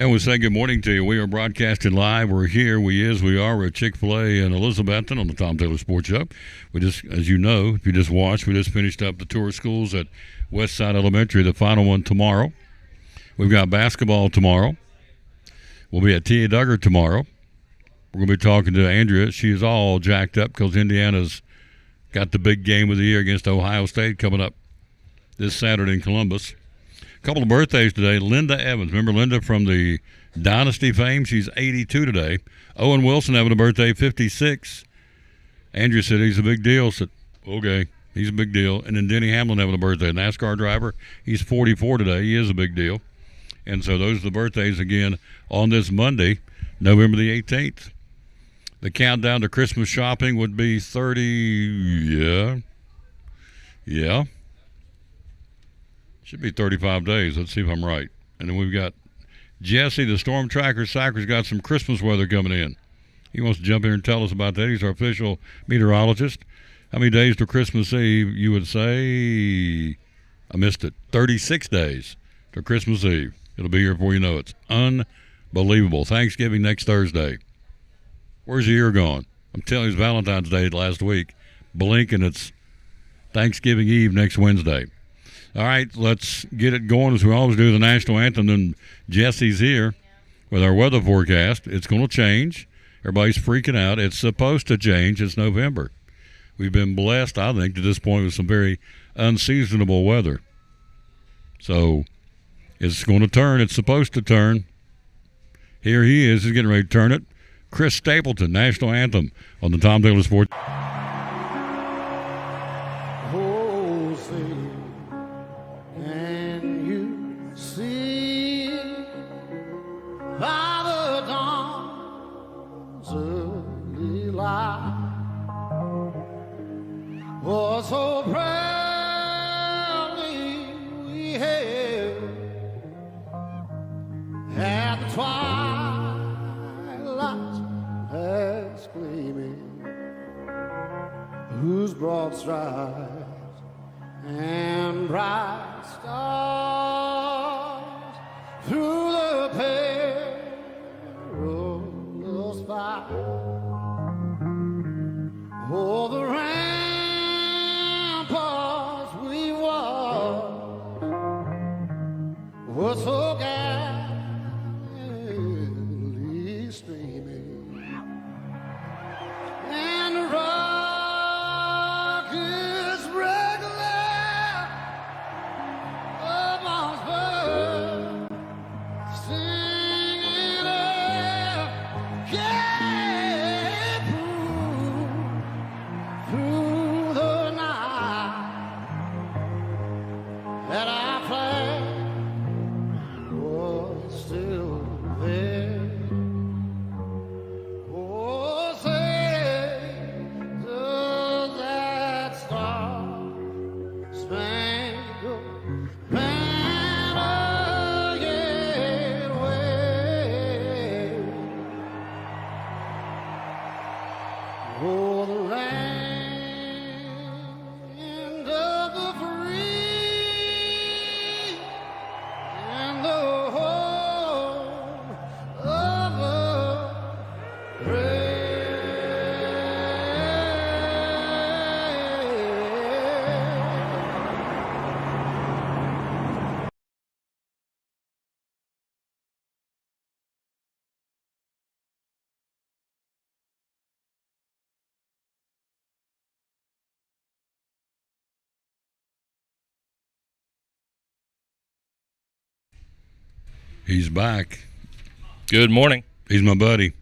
And we say good morning to you. We are broadcasting live. We're here. We are. We're at Chick-fil-A in Elizabethton on the Tom Taylor Sports Show. We just, as you know, if you just watched, we just finished up the tour of schools at Westside Elementary, the final one tomorrow. We've got basketball tomorrow. We'll be at T.A. Duggar tomorrow. We're going to be talking to Andrea. She is all jacked up because Indiana's got the big game of the year against Ohio State coming up this Saturday in Columbus. A couple of birthdays today. Linda Evans. Remember Linda from the Dynasty fame? She's 82 today. Owen Wilson having a birthday, 56. Andrea said he's a big deal. Said, okay, he's a big deal. And then Denny Hamlin having a birthday. NASCAR driver. He's 44 today. He is a big deal. And so those are the birthdays again on this Monday, November the 18th. The countdown to Christmas shopping would be 30, yeah. Should be 35 days. Let's see if I'm right. And then we've got Jesse, the storm tracker. Sacker's got some Christmas weather coming in. He wants to jump in and tell us about that. He's our official meteorologist. How many days to Christmas Eve? You would say, I missed it, 36 days to Christmas Eve. It'll be here before you know it. It's unbelievable. Thanksgiving next Thursday. Where's the year gone? I'm telling you, it's Valentine's Day last week. Blink and it's Thanksgiving Eve next Wednesday. All right, let's get it going as we always do, the national anthem. Then Jesse's here with our weather forecast. It's going to change. Everybody's freaking out. It's supposed to change. It's November. We've been blessed, I think, to this point with some very unseasonable weather. So it's going to turn. It's supposed to turn. Here he is. He's getting ready to turn it. Chris Stapleton, national anthem on the Tom Taylor Sports. Oh, so proudly we hailed at the twilight's past gleaming, whose broad stripes and bright stars through the perilous fight. Oh, the ramparts we walked were so gallantly streaming, and the rockets regular amongst birds singing up, yeah, through the night that our flag was still there. Oh, say does that star-spangled banner yet wave? Oh, the land of the free and the home of the He's back. Good morning. He's my buddy,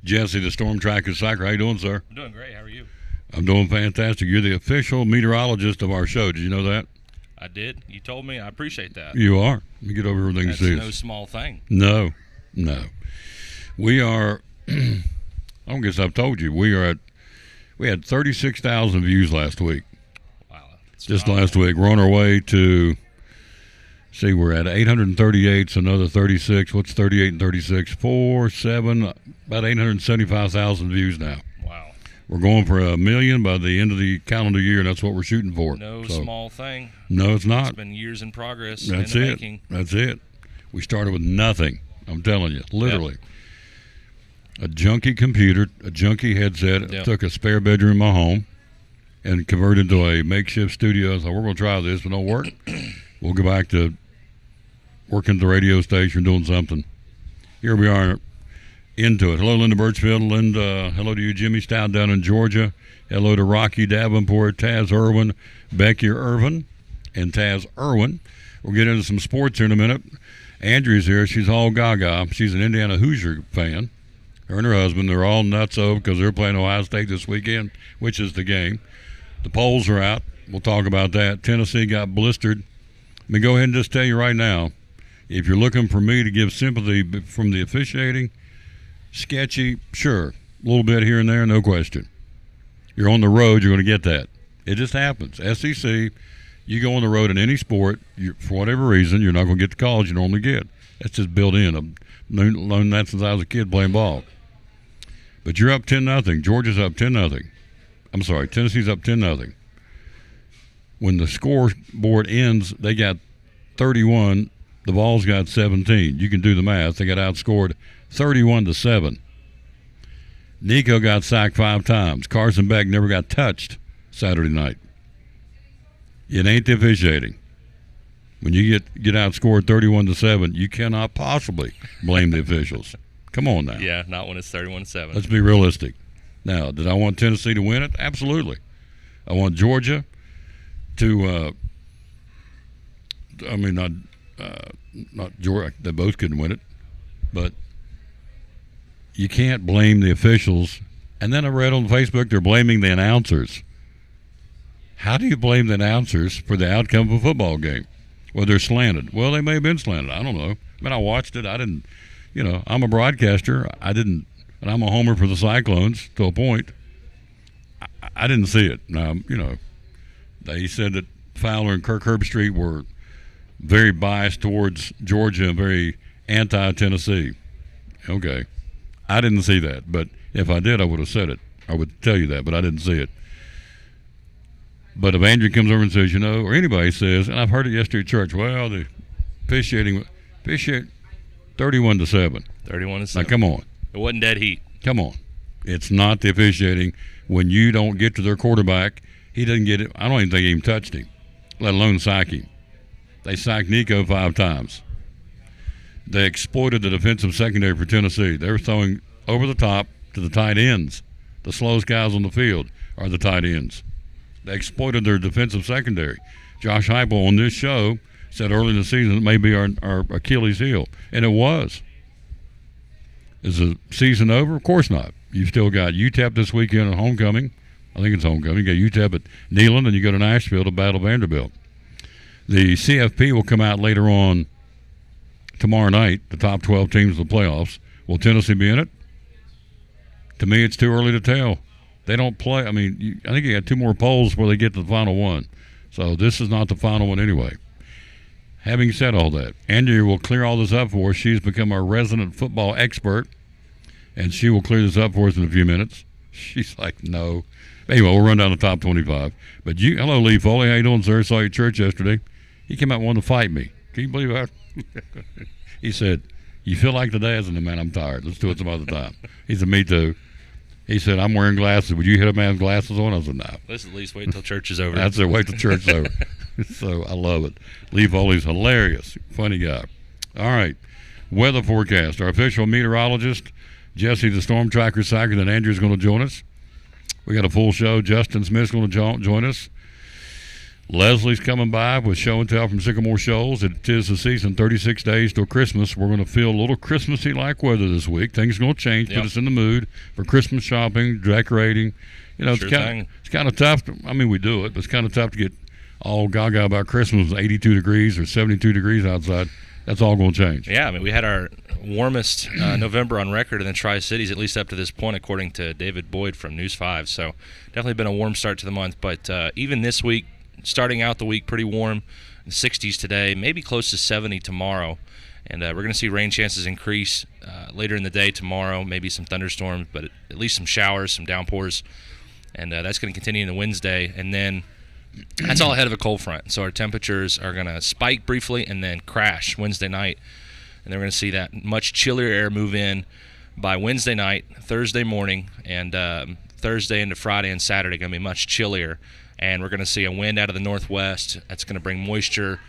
Jesse, the storm tracker. Sacker, how you doing, sir? I'm doing great. How are you? I'm doing fantastic. You're the official meteorologist of our show. Did you know that? I did. You told me. I appreciate that. You are. Let me get over everything That's you see. no small thing. No. We are, I don't guess I've told you, we had 36,000 views last week. Wow. That's Just phenomenal. last week. We're on our way to, see, we're at 838, so another 36. What's 38 and 36? 4, 7, about 875,000 views now. Wow. We're going for 1 million by the end of the calendar year, and that's what we're shooting for. No So, small thing. No, it's not. It's been years in progress. That's in the it. making. That's it. We started with nothing. I'm telling you, literally. A junky computer, a junky headset. Yep. Took a spare bedroom in my home and converted to a makeshift studio. So we're going to try this, but don't work. We'll go back to working at the radio station, doing something. Here we are into it. Hello, Linda Birchfield. Linda, hello to you, Jimmy Stout down in Georgia. Hello to Rocky Davenport, Taz Irwin, Becky Irvin, and Taz Irwin. We'll get into some sports here in a minute. Andrew's here. She's all gaga. She's an Indiana Hoosier fan. Her and her husband, they're all nutso because they're playing Ohio State this weekend, which is the game. The polls are out. We'll talk about that. Tennessee got blistered. Let me go ahead and just tell you right now, if you're looking for me to give sympathy from the officiating, sketchy, sure. A little bit here and there, no question. You're on the road, you're going to get that. It just happens. SEC, you go on the road in any sport, for whatever reason, you're not going to get the calls you normally get. That's just built in. I've learned that since I was a kid playing ball. But you're up 10-0. Georgia's up 10-0. I'm sorry, Tennessee's up 10-0. When the scoreboard ends, they got 31. The Vols got 17. You can do the math. They got outscored 31-7. Nico got sacked 5 times. Carson Beck never got touched Saturday night. It ain't the officiating. When you get outscored 31-7, you cannot possibly blame the officials. Come on now. Yeah, not when it's 31-7. Let's be realistic. Now, did I want Tennessee to win it? Absolutely. I want Georgia to not Georgia. They both couldn't win it. But you can't blame the officials. And then I read on Facebook they're blaming the announcers. How do you blame the announcers for the outcome of a football game? Well, they're slanted. Well, they may have been slanted. I don't know. I mean, I watched it. I didn't, I'm a broadcaster. And I'm a homer for the Cyclones to a point. I didn't see it. Now, they said that Fowler and Kirk Herbstreit were very biased towards Georgia and very anti-Tennessee. Okay. I didn't see that. But if I did, I would have said it. I would tell you that, but I didn't see it. But if Andrew comes over and says, or anybody says, and I've heard it yesterday at church, well, the officiate 31-7. 31-7. Now, come on. It wasn't dead heat. Come on. It's not the officiating. When you don't get to their quarterback, he doesn't get it. I don't even think he even touched him, let alone sack him. They sacked Nico 5 times. They exploited the defensive secondary for Tennessee. They were throwing over the top to the tight ends. The slowest guys on the field are the tight ends. They exploited their defensive secondary. Josh Heupel on this show said early in the season it may be our Achilles heel, and it was. Is the season over? Of course not. You've still got UTEP this weekend at homecoming. I think it's homecoming. You got UTEP at Neyland, and you go to Nashville to battle Vanderbilt. The CFP will come out later on tomorrow night, the top 12 teams of the playoffs. Will Tennessee be in it? To me, it's too early to tell. They don't play. I mean, I think you got 2 more polls before they get to the final one. So this is not the final one anyway. Having said all that, Andrea will clear all this up for us. She's become our resident football expert, and she will clear this up for us in a few minutes. She's like, no. Anyway, we'll run down the top 25. But hello, Lee Foley. How you doing, sir? Saw you at church yesterday. He came out and wanted to fight me. Can you believe that? He said, you feel like today? I said, no, man, I'm tired. Let's do it some other time. He said, me too. He said, I'm wearing glasses. Would you hit a man's glasses on? I said, no. Let's at least wait until church is over. That's it. Wait till church is over. So I love it. Lee Foley's hilarious. Funny guy. All right. Weather forecast. Our official meteorologist, Jesse the Storm Tracker Sacker, then Andrew's going to join us. We got a full show. Justin Smith's going to join us. Leslie's coming by with show and tell from Sycamore Shoals. It is the season, 36 days till Christmas. We're going to feel a little Christmassy-like weather this week. Things are going to change, put us in the mood for Christmas shopping, decorating. It's kind of tough. We do it, but it's kind of tough to get all gaga about Christmas. 82 degrees or 72 degrees outside. That's all going to change. Yeah, we had our warmest November on record in the Tri-Cities, at least up to this point, according to David Boyd from News 5. So definitely been a warm start to the month. But even this week, starting out the week pretty warm, in the 60s today, maybe close to 70 tomorrow. And we're going to see rain chances increase later in the day tomorrow, maybe some thunderstorms, but at least some showers, some downpours. And that's going to continue into Wednesday. And then that's all ahead of a cold front. So our temperatures are going to spike briefly and then crash Wednesday night and then we're going to see that much chillier air move in by Wednesday night, Thursday morning, and Thursday into Friday and Saturday going to be much chillier. And we're going to see a wind out of the northwest that's going to bring moisture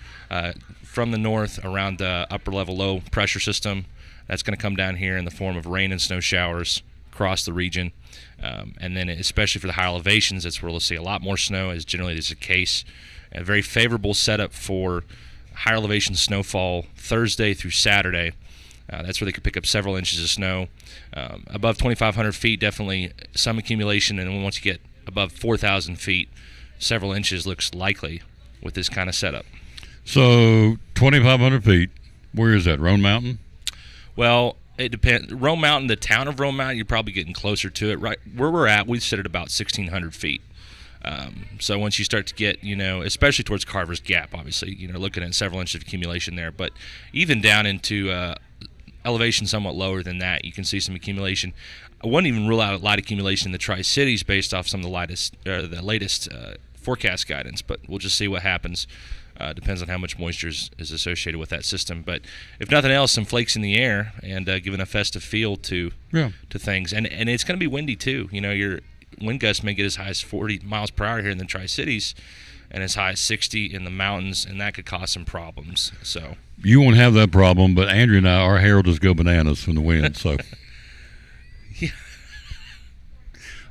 from the north around the upper level low pressure system. That's going to come down here in the form of rain and snow showers across the region. And then especially for the higher elevations, that's where we'll see a lot more snow, as generally is the case. A very favorable setup for higher elevation snowfall Thursday through Saturday. That's where they could pick up several inches of snow. Above 2,500 feet, definitely some accumulation, and then once you get above 4,000 feet, several inches looks likely with this kind of setup. So 2,500 feet, where is that, Roan Mountain? Well, it depends. Rome Mountain, the town of Rome Mountain, you're probably getting closer to it. Right where we're at, we sit at about 1,600 feet. So once you start to get, especially towards Carver's Gap, obviously, looking at several inches of accumulation there. But even down into elevation somewhat lower than that, you can see some accumulation. I wouldn't even rule out a light accumulation in the Tri-Cities based off some of the latest forecast guidance, but we'll just see what happens. Depends on how much moisture is associated with that system. But if nothing else, some flakes in the air and giving a festive feel to things. And it's going to be windy too. Your wind gusts may get as high as 40 miles per hour here in the Tri-Cities and as high as 60 in the mountains, and that could cause some problems. So You won't have that problem, but Andrea and I, our hair will just go bananas from the wind. So, Yeah.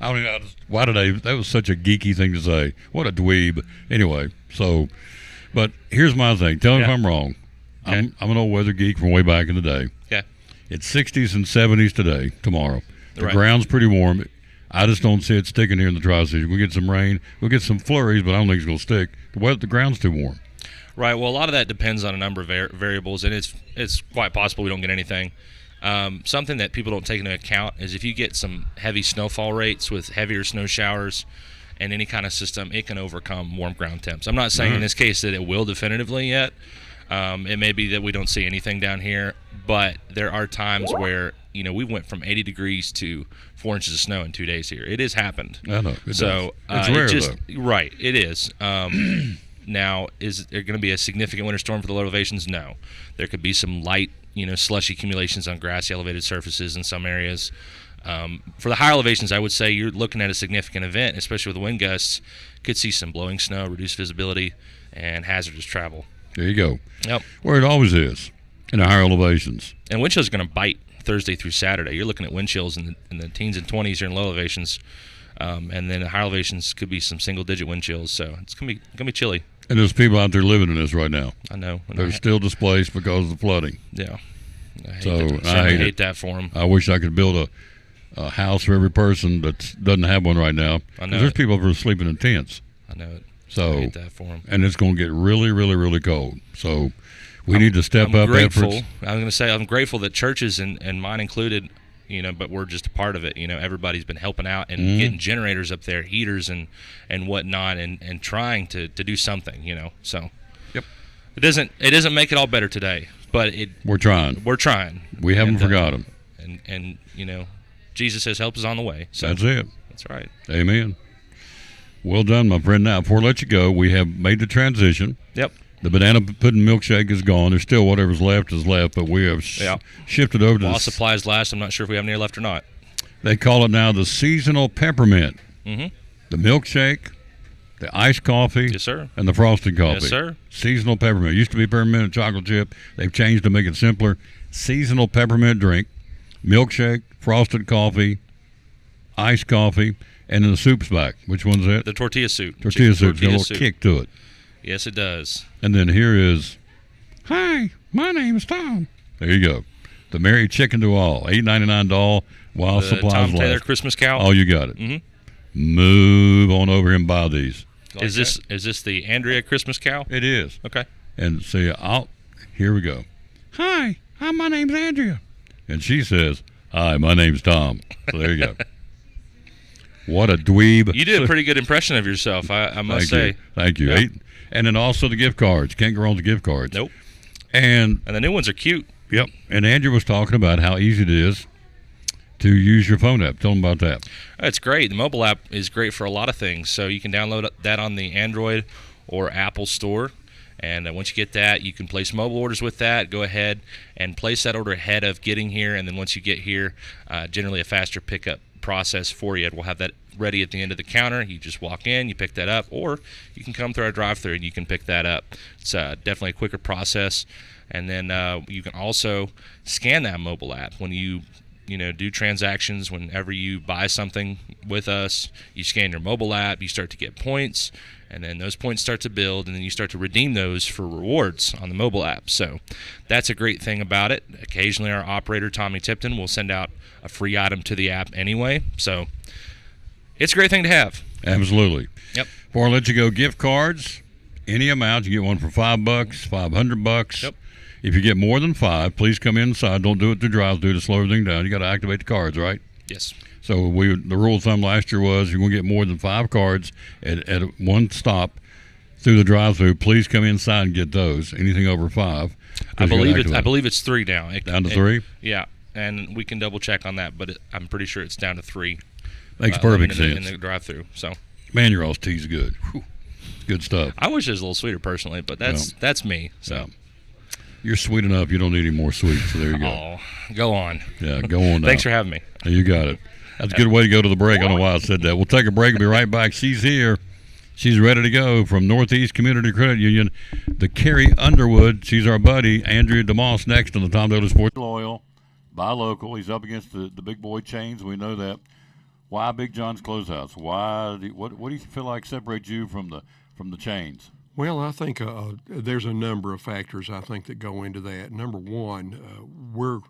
I mean, why did that was such a geeky thing to say. What a dweeb. Anyway, but here's my thing. Tell me if I'm wrong. Okay. I'm an old weather geek from way back in the day. Yeah. It's 60s and 70s today, tomorrow. The Right. ground's pretty warm. I just don't see it sticking here in the Tri-Cities. We'll get some rain. We'll get some flurries, but I don't think it's going to stick. The ground's too warm. Right. Well, a lot of that depends on a number of variables, and it's quite possible we don't get anything. Something that people don't take into account is if you get some heavy snowfall rates with heavier snow showers and any kind of system, it can overcome warm ground temps. I'm not saying in this case that it will definitively yet. It may be that we don't see anything down here, but there are times where we went from 80 degrees to 4 inches of snow in 2 days here. It has happened. I know. It So does. It's rare, though. Right, it is. Now, is there going to be a significant winter storm for the low elevations? No. There could be some light, slushy accumulations on grassy elevated surfaces in some areas. For the higher elevations, I would say you're looking at a significant event, especially with the wind gusts. Could see some blowing snow, reduced visibility, and hazardous travel. There you go. Yep. Where it always is, in the higher elevations. And wind chills are going to bite Thursday through Saturday. You're looking at wind chills in the teens and 20s here in low elevations. And then the higher elevations could be some single-digit wind chills. So it's going to be chilly. And there's people out there living in this right now. I know. They're still displaced because of the flooding. Yeah. I hate that for them. I wish I could build a house for every person that doesn't have one right now. I know. There's people who are sleeping in tents. I know it. So, I hate that for them. And it's going to get really, really, really cold. So we need to step up efforts. I'm going to say I'm grateful that churches and mine included, but we're just a part of it. Everybody's been helping out and getting generators up there, heaters and whatnot, and trying to do something. So Yep. It doesn't make it all better today, but We're trying. we're trying. We haven't forgotten. And Jesus says help is on the way. So That's it. That's right. Amen. Well done, my friend. Now, before I let you go, we have made the transition. Yep. The banana pudding milkshake is gone. There's still whatever's left is left, but we have shifted over to While the supplies last, I'm not sure if we have any left or not. They call it now the seasonal peppermint. Mm-hmm. The milkshake, the iced coffee, Yes, sir. and the frosted coffee. Yes, sir. Seasonal peppermint. It used to be peppermint and chocolate chip. They've changed to make it simpler. Seasonal peppermint drink, milkshake, frosted coffee, iced coffee, and then the soup's back. Which one's that? The tortilla soup. Tortilla Chicken soup's got a little soup. kick to it. Yes, it does. And then here is, hi, my name is Tom. There you go. The Merry Chicken to All, $8.99 doll while The supplies Tom Taylor last. Christmas cow. Oh, you got it. Mhm. Move on over here and buy these. Is this the Andrea Christmas cow? It is. Okay. And see, here we go. Hi, my name's Andrea. And she says, hi, my name's Tom. So there you go. What a dweeb. You did a pretty good impression of yourself, I must say. Thank you. Yeah. And then also the gift cards. Can't go wrong with the gift cards. Nope. And And the new ones are cute. yep. And Andrew was talking about how easy it is to use your phone app. Tell them about that. It's great. The mobile app is great for a lot of things. So you can download that on the Android or Apple store, And once you get that, you can place mobile orders with that. Go ahead and place that order ahead of getting here. And then once you get here, generally a faster pickup process for you. We'll have that ready at the end of the counter. You just walk in, you pick that up, or you can come through our drive-thru and you can pick that up. It's definitely a quicker process. And then you can also scan that mobile app when you do transactions. Whenever you buy something with us, you scan your mobile app, you start to get points, and then those points start to build, and then you start to redeem those for rewards on the mobile app. So that's a great thing about it. Occasionally our operator, Tommy Tipton, will send out a free item to the app anyway. So it's a great thing to have. Absolutely. Yep. Before I let you go, gift cards, any amount. You get one for $5, $500. Yep. If you get more than 5, please come inside. Don't do it to drive-through to slow everything down. You got to activate the cards, right? Yes. So the rule of thumb last year was you're going to get more than 5 cards at one stop through the drive-through. Please come inside and get those. Anything over 5. I believe it's 3 now. Down to 3? Yeah, and we can double check on that, but I'm pretty sure it's down to 3. Makes perfect in sense. the drive-through. So, Man, your all's tea's good. Whew. Good stuff. I wish it was a little sweeter personally, but that's me. So. Yeah. You're sweet enough. You don't need any more sweets. So there you go. Oh, go on. Yeah, go on. Thanks for having me. You got it. That's a good way to go to the break. I don't know why I said that. We'll take a break and be right back. She's here. She's ready to go from Northeast Community Credit Union, the Carrie Underwood. She's our buddy, Andrea DeMoss, next on the Tom Taylor Sports. Loyal, buy local. He's up against the big boy chains. We know that. Why Big John's Closeouts? What do you feel like separates you from the chains? Well, I think there's a number of factors I think that go into that. Number one, we're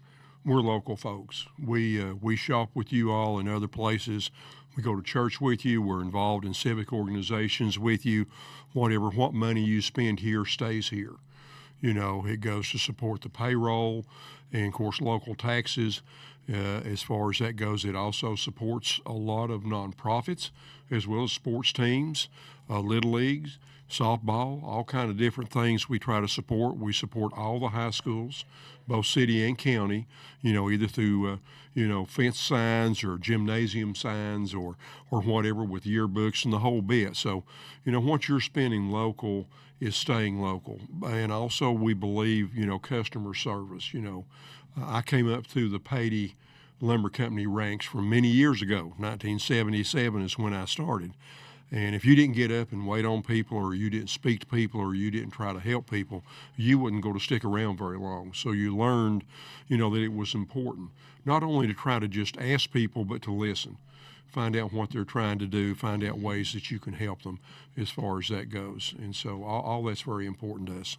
local folks. We shop with you all in other places. We go to church with you. We're involved in civic organizations with you. What money you spend here stays here. It goes to support the payroll and, of course, local taxes. As far as that goes, it also supports a lot of nonprofits as well as sports teams, little leagues, softball, all kind of different things we try to support. We support all the high schools, both city and county, either through, fence signs or gymnasium signs or whatever with yearbooks and the whole bit. So, what you're spending local is staying local. And also we believe, customer service. I came up through the Patey Lumber Company ranks from many years ago. 1977 is when I started. And if you didn't get up and wait on people, or you didn't speak to people, or you didn't try to help people, you wouldn't go to stick around very long. So you learned, that it was important, not only to try to just ask people, but to listen, find out what they're trying to do, find out ways that you can help them as far as that goes. And so all that's very important to us.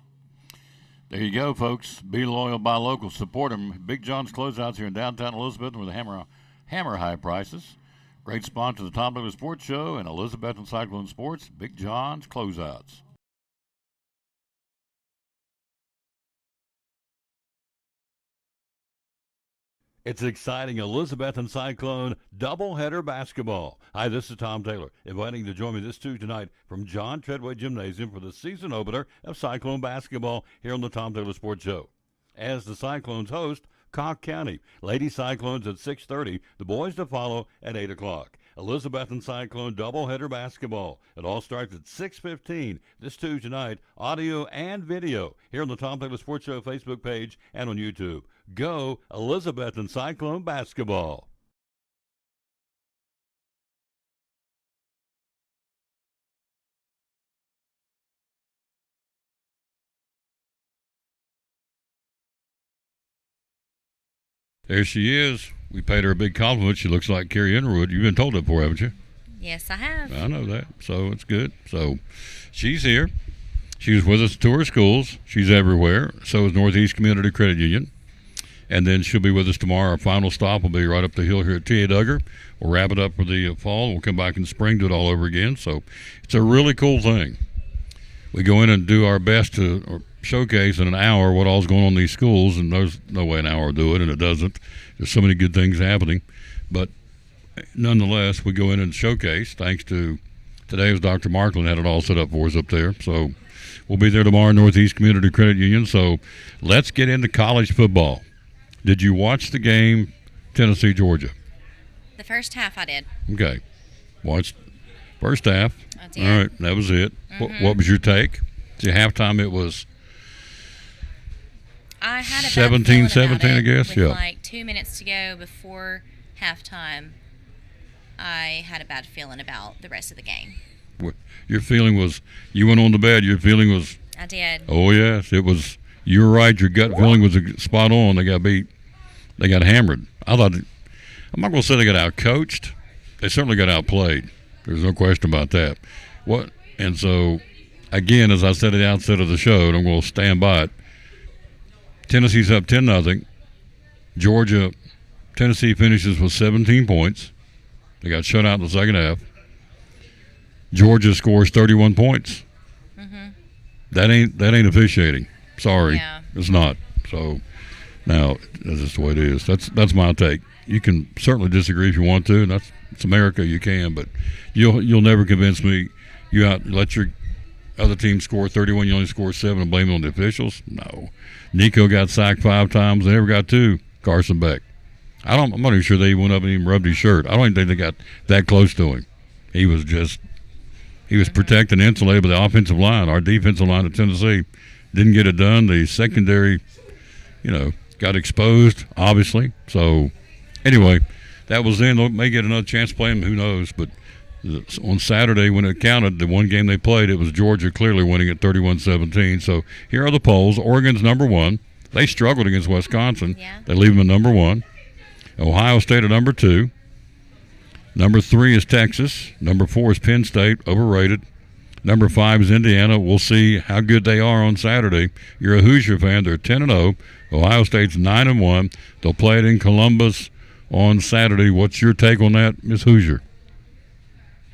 There you go, folks. Be loyal, buy local, support them. Big John's Closeouts here in downtown Elizabeth with hammer high prices. Great sponsor of the Tom Taylor Sports Show and Elizabeth and Cyclone Sports, Big John's Closeouts. It's exciting Elizabeth and Cyclone doubleheader basketball. Hi, this is Tom Taylor, inviting you to join me this Tuesday night from John Treadway Gymnasium for the season opener of Cyclone basketball here on the Tom Taylor Sports Show. As the Cyclones host Cocke County, Lady Cyclones at 6:30, the boys to follow at 8 o'clock. Elizabeth and Cyclone doubleheader basketball. It all starts at 6:15 this Tuesday night, audio and video, here on the Tom Taylor Sports Show Facebook page and on YouTube. Go Elizabeth and Cyclone basketball. There she is. We paid her a big compliment. She looks like Carrie Underwood. You've been told that before, haven't you? Yes, I have. I know that. So it's good. So she's here. She was with us at tour schools. She's everywhere. So is Northeast Community Credit Union. And then she'll be with us tomorrow. Our final stop will be right up the hill here at T.A. Duggar. We'll wrap it up for the fall. We'll come back in the spring, do it all over again. So it's a really cool thing. We go in and do our best to showcase in an hour what all's going on in these schools, and there's no way an hour will do it, and it doesn't. There's so many good things happening. But nonetheless, we go in and showcase, thanks to today was Dr. Markland had it all set up for us up there. So we'll be there tomorrow, Northeast Community Credit Union. So let's get into college football. Did you watch the game, Tennessee, Georgia? The first half I did. Okay. Watched first half. I did. All right, that was it. Mm-hmm. What was your take? See, halftime it was I had a bad 17, feeling about 17, I it. guess, With yeah. like 2 minutes to go before halftime, I had a bad feeling about the rest of the game. your feeling was you went on to bed. Your feeling was, I did. oh yes, it was. You were right. Your gut feeling was spot on. They got beat. They got hammered. I'm not going to say they got out coached. They certainly got outplayed. There's no question about that. And so, again, as I said at the outset of the show, and I'm going to stand by it. Tennessee's up 10-0. Tennessee finishes with 17 points. They got shut out in the second half. Georgia scores 31 points. Mm-hmm. That ain't officiating. Sorry, Yeah. it's not. So now that's just the way it is. That's my take. You can certainly disagree if you want to, and it's America. You can, but you'll never convince me. Let your other team score 31. You only score 7 and blame it on the officials. No. Nico got sacked 5 times. They never got 2. Carson Beck. I'm not even sure they went up and even rubbed his shirt. I don't even think they got that close to him. He was protected and insulated by the offensive line. Our defensive line of Tennessee didn't get it done. The secondary, got exposed, obviously. So, anyway, that was then. They may get another chance to play him. Who knows? But on Saturday, when it counted, the one game they played, it was Georgia clearly winning at 31-17. So, here are the polls. Oregon's number 1. They struggled against Wisconsin. Yeah. They leave them at number 1. Ohio State at number 2. Number 3 is Texas. Number 4 is Penn State, overrated. Number 5 is Indiana. We'll see how good they are on Saturday. You're a Hoosier fan. They're 10-0. Ohio State's 9-1. They'll play it in Columbus on Saturday. What's your take on that, Miss Hoosier?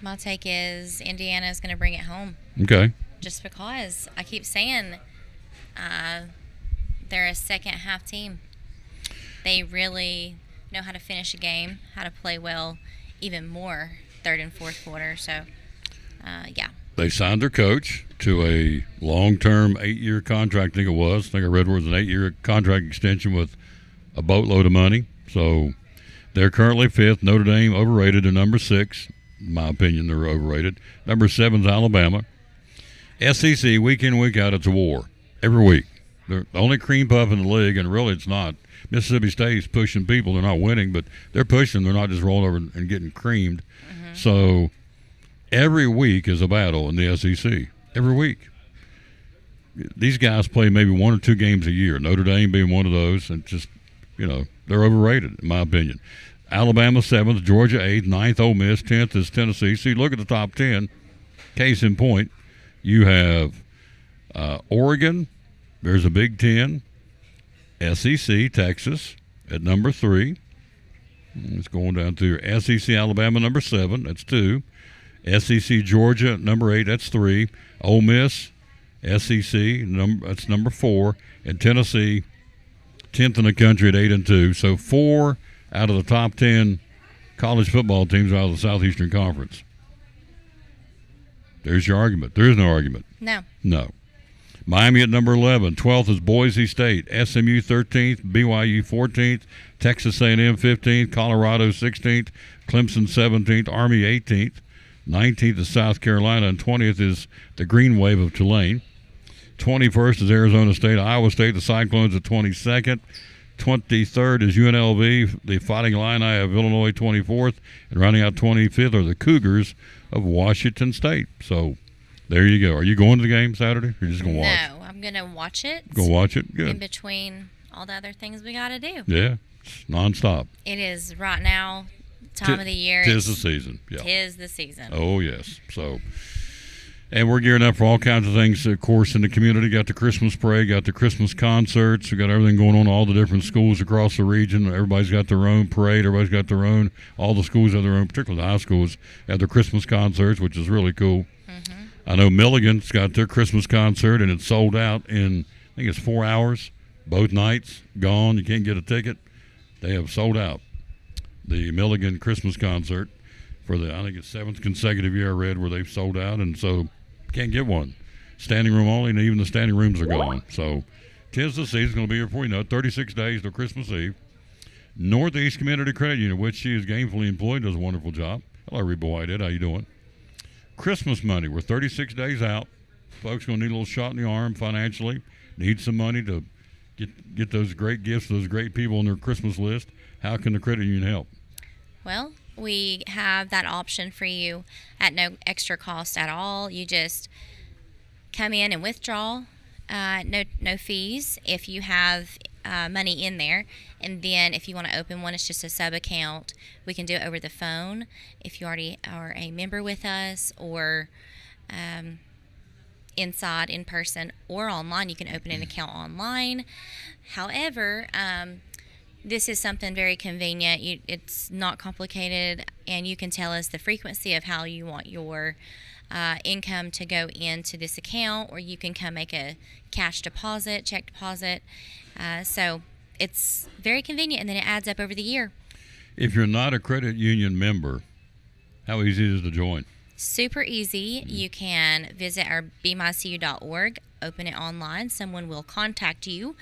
My take is Indiana is going to bring it home. Okay. Just because I keep saying they're a second half team. They really know how to finish a game, how to play well, even more third and fourth quarter. So, yeah. They signed their coach to a long-term 8-year contract, I think it was. I think I read where it was an 8-year contract extension with a boatload of money. So they're currently 5th. Notre Dame overrated. They're number 6. In my opinion, they're overrated. Number 7 is Alabama. SEC, week in, week out, it's a war. Every week. They're the only cream puff in the league, and really it's not. Mississippi State's pushing people. They're not winning, but they're pushing. They're not just rolling over and getting creamed. Mm-hmm. So every week is a battle in the SEC. Every week. These guys play maybe 1 or 2 games a year. Notre Dame being one of those, and just, they're overrated, in my opinion. Alabama 7th, Georgia 8th, 9th Ole Miss, 10th is Tennessee. See, look at the top 10. Case in point, you have Oregon. There's a Big Ten. SEC, Texas at number 3. It's going down to SEC, Alabama, number 7. That's 2. SEC, Georgia at number 8. That's 3. Ole Miss, SEC, that's number 4. And Tennessee, 10th in the country at 8-2. So 4 out of the top 10 college football teams out of the Southeastern Conference. There's your argument. There is no argument. No. No. Miami at number 11. 12th is Boise State. SMU 13th. BYU 14th. Texas A&M 15th. Colorado 16th. Clemson 17th. Army 18th. 19th is South Carolina. And 20th is the Green Wave of Tulane. 21st is Arizona State. Iowa State, the Cyclones at 22nd. 23rd is UNLV. The Fighting Illini of Illinois 24th. And rounding out 25th are the Cougars of Washington State. So there you go. Are you going to the game Saturday? Or are you just going to watch? No, I'm going to watch it. Go watch it? In Good. between all the other things we got to do. Yeah. It's nonstop. It is right now, time of the year. Tis the season. Yeah. Tis the season. Oh, yes. So, and we're gearing up for all kinds of things, of course, in the community. Got the Christmas parade, got the Christmas concerts. We got everything going on, all the different schools across the region. Everybody's got their own parade. Everybody's got their own. All the schools have their own, particularly the high schools, have their Christmas concerts, which is really cool. Mm-hmm. I know Milligan's got their Christmas concert, and it's sold out in, I think it's 4 hours. Both nights, gone. You can't get a ticket. They have sold out the Milligan Christmas concert for the, I think it's 7th consecutive year I read where they've sold out, and so can't get one. Standing room only, and even the standing rooms are gone. So tis the season. Going to be here before you know it. 36 days till Christmas Eve. Northeast Community Credit Union, which she is gainfully employed, does a wonderful job. Hello, Reba Whitehead. How you doing? Christmas money. We're 36 days out. folks going to need a little shot in the arm financially, need some money to get those great gifts, those great people on their Christmas list, how can the credit union help? Well, we have that option for you at no extra cost at all. You just come in and withdraw, no fees if you have money in there. And then if you want to open one, it's just a sub account. We can do it over the phone if you already are a member with us, or inside in person or online. You can open an account online. However, this is something very convenient. It's not complicated, and you can tell us the frequency of how you want your income to go into this account, or you can come make a cash deposit, check deposit. So it's very convenient, and then it adds up over the year. If you're not a credit union member, how easy is it to join? Super easy. You can visit our bemycu.org, open it online. Someone will contact you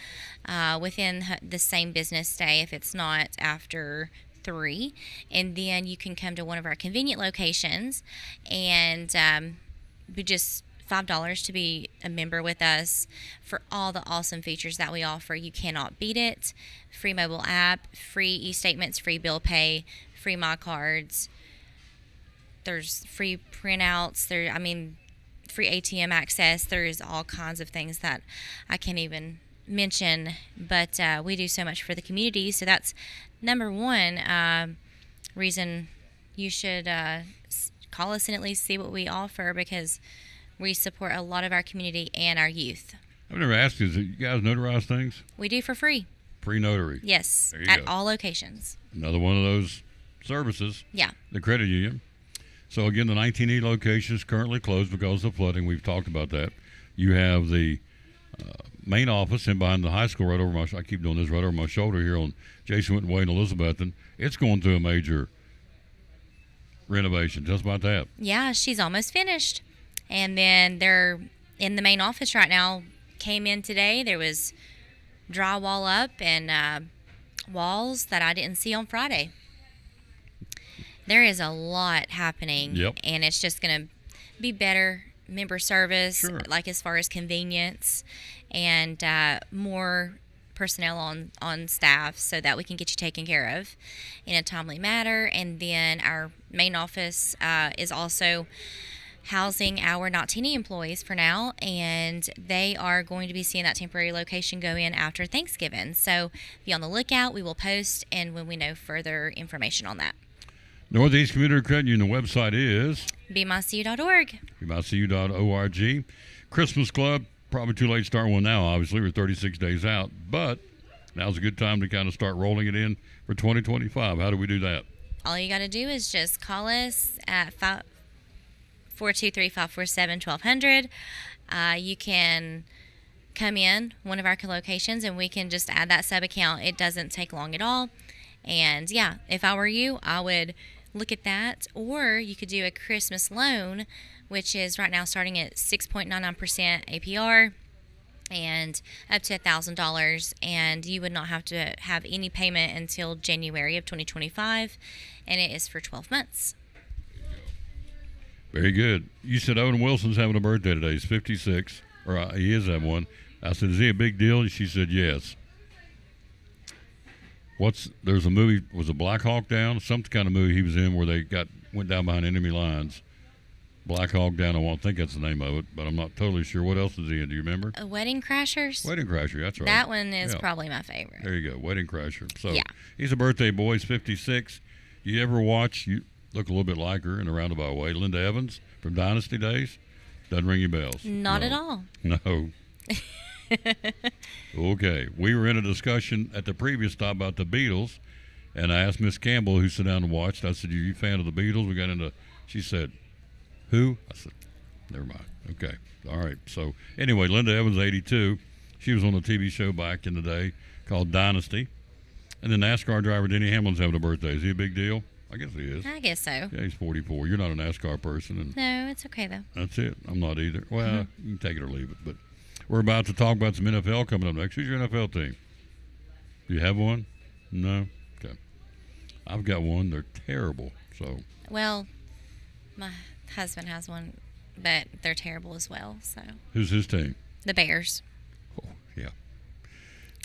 within the same business day, if it's not after 3. And then you can come to one of our convenient locations, and we just $5 to be a member with us for all the awesome features that we offer. You cannot beat it. Free mobile app, free e-statements, free bill pay, free My Cards. There's free printouts. Free ATM access. There's all kinds of things that I can't even mention, but we do so much for the community. So that's number one reason you should call us and at least see what we offer, because we support a lot of our community and our youth. I've never asked you, do you guys notarize things? We do for free. Free notary. Yes, There you at go. all locations. Another one of those services. Yeah. The credit union. So again, the 19E location is currently closed because of flooding. We've talked about that. You have the main office in behind the high school right over my. I keep doing this right over my shoulder here on Jason Witten Way and Elizabethan. It's going through a major renovation. Just about that. Yeah, she's almost finished. And then they're in the main office right now. Came in today. There was drywall up and walls that I didn't see on Friday. There is a lot happening. Yep. And it's just going to be better member service, Sure. like as far as convenience, and more personnel on staff so that we can get you taken care of in a timely manner. And then our main office is also housing our Not Teeny employees for now, and they are going to be seeing that temporary location go in after Thanksgiving. So be on the lookout. We will post and when we know further information on that. Northeast Community Credit Union, the website is bemycu.org. bemycu.org. Christmas Club, probably too late to start one now, obviously. We're 36 days out, but now's a good time to kind of start rolling it in for 2025. How do we do that? All you got to do is just call us at 423-547-1200. You can come in one of our locations and we can just add that sub account. It doesn't take long at all. And yeah, if I were you, I would look at that. Or you could do a Christmas loan, which is right now starting at 6.99% APR and up to $1,000, and you would not have to have any payment until January of 2025, and it is for 12 months. Very good. You said Owen Wilson's having a birthday today. He's 56, or he is having one. I said, is he a big deal? And she said, yes. There's a movie, was it Black Hawk Down? Some kind of movie he was in where they went down behind enemy lines. Black Hawk Down, I won't think that's the name of it, but I'm not totally sure. What else is he in? Do you remember? Wedding Crashers? Wedding Crasher, that's right. That one is Yeah. probably my favorite. There you go, Wedding Crasher. So Yeah. he's a birthday boy. He's 56. You ever watch, you look a little bit like her in a roundabout way, Linda Evans from Dynasty days? Doesn't ring your bells. Not No. at all. No. Okay. We were in a discussion at the previous stop about the Beatles, and I asked Miss Campbell, who sat down and watched, I said, are you a fan of the Beatles? We got into, she said, who? I said, never mind. Okay. All right. So anyway, Linda Evans, 82. She was on a TV show back in the day called Dynasty. And the NASCAR driver Denny Hamlin's having a birthday. Is he a big deal? I guess he is. I guess so. Yeah, he's 44. You're not a NASCAR person, and No, it's okay though. that's it. I'm not either. Well, you can take it or leave it. But we're about to talk about some NFL coming up next. Who's your NFL team? Do you have one? No? Okay. I've got one. They're terrible. So Well, my husband has one. but they're terrible as well. So Who's his team? the Bears. Oh, yeah.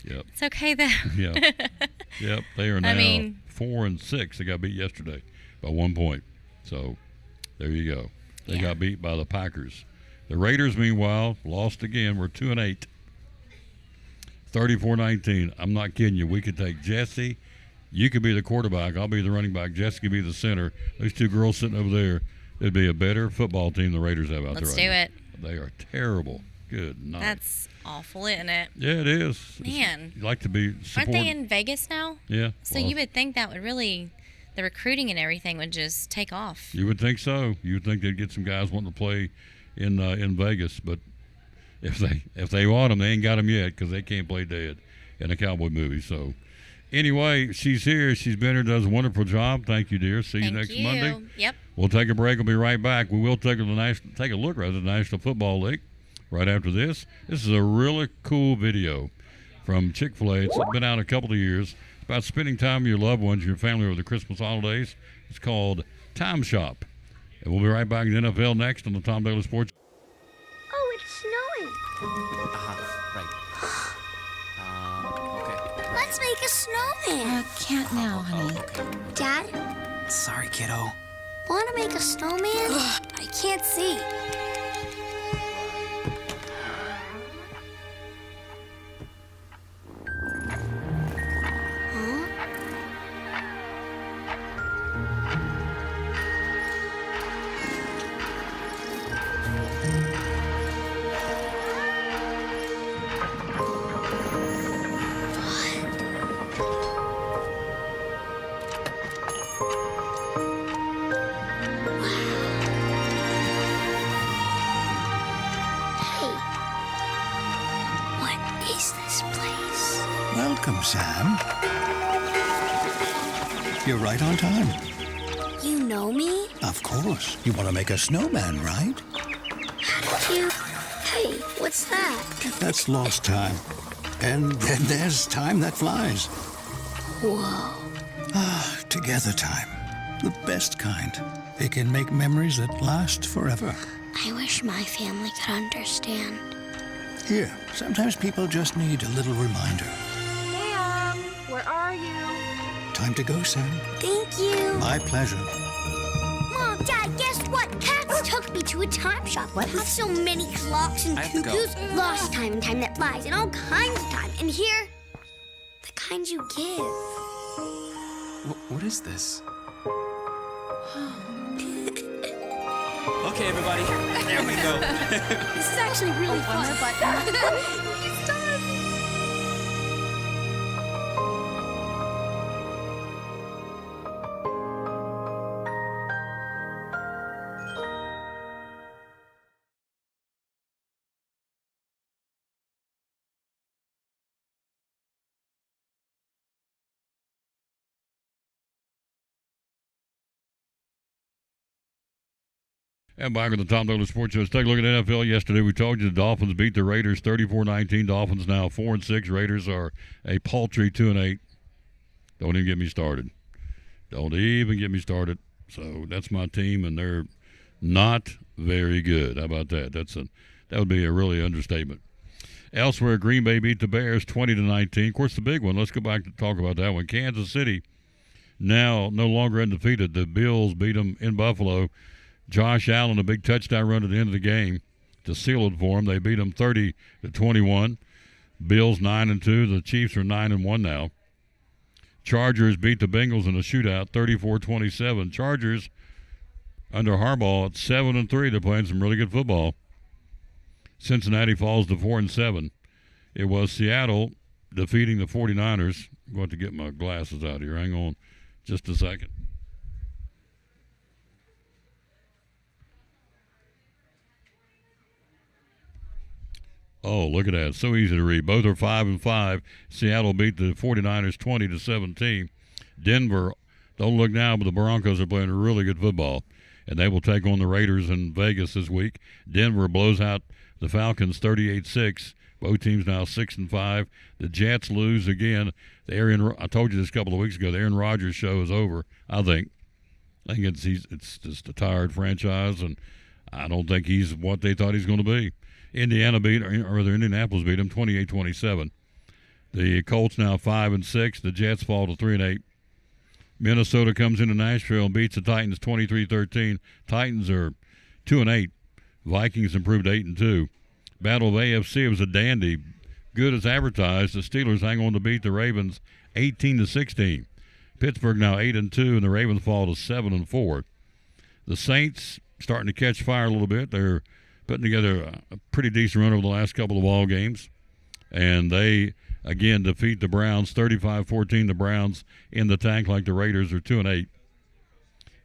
Yep. It's okay though. Yeah. Yep. They are now mean- 4-6. They got beat yesterday by 1 point. So there you go. They Yeah. got beat by the Packers. The Raiders, meanwhile, lost again. We're 2-8. 34-19. I'm not kidding you. We could take Jesse. You could be the quarterback. I'll be the running back. Jesse could be the center. Those two girls sitting over there. It'd be a better football team the Raiders have out Let's there right do now. They are terrible. Good night. That's awful, isn't it? Yeah, it is. Man. You like to be Aren't supported. they in Vegas now? Yeah. So well, you would think that would really, the recruiting and everything would just take off. You would think so. You would think they'd get some guys wanting to play in Vegas, but if they want them, they ain't got them yet because they can't play dead in a cowboy movie. So anyway, she's here. She's been here. Does a wonderful job. Thank you, dear. See you Thank next you. Monday. Yep. We'll take a break. We'll be right back. We will take a look at the National Football League right after this. This is a really cool video from Chick-fil-A. It's been out a couple of years. It's about spending time with your loved ones, your family over the Christmas holidays. It's called Time Shop. And we'll be right back in the NFL next on the Tom Daly Sports. Oh, it's snowing. Right. Okay. Let's make a snowman. Can't now, honey. Dad, Sorry, kiddo. want to make a snowman? I can't see. Hey, what is this place? Welcome, Sam. You're right on time. You know me? Of course. You want to make a snowman, right? How did you? Hey, what's that? That's lost time. And then there's time that flies. Whoa. Together time. The best kind. It can make memories that last forever. I wish my family could understand. Here, sometimes people just need a little reminder. Sam, where are you? Time to go, Sam. Thank you. My pleasure. Mom, Dad, guess what? Cats took me to a time shop. What? With so many clocks and I have to go. cuckoos, lost time and time that flies, and all kinds of time. And here, the kinds you give. What is this? Okay, everybody. There we go. This is actually really fun, but he's done. And back on the Tom Daly Sports Show. Let's take a look at NFL. Yesterday, we told you the Dolphins beat the Raiders 34-19. Dolphins now 4-6. Raiders are a paltry 2-8. Don't even get me started. Don't even get me started. So that's my team, and they're not very good. How about that? That would be a really understatement. Elsewhere, Green Bay beat the Bears 20-19. Of course, the big one. Let's go back to talk about that one. Kansas City now no longer undefeated. The Bills beat them in Buffalo. Josh Allen, a big touchdown run at the end of the game to seal it for them. They beat them 30-21. Bills 9-2. The Chiefs are 9-1 now. Chargers beat the Bengals in a shootout, 34-27. Chargers under Harbaugh at 7-3. They're playing some really good football. Cincinnati falls to 4-7. It was Seattle defeating the 49ers. I'm going to get my glasses out here. Hang on just a second. Oh, look at that. So easy to read. Both are 5-5. Seattle beat the 49ers 20-17. Denver, don't look now, but the Broncos are playing really good football. And they will take on the Raiders in Vegas this week. Denver blows out the Falcons 38-6. Both teams now 6-5. The Jets lose again. I told you this a couple of weeks ago. The Aaron Rodgers show is over, I think. I think it's just a tired franchise, and I don't think he's what they thought he's going to be. Indianapolis beat him 28-27. The Colts now 5-6. The Jets fall to 3-8. Minnesota comes into Nashville and beats the Titans 23-13. Titans are 2-8. Vikings improved 8-2. Battle of AFC, it was a dandy. Good as advertised. The Steelers hang on to beat the Ravens 18-16. Pittsburgh now 8-2, and the Ravens fall to 7-4. The Saints starting to catch fire a little bit. They're putting together a pretty decent run over the last couple of ball games, and they again defeat the Browns 35-14. The Browns in the tank like the Raiders are 2-8.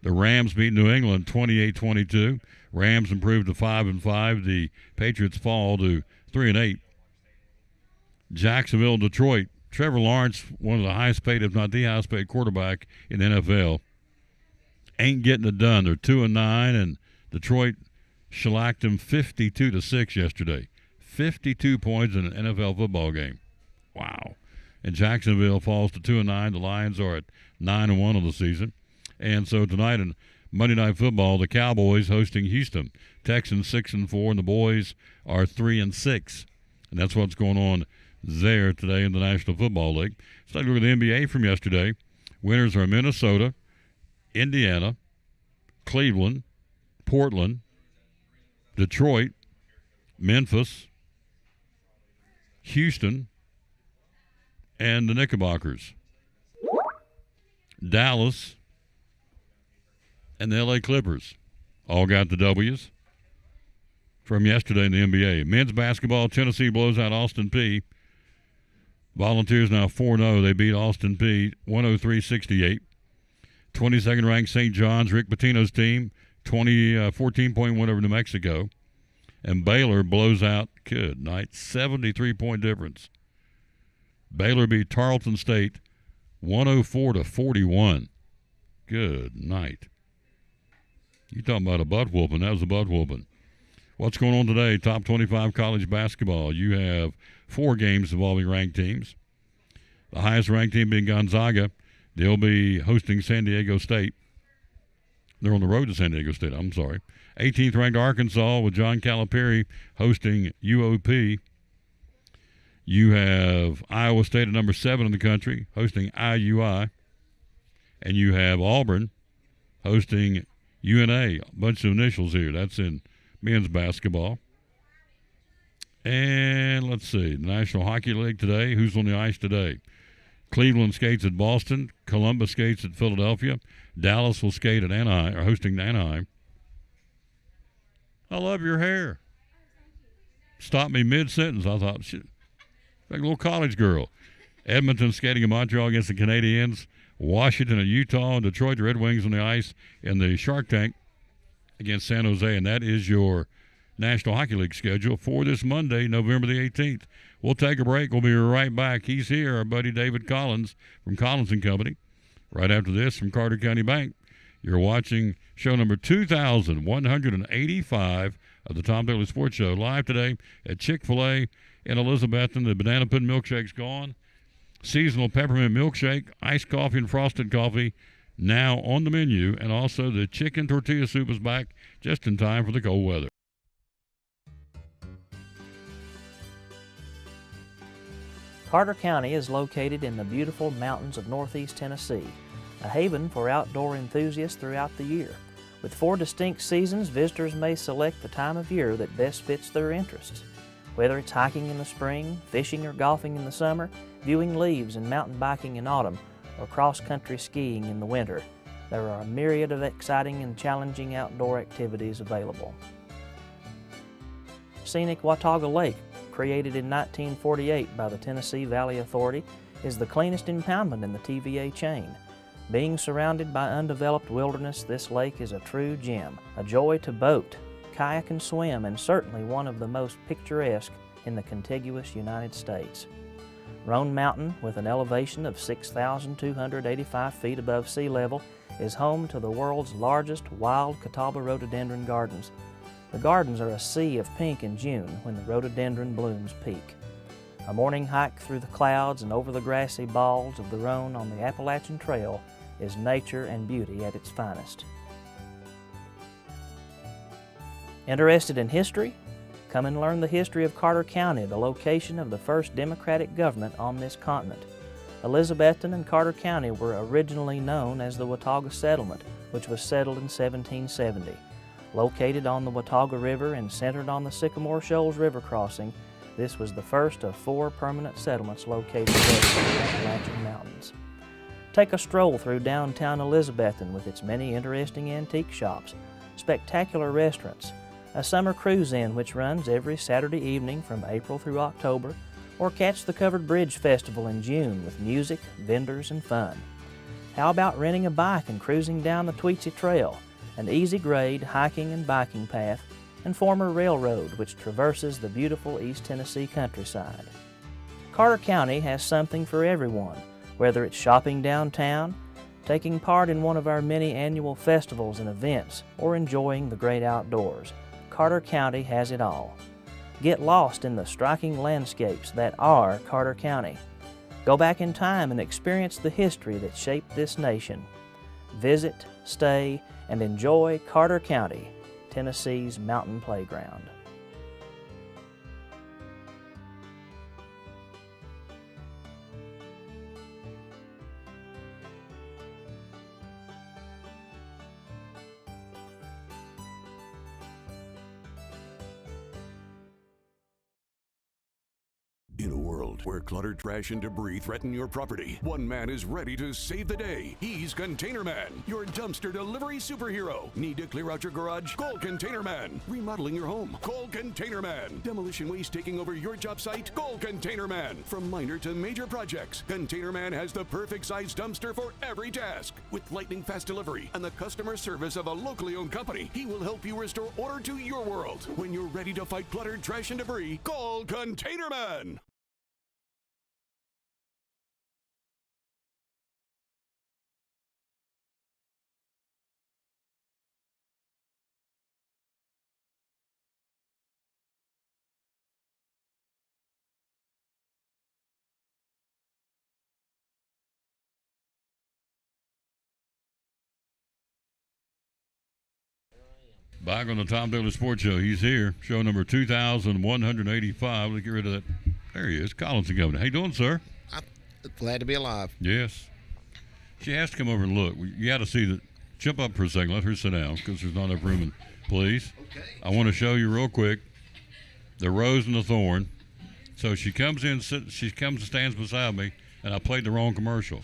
The Rams beat New England 28-22. Rams improved to 5-5. The Patriots fall to 3-8. Jacksonville, Detroit. Trevor Lawrence, one of the highest paid, if not the highest paid quarterback in the NFL, ain't getting it done. They're 2-9, and Detroit shellacked them 52-6 yesterday. 52 points in an NFL football game. Wow. And Jacksonville falls to 2-9. The Lions are at 9-1 on the season. And so tonight in Monday Night Football, the Cowboys hosting Houston. Texans 6-4, and the boys are 3-6. And that's what's going on there today in the National Football League. Let's take a look at the NBA from yesterday. Winners are Minnesota, Indiana, Cleveland, Portland, Detroit, Memphis, Houston, and the Knickerbockers. Dallas and the LA Clippers all got the W's from yesterday in the NBA. Men's basketball, Tennessee blows out Austin Peay. Volunteers now 4-0. They beat Austin Peay 103-68. 22nd ranked St. John's, Rick Pitino's team, 14-point win over New Mexico. And Baylor blows out, good night, 73-point difference. Baylor beat Tarleton State 104-41. Good night. You talking about a butt whooping. That was a butt whooping. What's going on today? Top 25 college basketball. You have 4 games involving ranked teams. The highest ranked team being Gonzaga. They'll be hosting San Diego State. They're on the road to San Diego State. I'm sorry. 18th ranked Arkansas with John Calipari hosting UOP. You have Iowa State at number 7 in the country hosting IUI. And you have Auburn hosting UNA. A bunch of initials here. That's in men's basketball. And let's see, the National Hockey League today. Who's on the ice today? Cleveland skates at Boston. Columbus skates at Philadelphia. Dallas will skate at Anaheim, or hosting Anaheim. I love your hair. Stopped me mid-sentence. I thought, shit, like a little college girl. Edmonton skating in Montreal against the Canadiens. Washington at Utah. And Detroit Red Wings on the ice in the Shark Tank against San Jose. And that is your National Hockey League schedule for this Monday, November the 18th. We'll take a break. We'll be right back. He's here, our buddy David Collins from Collins & Company. Right after this from Carter County Bank. You're watching show number 2,185 of the Tom Daly Sports Show, live today at Chick-fil-A in Elizabethton. The banana pudding milkshake's gone. Seasonal peppermint milkshake, iced coffee and frosted coffee now on the menu. And also the chicken tortilla soup is back just in time for the cold weather. Carter County is located in the beautiful mountains of northeast Tennessee, a haven for outdoor enthusiasts throughout the year. With 4 distinct seasons, visitors may select the time of year that best fits their interests. Whether it's hiking in the spring, fishing or golfing in the summer, viewing leaves and mountain biking in autumn, or cross-country skiing in the winter, there are a myriad of exciting and challenging outdoor activities available. Scenic Watauga Lake, created in 1948 by the Tennessee Valley Authority, is the cleanest impoundment in the TVA chain. Being surrounded by undeveloped wilderness, this lake is a true gem, a joy to boat, kayak and swim, and certainly one of the most picturesque in the contiguous United States. Roan Mountain, with an elevation of 6,285 feet above sea level, is home to the world's largest wild Catawba rhododendron gardens. The gardens are a sea of pink in June when the rhododendron blooms peak. A morning hike through the clouds and over the grassy balls of the Roan on the Appalachian Trail is nature and beauty at its finest. Interested in history? Come and learn the history of Carter County, the location of the first Democratic government on this continent. Elizabethton and Carter County were originally known as the Watauga Settlement, which was settled in 1770. Located on the Watauga River and centered on the Sycamore Shoals River crossing, this was the first of 4 permanent settlements located west of the Appalachian Mountains. Take a stroll through downtown Elizabethton with its many interesting antique shops, spectacular restaurants, a summer cruise in which runs every Saturday evening from April through October, or catch the Covered Bridge Festival in June with music, vendors, and fun. How about renting a bike and cruising down the Tweetsie Trail, an easy grade hiking and biking path, and former railroad which traverses the beautiful East Tennessee countryside? Carter County has something for everyone, whether it's shopping downtown, taking part in one of our many annual festivals and events, or enjoying the great outdoors. Carter County has it all. Get lost in the striking landscapes that are Carter County. Go back in time and experience the history that shaped this nation. Visit, stay, and enjoy Carter County, Tennessee's mountain playground. In a world where cluttered trash and debris threaten your property, one man is ready to save the day. He's Container Man, your dumpster delivery superhero. Need to clear out your garage? Call Container Man. Remodeling your home? Call Container Man. Demolition waste taking over your job site? Call Container Man. From minor to major projects, Container Man has the perfect size dumpster for every task. With lightning fast delivery and the customer service of a locally owned company, he will help you restore order to your world. When you're ready to fight cluttered trash and debris, call Container Man. Back on the Tom Daly Sports Show. He's here. Show number 2,185. Let's get rid of that. There he is. Collins and Governor. How you doing, sir? I'm glad to be alive. Yes. She has to come over and look. You got to see that. Jump up for a second. Let her sit down because there's not enough room. Please. Okay. I want to show you real quick the rose and the thorn. So she comes in. She comes and stands beside me, and I played the wrong commercial.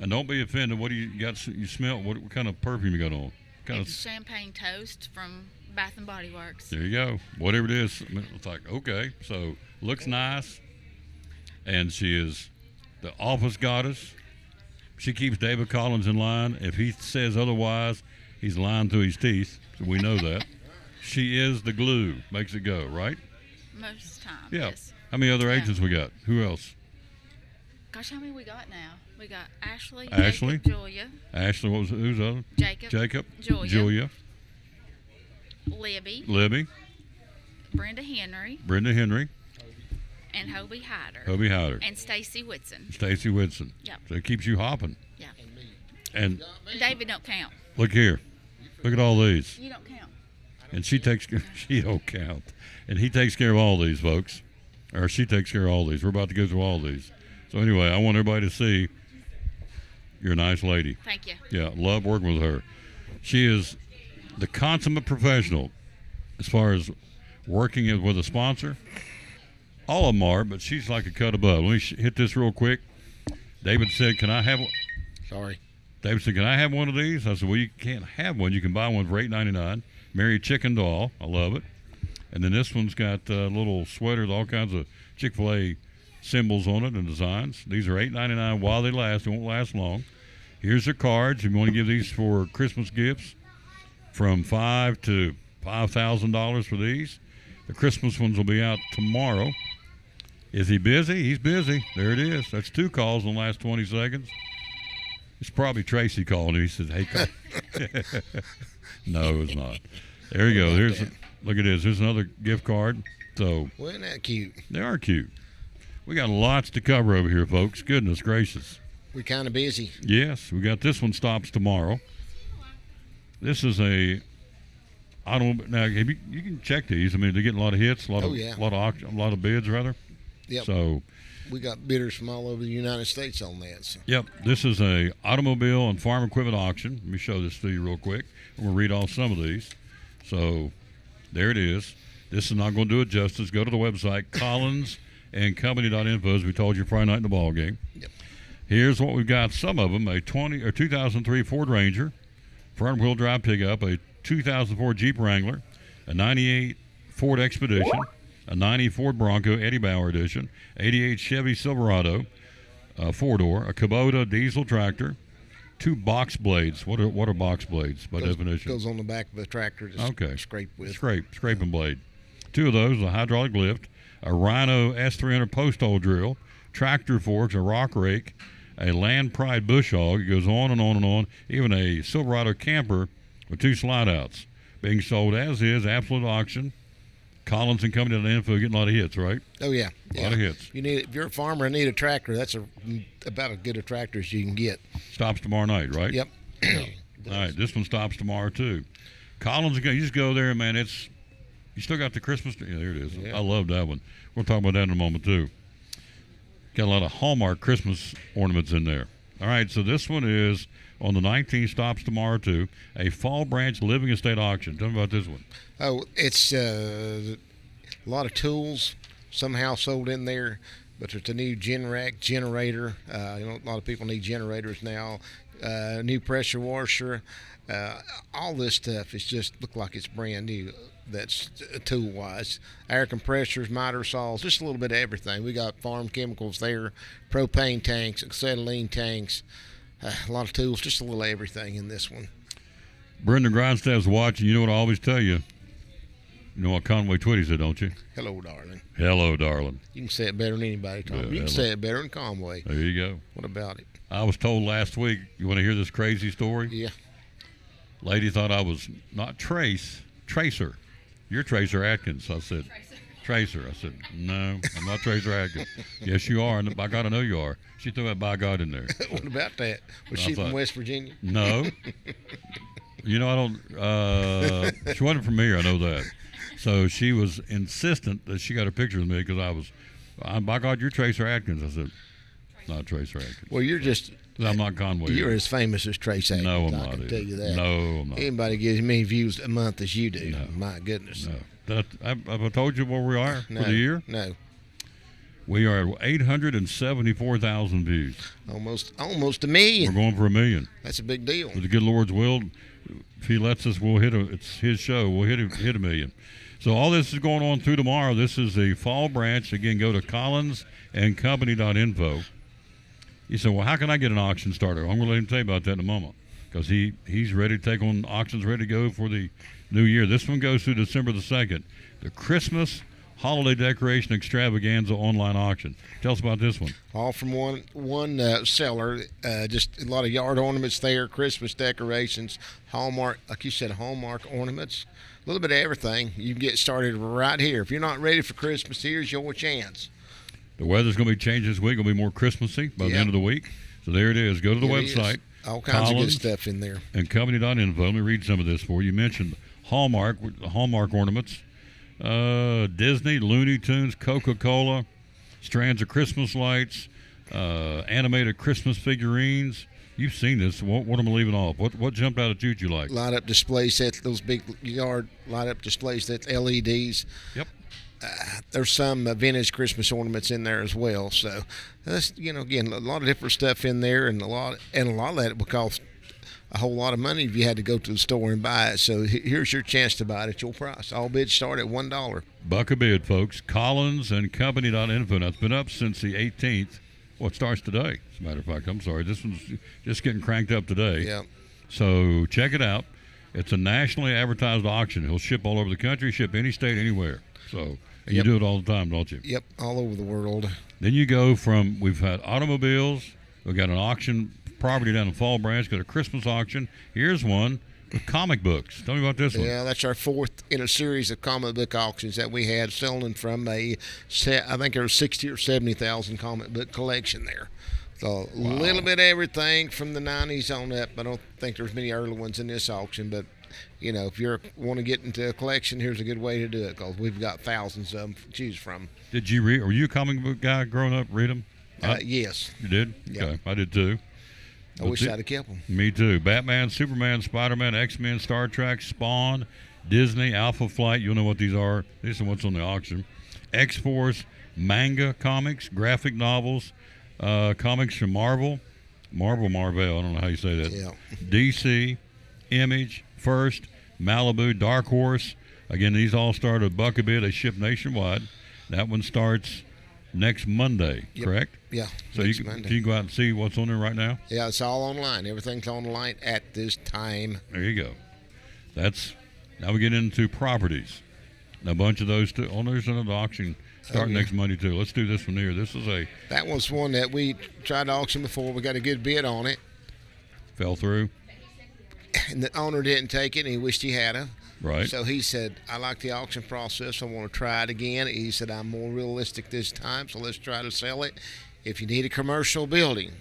And don't be offended. What do you got? You smell? What kind of perfume you got on? It's champagne toast from Bath and Body Works. There you go. Whatever it is, it's like, okay. So looks nice, and she is the office goddess. She keeps David Collins in line. If he says otherwise, he's lying through his teeth. So we know that. She is the glue, makes it go, right? Most times. Yeah. Yes. How many other agents we got? Who else? Gosh, how many we got now? We got Ashley, Ashley, Jacob, Julia. Ashley, what was who's the other? Jacob, Julia, Libby, Brenda Henry, and Hobie Hyder. And Stacy Whitson. Yep. So it keeps you hopping. Yeah. And David don't count. Look here. Look at all these. You don't count. And she don't count. And he takes care of all these, folks. Or she takes care of all these. We're about to go through all these. So anyway, I want everybody to see you're a nice lady. Thank you. Yeah, love working with her. She is the consummate professional as far as working with a sponsor. All of them are, but she's like a cut above. Let me hit this real quick. David said, can I have one? Sorry. David said, can I have one of these? I said, well, you can't have one. You can buy one for $8.99. Mary Chicken Doll. I love it. And then this one's got little sweaters, all kinds of Chick-fil-A symbols on it and designs. These are $8.99 while they last. They won't last long. Here's the cards. If you want to give these for Christmas gifts, from $5,000 to $5,000 for these. The Christmas ones will be out tomorrow. Is he busy? He's busy. There it is. That's 2 calls in the last 20 seconds. It's probably Tracy calling. He says, hey, call. No, it's not. There you go. Look at this. There's another gift card. So, well, isn't that cute? They are cute. We got lots to cover over here, folks. Goodness gracious. We're kind of busy. Yes, we got this one stops tomorrow. This is a Now, you can check these. I mean, they're getting a lot of hits, a lot of bids rather. Yep. So we got bidders from all over the United States on that. So. Yep, this is a automobile and farm equipment auction. Let me show this to you real quick. I'm going to read off some of these. So there it is. This is not going to do it justice. Go to the website, collinsandcompany.info, as we told you Friday night in the ball game. Yep. Here's what we've got. Some of them, a 2003 Ford Ranger, front-wheel drive pickup, a 2004 Jeep Wrangler, a 98 Ford Expedition, a 90 Ford Bronco Eddie Bauer edition, 88 Chevy Silverado, a four-door, a Kubota diesel tractor, 2 box blades. What are box blades by definition? Goes on the back of the tractor to scrape with. Scraping blade. 2 of those, a hydraulic lift, a Rhino S300 post hole drill, tractor forks, a rock rake, a Land Pride bush hog. It goes on and on and on. Even a Silverado camper with 2 slide outs. Being sold as is, absolute auction. Collins and Company info getting a lot of hits, right? Oh yeah, a lot of hits. If you're a farmer and need a tractor, that's about as good a tractor as you can get. Stops tomorrow night, right? Yep. All right, this one stops tomorrow too. Collins, you just go there, man. You still got the Christmas. Yeah, there it is. Yeah. I love that one. We'll talk about that in a moment too. Got a lot of Hallmark Christmas ornaments in there. All right, so this one is on the 19th, stops tomorrow too. A Fall Branch Living Estate auction. Tell me about this one. Oh, it's a lot of tools somehow sold in there, but it's a new Generac generator. A lot of people need generators now. New pressure washer. All this stuff is just look like it's brand new. That's tool-wise. Air compressors, miter saws, just a little bit of everything. We got farm chemicals there, propane tanks, acetylene tanks, a lot of tools, just a little everything in this one. Brendan Grindstaff's watching. You know what I always tell you? You know what Conway Twitty said, don't you? Hello, darling. Hello, darling. You can say it better than anybody, Tom. You can say it better than Conway. There you go. What about it? I was told last week, you want to hear this crazy story? Yeah. Lady thought I was not Tracer. You're Tracer Atkins. I said, Tracer. I said, no, I'm not Tracer Atkins. Yes, you are. And by God, I know you are. She threw that by God in there. What about that? Was she from West Virginia? No. You know, I don't. She wasn't from here. I know that. So she was insistent that she got a picture of me because by God, you're Tracer Atkins. I said, not Tracer Atkins. Well, you're just. I'm not Conway. You're as famous as Trace Atkins. No, I'm I not. can tell you that. No, I'm not. Anybody gets as many views a month as you do. No. My goodness. No. Have I told you where we are for the year? No. We are at 874,000 views. Almost a million. We're going for 1 million. That's a big deal. With the good Lord's will, if He lets us, we'll hit it's His show. We'll hit 1 million. So all this is going on through tomorrow. This is the Fall Branch. Again, go to collinsandcompany.info. You say, well, how can I get an auction started? I'm going to let him tell you about that in a moment because he's ready to take on auctions, ready to go for the new year. This one goes through December the 2nd. The Christmas Holiday Decoration Extravaganza online auction. Tell us about this one. All from one seller. Just a lot of yard ornaments there, Christmas decorations, Hallmark, like you said, Hallmark ornaments. A little bit of everything. You can get started right here. If you're not ready for Christmas, here's your chance. The weather's going to be changed this week. It'll be more Christmassy by the end of the week. So there it is. Go to the website. All kinds of good stuff in there. And company.info. Let me read some of this for you. You mentioned Hallmark ornaments. Disney, Looney Tunes, Coca-Cola, strands of Christmas lights, animated Christmas figurines. You've seen this. What am I leaving off? What jumped out at you like? Light up display sets, those big yard light up display sets, LEDs. Yep. There's some vintage Christmas ornaments in there as well. So that's again a lot of different stuff in there, and a lot of that would cost a whole lot of money if you had to go to the store and buy it. So here's your chance to buy it at your price. All bids start at $1. Buck a bid, folks. Collinsandcompany.info. Now, it's been up since the 18th. Well, it starts today, as a matter of fact. I'm sorry. This one's just getting cranked up today. Yeah. So check it out. It's a nationally advertised auction. He'll ship all over the country, ship any state, anywhere. So you do it all the time, don't you? Yep, all over the world. Then you go from, we've had automobiles. We've got an auction property down in Fall Branch, got a Christmas auction. Here's one with comic books. Tell me about this one. Yeah, that's our fourth in a series of comic book auctions that we had, selling from I think there was 60 or 70,000 comic book collection there. So a little bit of everything from the 90s on up. I don't think there's many early ones in this auction, but if you want to get into a collection, here's a good way to do it because we've got thousands of them to choose from. Did you read? Were you a comic book guy growing up? Read them? Yes. You did? Yep. Okay, I did too. I wish I'd have kept them. Me too. Batman, Superman, Spider-Man, X-Men, Star Trek, Spawn, Disney, Alpha Flight. You'll know what these are. These are what's on the auction. X-Force, manga comics, graphic novels, comics from Marvel, Marvel, I don't know how you say that. Yeah. DC, Image, First, Malibu, Dark Horse. Again, these all start at $1 a bit. They ship nationwide. That one starts next Monday, correct? Yeah. So you can go out and see what's on there right now? Yeah, it's all online. Everything's online at this time. There you go. Now we get into properties. Now, a bunch of those too. Oh, there's another auction starting next Monday too. Let's do this one here. That was one that we tried to auction before. We got a good bid on it. Fell through. And the owner didn't take it, and he wished he had it. Right. So he said, I like the auction process. I want to try it again. He said, I'm more realistic this time, so let's try to sell it. If you need a commercial building,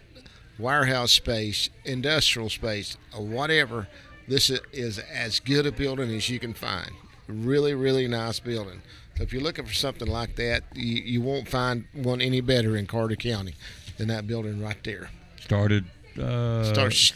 warehouse space, industrial space, or whatever, this is as good a building as you can find. Really, really nice building. So if you're looking for something like that, you won't find one any better in Carter County than that building right there. Starts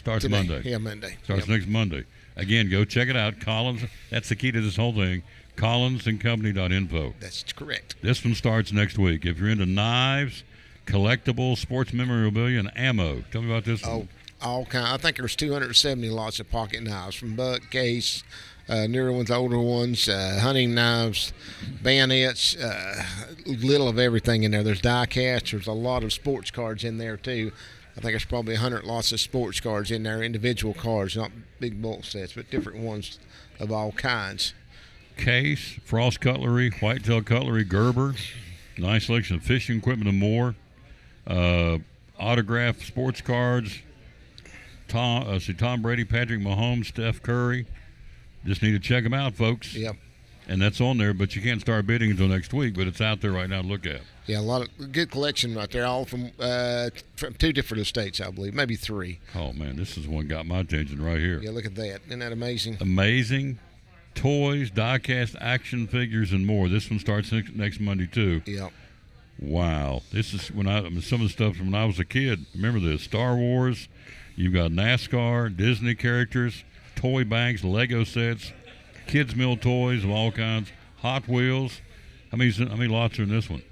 today. Monday. Yeah, Monday. Starts next Monday. Again, go check it out. Collins, that's the key to this whole thing. CollinsandCompany.info. That's correct. This one starts next week. If you're into knives, collectibles, sports memorabilia, and ammo, tell me about this one. All kind. I think there's 270 lots of pocket knives, from butt, case, newer ones, older ones, hunting knives, bayonets, little of everything in there. There's die casts. There's a lot of sports cards in there too. I think there's probably 100 lots of sports cards in there, individual cards, not big bulk sets, but different ones of all kinds. Case, Frost Cutlery, Whitetail Cutlery, Gerber, nice selection of fishing equipment and more. Autographed sports cards. Tom Brady, Patrick Mahomes, Steph Curry. Just need to check them out, folks. Yep. And that's on there, but you can't start bidding until next week, but it's out there right now to look at. Yeah, a lot of good collection right there, all from 2 different estates, I believe, maybe 3. Oh, man, this is one got my attention right here. Yeah, look at that. Isn't that amazing? Amazing. Toys, die-cast action figures, and more. This one starts next Monday, too. Yep. Wow. This is some of the stuff from when I was a kid. Remember this. Star Wars. You've got NASCAR, Disney characters, toy banks, Lego sets, kids' meal toys of all kinds, Hot Wheels. How many lots are in this one?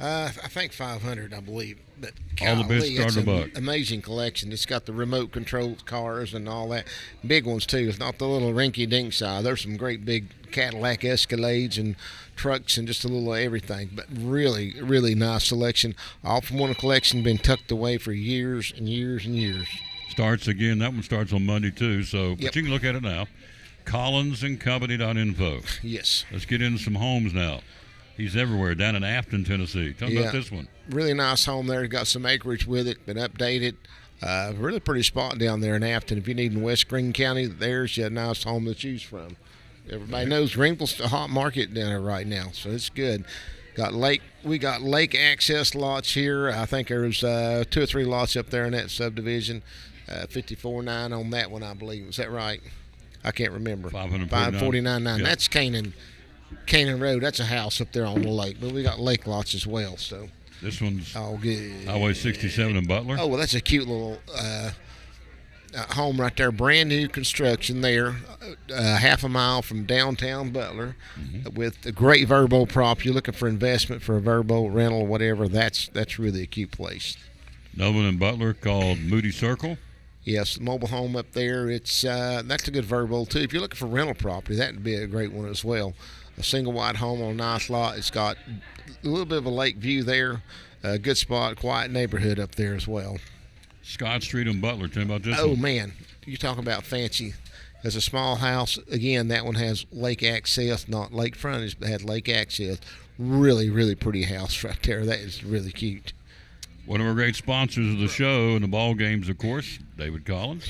I think 500, I believe. But all the bits start it's $1. Amazing collection. It's got the remote control cars and all that. Big ones too. It's not the little rinky-dink size. There's some great big Cadillac Escalades and trucks and just a little of everything. But really, really nice selection. All from one collection, been tucked away for years and years and years. Starts again. That one starts on Monday too. So, but you can look at it now. CollinsandCompany.info. Yes. Let's get into some homes now. He's everywhere down in Afton, Tennessee. Tell me about this one. Really nice home there. Got some acreage with it. Been updated. Really pretty spot down there in Afton. If you need in West Greene County, there's a nice home to choose from. Everybody knows Greenville's a hot market down there right now, so it's good. We got lake access lots here. I think there's 2 or 3 lots up there in that subdivision. 54.9 on that one, I believe. Is that right? I can't remember. 549.9. Yep. That's Canaan Road. That's a house up there on the lake, but we got lake lots as well. So this one's all good. Highway 67 in Butler. Oh well, that's a cute little home right there. Brand new construction there, half a mile from downtown Butler, with a great Verbo prop. You're looking for investment for a Verbo rental or whatever. That's really a cute place. Another one in Butler called Moody Circle. Yes, mobile home up there. It's that's a good Verbo too. If you're looking for rental property, that would be a great one as well. A single wide home on a nice lot. It's got a little bit of a lake view there. A good spot, quiet neighborhood up there as well. Scott Street in Butler. Tell me about this one. Oh man, you talking about fancy. There's a small house. Again, that one has lake access, not lake frontage, but had lake access. Really, really pretty house right there. That is really cute. One of our great sponsors of the show and the ball games, of course, David Collins.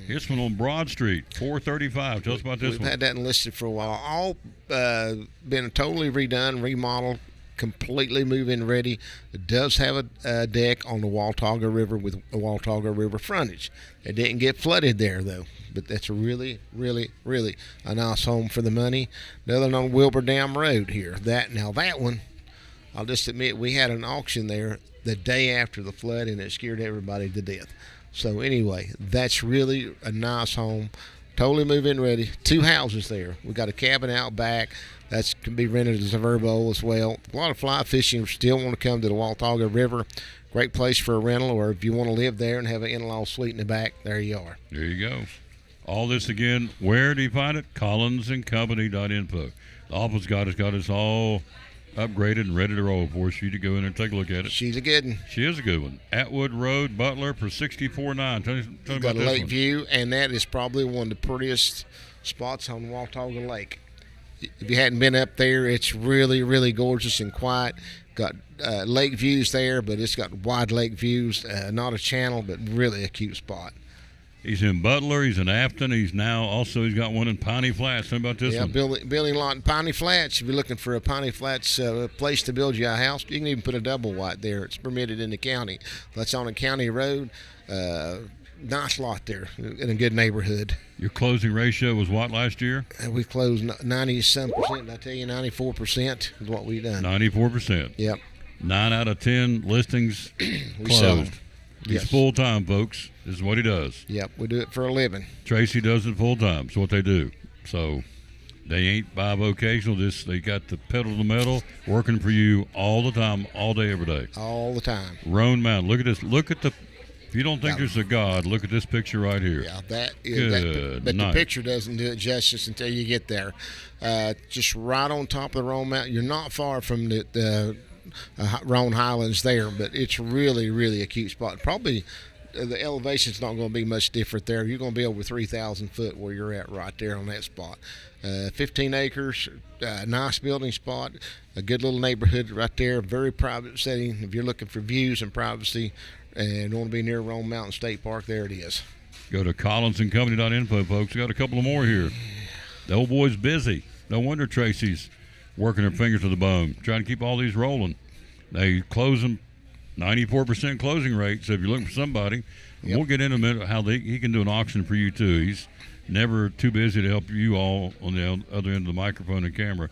Here's one on Broad Street, 435. Tell us about this one. We've had that listed for a while. All been totally redone, remodeled, completely move-in ready. It does have a deck on the Watauga River with a Watauga River frontage. It didn't get flooded there, though. But that's a really, really, really a nice home for the money. Another one on Wilbur Dam Road here. That one, I'll just admit, we had an auction there the day after the flood, and it scared everybody to death. So anyway, that's really a nice home. Totally move-in ready. 2 houses there. We got a cabin out back. That can be rented as a verbo as well. A lot of fly fishing. Still want to come to the Watauga River. Great place for a rental, or if you want to live there and have an in-law suite in the back, there you are. There you go. All this again, where do you find it? CollinsandCompany.info. The office got us all upgraded and ready to roll for you to go in and take a look at it. She's a good one. She is a good one. Atwood Road, Butler for $64,900. Tell me Got about a this lake one. view, and that is probably one of the prettiest spots on Watauga Lake. If you hadn't been up there, it's really, really gorgeous and quiet. Got lake views there, but it's got wide lake views. Not a channel, but really a cute spot. He's in Butler. He's in Afton. He's got one in Piney Flats. Tell me about this one. Building lot in Piney Flats. If you're looking for a Piney Flats place to build you a house, you can even put a double wide there. It's permitted in the county. That's on a county road. Nice lot there in a good neighborhood. Your closing ratio was what last year? We closed 90-some%. I tell you, 94% is what we done. 94%. Yep. 9 out of 10 listings closed. He's Yes. full-time, folks. This is what he does. Yep, we do it for a living. Tracy does it full-time. It's what they do. So they ain't bivocational. They got the pedal to the metal, working for you all the time, all day, every day. All the time. Roan Mountain. Look at this. If you don't think there's a God, look at this picture right here. Yeah, that is. But night. the picture doesn't do it justice until you get there. Just right on top of the Roan Mountain. You're not far from the Roan Highlands there, but it's really, really a cute spot. Probably the elevation's not going to be much different there. You're going to be over 3,000 foot where you're at right there on that spot. 15 acres, nice building spot, a good little neighborhood right there, very private setting. If you're looking for views and privacy and want to be near Roan Mountain State Park, there it is. Go to collinsandcompany.info, folks. We got a couple of more here. The old boy's busy. No wonder Tracy's working her fingers to the bone, trying to keep all these rolling. They close them 94% closing rate. So if you're looking for somebody, we'll get in a minute how he can do an auction for you too. He's never too busy to help you all on the other end of the microphone and camera.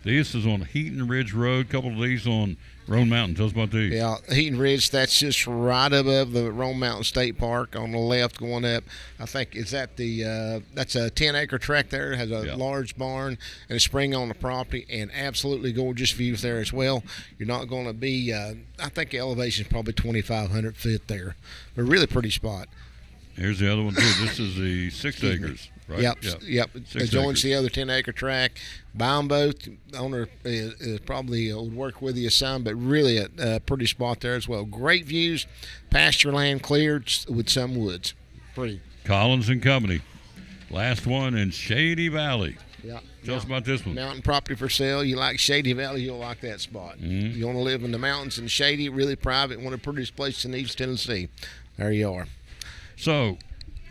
This is on Heaton Ridge Road. A couple of these on Roan Mountain. Tell us about these. Yeah, Heaton Ridge, that's just right above the Roan Mountain State Park on the left going up. I think it's at that's a 10-acre tract there. It has a large barn and a spring on the property and absolutely gorgeous views there as well. You're not going to be, I think the elevation is probably 2,500 feet there. But really pretty spot. Here's the other one too. This is the 6 acres, right? Yep. It joins the other 10-acre tract. Buy them both. The owner is probably would work with you some, but really a pretty spot there as well. Great views, pasture land cleared with some woods. Pretty. Collins and Company. Last one in Shady Valley. Yeah. Tell us about this one. Mountain property for sale. You like Shady Valley, you'll like that spot. You want to live in the mountains and shady, really private, one of the prettiest places in East Tennessee. There you are. So,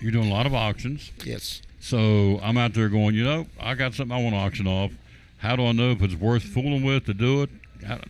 you're doing a lot of auctions. Yes. So, I'm out there going, I got something I want to auction off. How do I know if it's worth fooling with to do it?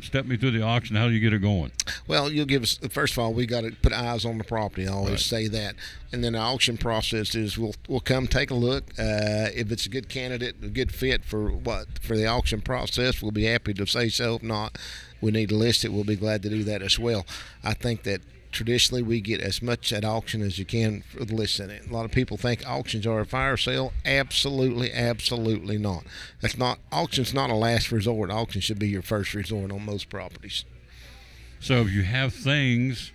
Step me through the auction. How do you get it going? Well, you'll give us, first of all, we got to put eyes on the property. I always say that. And then the auction process is we'll come take a look. If it's a good candidate, a good fit for the auction process, we'll be happy to say so. If not, we need to list it. We'll be glad to do that as well. I think that traditionally we get as much at auction as you can for the listing. A lot of people think auctions are a fire sale. Absolutely, absolutely not. Auction's not a last resort. Auction should be your first resort on most properties. So if you have things,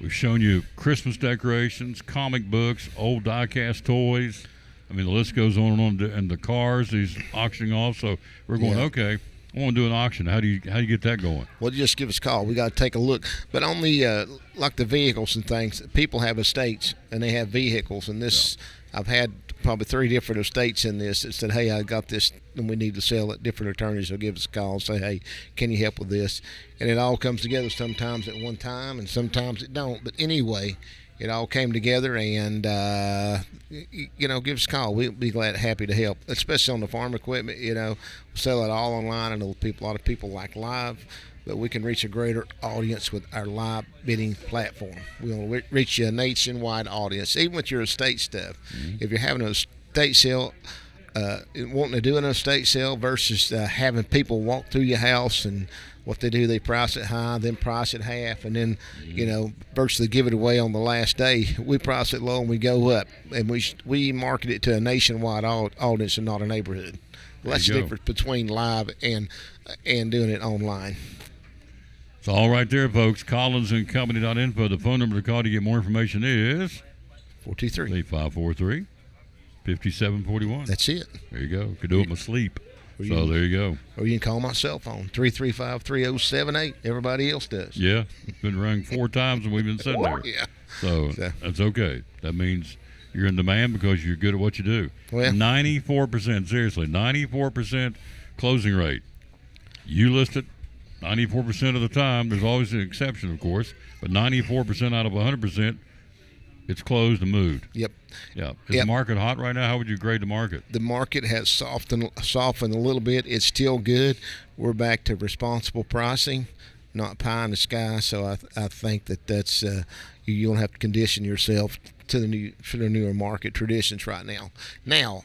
we've shown you Christmas decorations, comic books, old die-cast toys. I mean, the list goes on and on. And the cars he's auctioning off. So we're going, okay, I want to do an auction. How do you get that going? Well, just give us a call. We got to take a look. But on the like the vehicles and things, people have estates and they have vehicles. And this, I've had probably 3 different estates in this that said, hey, I got this and we need to sell it. Different attorneys will give us a call and say, hey, can you help with this? And it all comes together sometimes at one time and sometimes it don't. But anyway, it all came together, and give us a call. We'll be happy to help, especially on the farm equipment. We sell it all online. I know a lot of people like live, but we can reach a greater audience with our live bidding platform. We want to reach a nationwide audience, even with your estate stuff. If you're having a estate sale, wanting to do an estate sale versus having people walk through your house, and what they do, they price it high, then price it half, and then virtually give it away on the last day. We price it low and we go up, and we market it to a nationwide audience and not a neighborhood. Well, that's the difference between live and doing it online. It's all right there, folks. CollinsandCompany.info. The phone number to call to get more information is 423-543-5741. That's it. There you go. Could do it in my sleep. So there you go. Or you can call my cell phone, 335-3078. Everybody else does. Yeah. It's been rung 4 times and we've been sitting there. Yeah. So that's okay. That means you're in demand because you're good at what you do. Well, 94%, seriously, 94% closing rate. You list it 94% of the time. There's always an exception, of course, but 94% out of 100%, it's closed and moved. Yep. Yeah. Is the market hot right now? How would you grade the market? The market has softened a little bit. It's still good. We're back to responsible pricing, not pie in the sky. So I think that's you don't have to condition yourself to the newer market traditions right now. Now,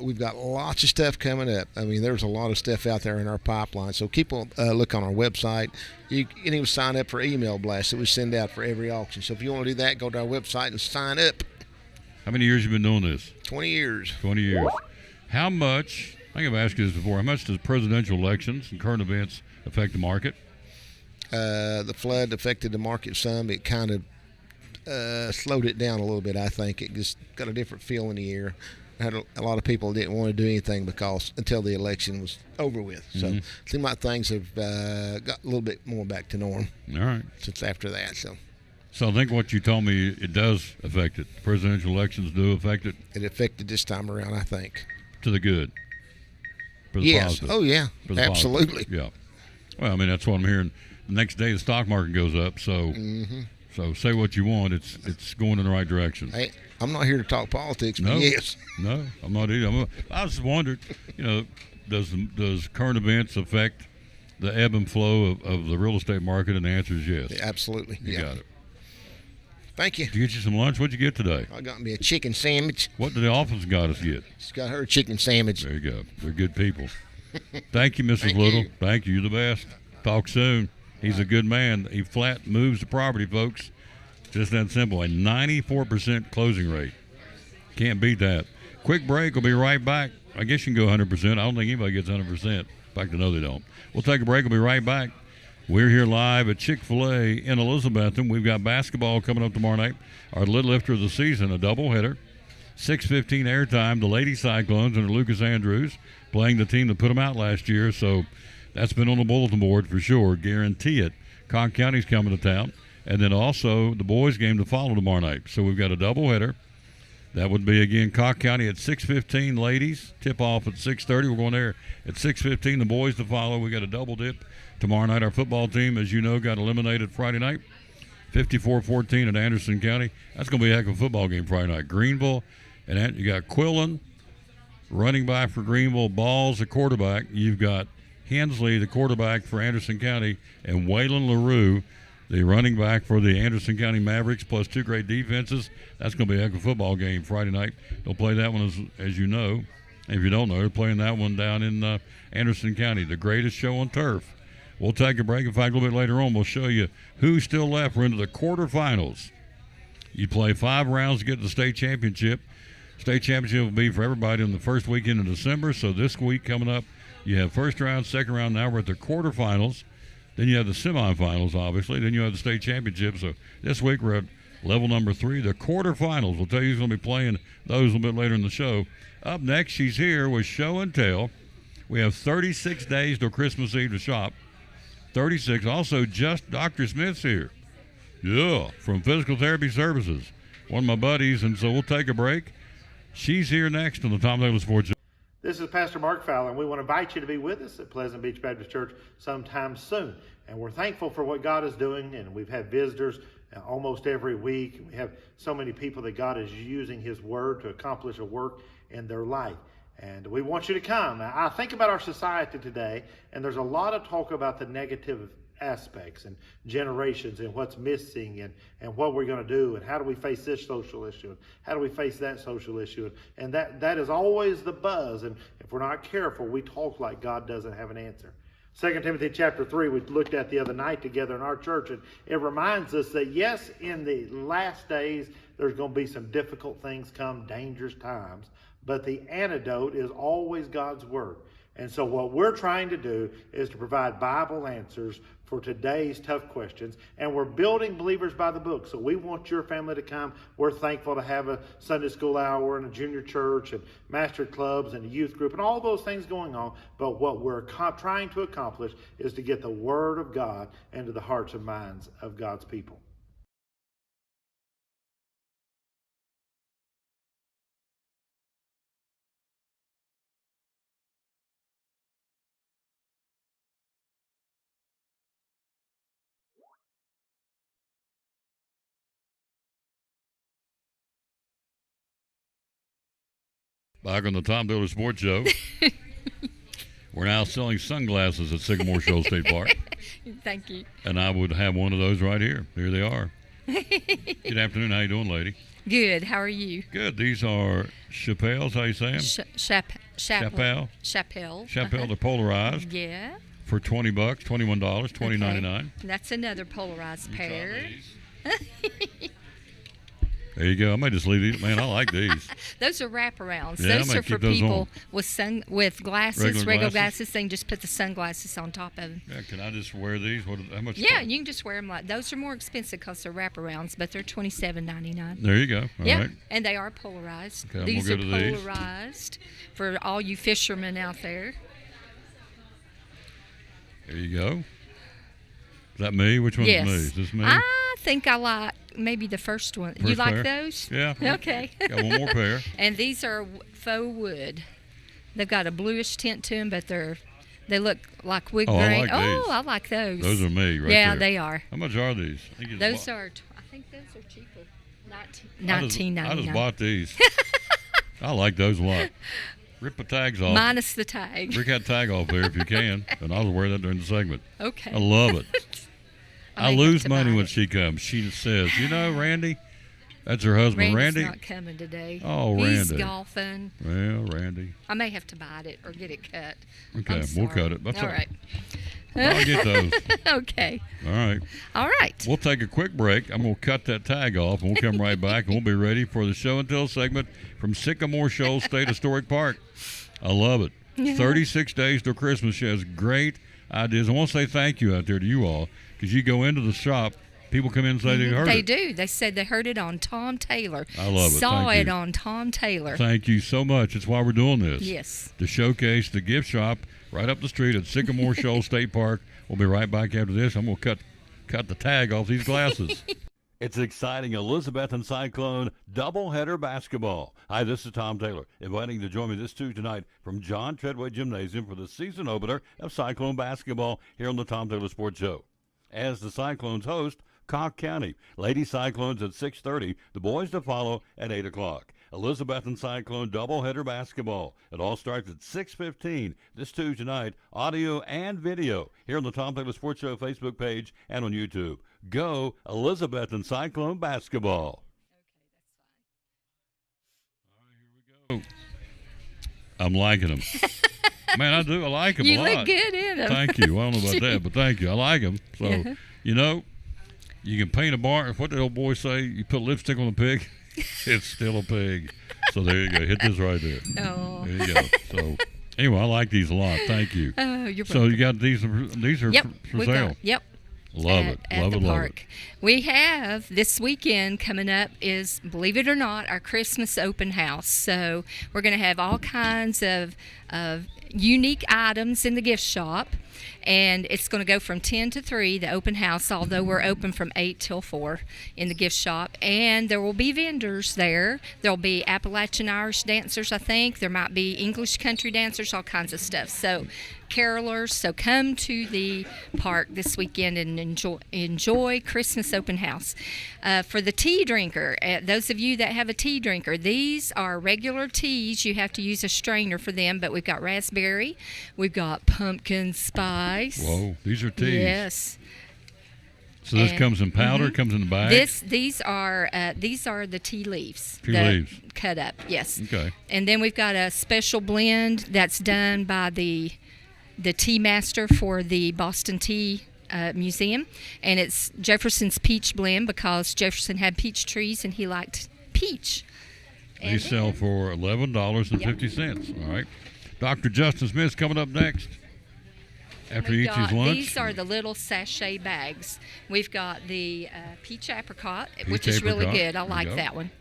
we've got lots of stuff coming up. I mean, there's a lot of stuff out there in our pipeline. So keep a look on our website. You can even sign up for email blasts that we send out for every auction. So if you want to do that, go to our website and sign up. How many years have you been doing this? 20 years. 20 years. How much, I think I've asked you this before, how much does presidential elections and current events affect the market? The flood affected the market some. It kind of slowed it down a little bit, I think. It just got a different feel in the air. Had a lot of people didn't want to do anything until the election was over with. So it seemed like things have got a little bit more back to norm. All right. Since after that. So I think what you told me, it does affect it. Presidential elections do affect it. It affected this time around, I think. To the good. For the yes. positive. Oh, yeah. For the Absolutely. Positive. Yeah. Well, I mean, that's what I'm hearing. The next day the stock market goes up. So so say what you want. It's going in the right direction. Hey, I'm not here to talk politics, but yes. No, I'm not either. I just wondered, does current events affect the ebb and flow of the real estate market? And the answer is yes. Yeah, absolutely. You got it. Thank you. Did you get you some lunch? What'd you get today? I got me a chicken sandwich. What did the office goddess get? She's got her chicken sandwich. There you go. They're good people. Thank you, Mrs. Little. Thank you. You're the best. Talk soon. He's a good man. He flat moves the property, folks. Just that simple. A 94% closing rate. Can't beat that. Quick break. We'll be right back. I guess you can go 100%. I don't think anybody gets 100%. In fact, I know they don't. We'll take a break. We'll be right back. We're here live at Chick-fil-A in Elizabethton. We've got basketball coming up tomorrow night. Our lid lifter of the season, a doubleheader. 6:15 airtime. The Lady Cyclones under Lucas Andrews playing the team that put them out last year. So that's been on the bulletin board for sure. Guarantee it. Conn County's coming to town. And then also the boys' game to follow tomorrow night. So we've got a doubleheader. That would be, again, Conn County at 6:15, ladies. Tip-off at 6:30. We're going there at 6:15. The boys to follow. We got a double dip tomorrow night. Our football team, as you know, got eliminated Friday night, 54-14 at Anderson County. That's going to be a heck of a football game Friday night. Greenville, and you got Quillen, running back for Greenville, Balls, the quarterback. You've got Hensley, the quarterback for Anderson County, and Waylon LaRue, the running back for the Anderson County Mavericks, plus 2 great defenses. That's going to be a heck of a football game Friday night. They'll play that one, as you know. If you don't know, they're playing that one down in Anderson County, the greatest show on turf. We'll take a break. In fact, a little bit later on, we'll show you who's still left. We're into the quarterfinals. You play 5 rounds to get to the state championship. State championship will be for everybody in the first weekend of December. So this week coming up, you have first round, second round. Now we're at the quarterfinals. Then you have the semifinals, obviously. Then you have the state championship. So this week we're at level number 3, the quarterfinals. We'll tell you who's going to be playing those a little bit later in the show. Up next, she's here with Show and Tell. We have 36 days till Christmas Eve to shop. 36. Also, just Dr. Smith's here. Yeah, from Physical Therapy Services. One of my buddies, and so we'll take a break. She's here next on the Tom Douglas Sports Show. This is Pastor Mark Fowler, and we want to invite you to be with us at Pleasant Beach Baptist Church sometime soon. And we're thankful for what God is doing, and we've had visitors almost every week. We have so many people that God is using His Word to accomplish a work in their life. And we want you to come. Now, I think about our society today, and there's a lot of talk about the negative aspects and generations and what's missing and what we're going to do and how do we face this social issue and how do we face that social issue. And that is always the buzz. And if we're not careful, we talk like God doesn't have an answer. 2 Timothy chapter 3 we looked at the other night together in our church, and it reminds us that yes, in the last days there's going to be some difficult things come, dangerous times, but the antidote is always God's Word. And so what we're trying to do is to provide Bible answers for today's tough questions. And we're building Believers by the Book. So we want your family to come. We're thankful to have a Sunday school hour and a junior church and master clubs and a youth group and all those things going on. But what we're trying to accomplish is to get the Word of God into the hearts and minds of God's people. Back on the Tom Taylor Sports Show. We're now selling sunglasses at Sycamore Shoals State Park. Thank you. And I would have one of those right here. Here they are. Good afternoon. How you doing, lady? Good. How are you? Good. These are Chappelle's. How you say them? Chappelle. Chappelle. They're polarized. Yeah. For $20, $21, $20.99. Okay. That's another polarized pair. There you go. I might just leave these. Man, I like these. Those are wraparounds. Yeah, those are for people with glasses, regular glasses. They can just put the sunglasses on top of them. Yeah, can I just wear these? How much? Yeah, you can just wear them like those. Are more expensive because they're wraparounds, but they're $27.99. There you go. All right. And they are polarized. Okay, these are these. polarized for all you fishermen out there. There you go. Is that me? Which one's yes. me? Is this me? I think I like maybe the first one. You like pair? those? Yeah. Okay. Got one more pair. And these are faux wood. They've got a bluish tint to them, but they look like wood grain. I like those. Those are me right yeah, there. they are. How much are these? I think those are cheaper. $19.99. I just bought these. I like those a lot. Rip the tags off. Minus the tag. Rip that tag off there if you can, and I'll wear that during the segment. Okay. I love it. I lose money when she comes. She says, "You know, Randy, that's her husband. Randy's Randy not coming today. Oh, Randy. He's golfing. Well, Randy. I may have to buy it or get it cut. Okay, we'll cut it. That's all right. I'll get those. Okay. All right. All right. We'll take a quick break. I'm going to cut that tag off, and we'll come right back, and we'll be ready for the show and tell segment from Sycamore Shoals State Historic Park. I love it. 36 days till Christmas. She has great ideas. I want to say thank you out there to you all, because you go into the shop, people come in and say they heard it. They do. They said they heard it on Tom Taylor. I love it. Saw Thank it you. on Tom Taylor. Thank you so much. That's why we're doing this. Yes. To showcase the gift shop right up the street at Sycamore Shoals State Park. We'll be right back after this. I'm going to cut the tag off these glasses. It's exciting Elizabethton Cyclone doubleheader basketball. Hi, this is Tom Taylor, inviting you to join me this Tuesday night from John Treadway Gymnasium for the season opener of Cyclone basketball here on the Tom Taylor Sports Show. As the Cyclones host Cocke County, Lady Cyclones at 6:30, the boys to follow at 8 o'clock. Elizabethton Cyclone doubleheader basketball. It all starts at 6:15 this Tuesday night, audio and video, here on the Tom Taylor Sports Show Facebook page and on YouTube. Go Elizabethton Cyclone basketball. Okay, that's fine. All right, here we go. I'm liking them. Man, I do. I like them a lot. You look good in them. Thank you. I don't know about that, but thank you. I like them. So, you know, you can paint a barn. What did the old boy say? You put lipstick on a pig, it's still a pig. So there you go. Hit this right there. Oh. There you go. So anyway, I like these a lot. Thank you. Oh, you're so welcome. you got these are for sale. Yep. Love it. At the love park. it. We have this weekend coming up is, believe it or not, our Christmas open house. So we're going to have all kinds of unique items in the gift shop. And it's going to go from 10 to 3, the open house, although we're open from 8 till 4 in the gift shop. And there will be vendors there. There'll be Appalachian Irish dancers, I think. There might be English country dancers, all kinds of stuff. So carolers. So come to the park this weekend and enjoy Christmas open house. For the tea drinker, those of you that have a tea drinker, these are regular teas. You have to use a strainer for them, but we've got raspberry, we've got pumpkin spice. Whoa, these are teas. Yes. So this comes in powder, comes in the bag? These are the tea leaves. Tea leaves. Cut up, yes. Okay. And then we've got a special blend that's done by the tea master for the Boston Tea Museum, and it's Jefferson's Peach Blend because Jefferson had peach trees and he liked peach. They sell for $11.50. All right. Dr. Justin Smith's coming up next. After he eats his lunch. These are the little sachet bags. We've got the peach apricot, which is really good. I like that one.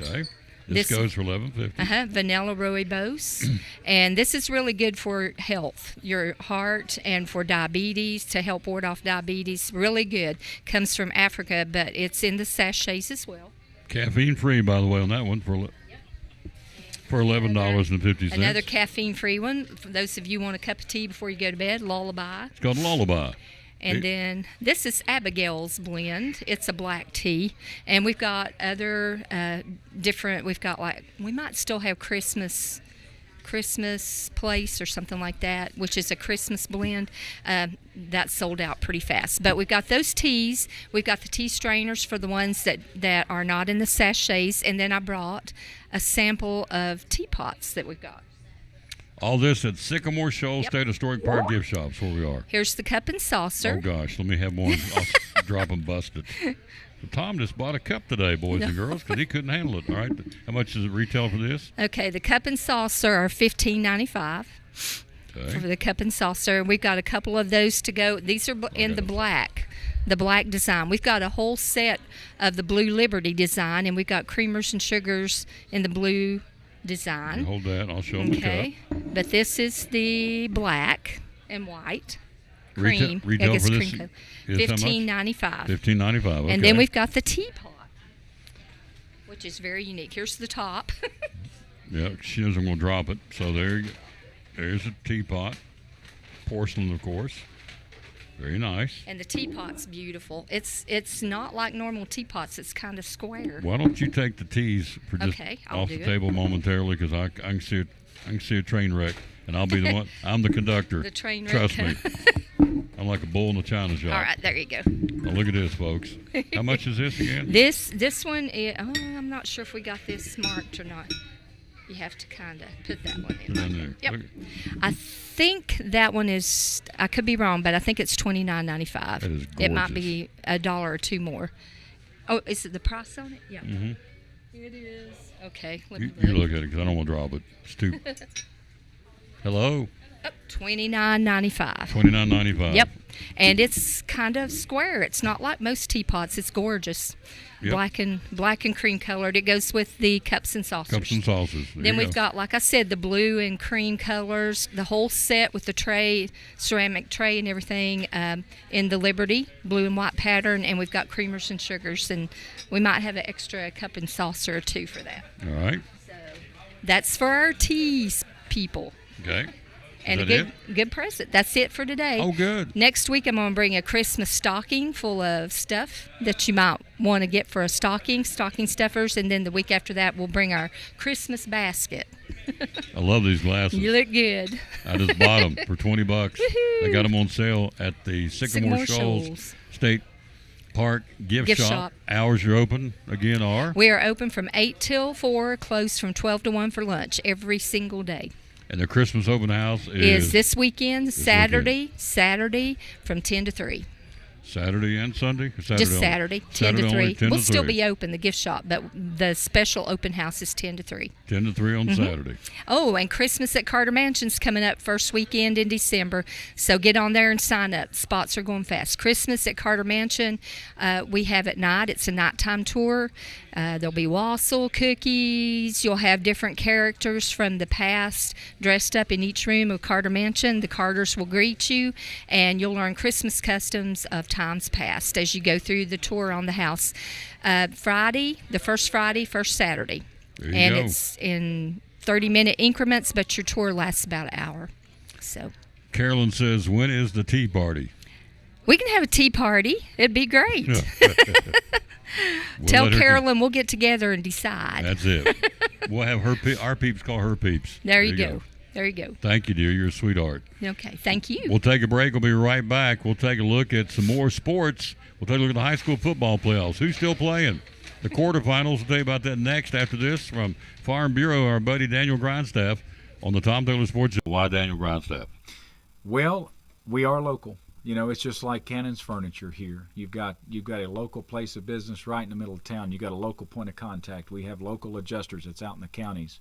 Okay. This goes for $11.50. Vanilla rooibos. And this is really good for health, your heart, and for diabetes, to help ward off diabetes. Really good. Comes from Africa, but it's in the sachets as well. Caffeine free, by the way, on that one for $11.50. Another caffeine-free one. For those of you who want a cup of tea before you go to bed, Lullaby. It's called Lullaby. And then this is Abigail's Blend. It's a black tea. And we've got other different, we might still have Christmas Place or something like that, which is a Christmas blend. That's sold out pretty fast. But we've got those teas. We've got the tea strainers for the ones that are not in the sachets. And then I brought a sample of teapots that we've got. All this at Sycamore Shoals State Historic Park gift shops where we are. Here's the cup and saucer. Oh, gosh. Let me have one. I'll drop and bust it. So Tom just bought a cup today, boys and girls, because he couldn't handle it. All right. How much does it retail for this? Okay. The cup and saucer are $15.95 for the cup and saucer. We've got a couple of those to go. These are in the black design. We've got a whole set of the Blue Liberty design, and we've got creamers and sugars in the blue design. Hold that. I'll show them the cup. But this is the black and white cream. Retail for this is $15.95. $15.95. Okay. And then we've got the teapot, which is very unique. Here's the top. Yeah, she knows I'm going to drop it. So there's a teapot, porcelain, of course. Very nice. And the teapot's beautiful. It's not like normal teapots. It's kind of square. Why don't you take the teas for just off the table momentarily, because I can see a train wreck, and I'll be the one. I'm the conductor. The train wreck. Trust me. I'm like a bull in a china shop. All right, there you go. Now look at this, folks. How much is this again? This one is. Oh, I'm not sure if we got this marked or not. You have to kind of put that one in. There. Yep. I think that one is, I could be wrong, but I think it's $29.95. That is gorgeous. It might be $1 or $2 more. Oh, is it the price on it? Yeah. Mm-hmm. It is. Okay. You look at it, because I don't want to drop it. It's too. Hello? $29.95. $29.95. Yep. And it's kind of square. It's not like most teapots. It's gorgeous. Yep. Black and cream colored. It goes with the cups and saucers. Cups and saucers. Then we've got, like I said, the blue and cream colors, the whole set with the tray, ceramic tray and everything, in the Liberty blue and white pattern. And we've got creamers and sugars, and we might have an extra cup and saucer or two for that. All right. So that's for our teas people. Okay. And a good present. That's it for today. Oh, good. Next week, I'm going to bring a Christmas stocking full of stuff that you might want to get for a stocking stuffers. And then the week after that, we'll bring our Christmas basket. I love these glasses. You look good. I just bought them for $20. They got them on sale at the Sycamore Shoals State Park gift shop. Hours you're open, again, are? We are open from 8 till 4, closed from 12 to 1 for lunch every single day. And the Christmas open house is this weekend, Saturday from 10 to 3. Saturday and Sunday? Or Saturday Just only? Saturday, 10 Saturday to only, 3. 10 We'll to still 3. be open, the gift shop, but the special open house is 10 to 3. 10 to 3 on Mhm. Saturday. Oh, and Christmas at Carter Mansion's coming up first weekend in December. So get on there and sign up. Spots are going fast. Christmas at Carter Mansion, we have at night. It's a nighttime tour. There'll be wassail cookies. You'll have different characters from the past dressed up in each room of Carter Mansion. The Carters will greet you, and you'll learn Christmas customs of times past as you go through the tour on the house. Friday, first Saturday. There you And go. it's in 30-minute increments, but your tour lasts about an hour. So Carolyn says, when is the tea party? we can have a tea party. It'd be great. We'll Tell let her Carolyn we'll get together and decide. That's it. We'll have our peeps call her peeps. There you go. There you go. Thank you, dear. You're a sweetheart. Okay, thank you. We'll take a break. We'll be right back. We'll take a look at some more sports. We'll take a look at the high school football playoffs. Who's still playing? The quarterfinals. We'll tell you about that next after this from Farm Bureau, our buddy Daniel Grindstaff on the Tom Taylor Sports Show. Why Daniel Grindstaff? Well, we are local. You know, it's just like Cannon's Furniture here. You've got a local place of business right in the middle of town. You've got a local point of contact. We have local adjusters that's out in the counties.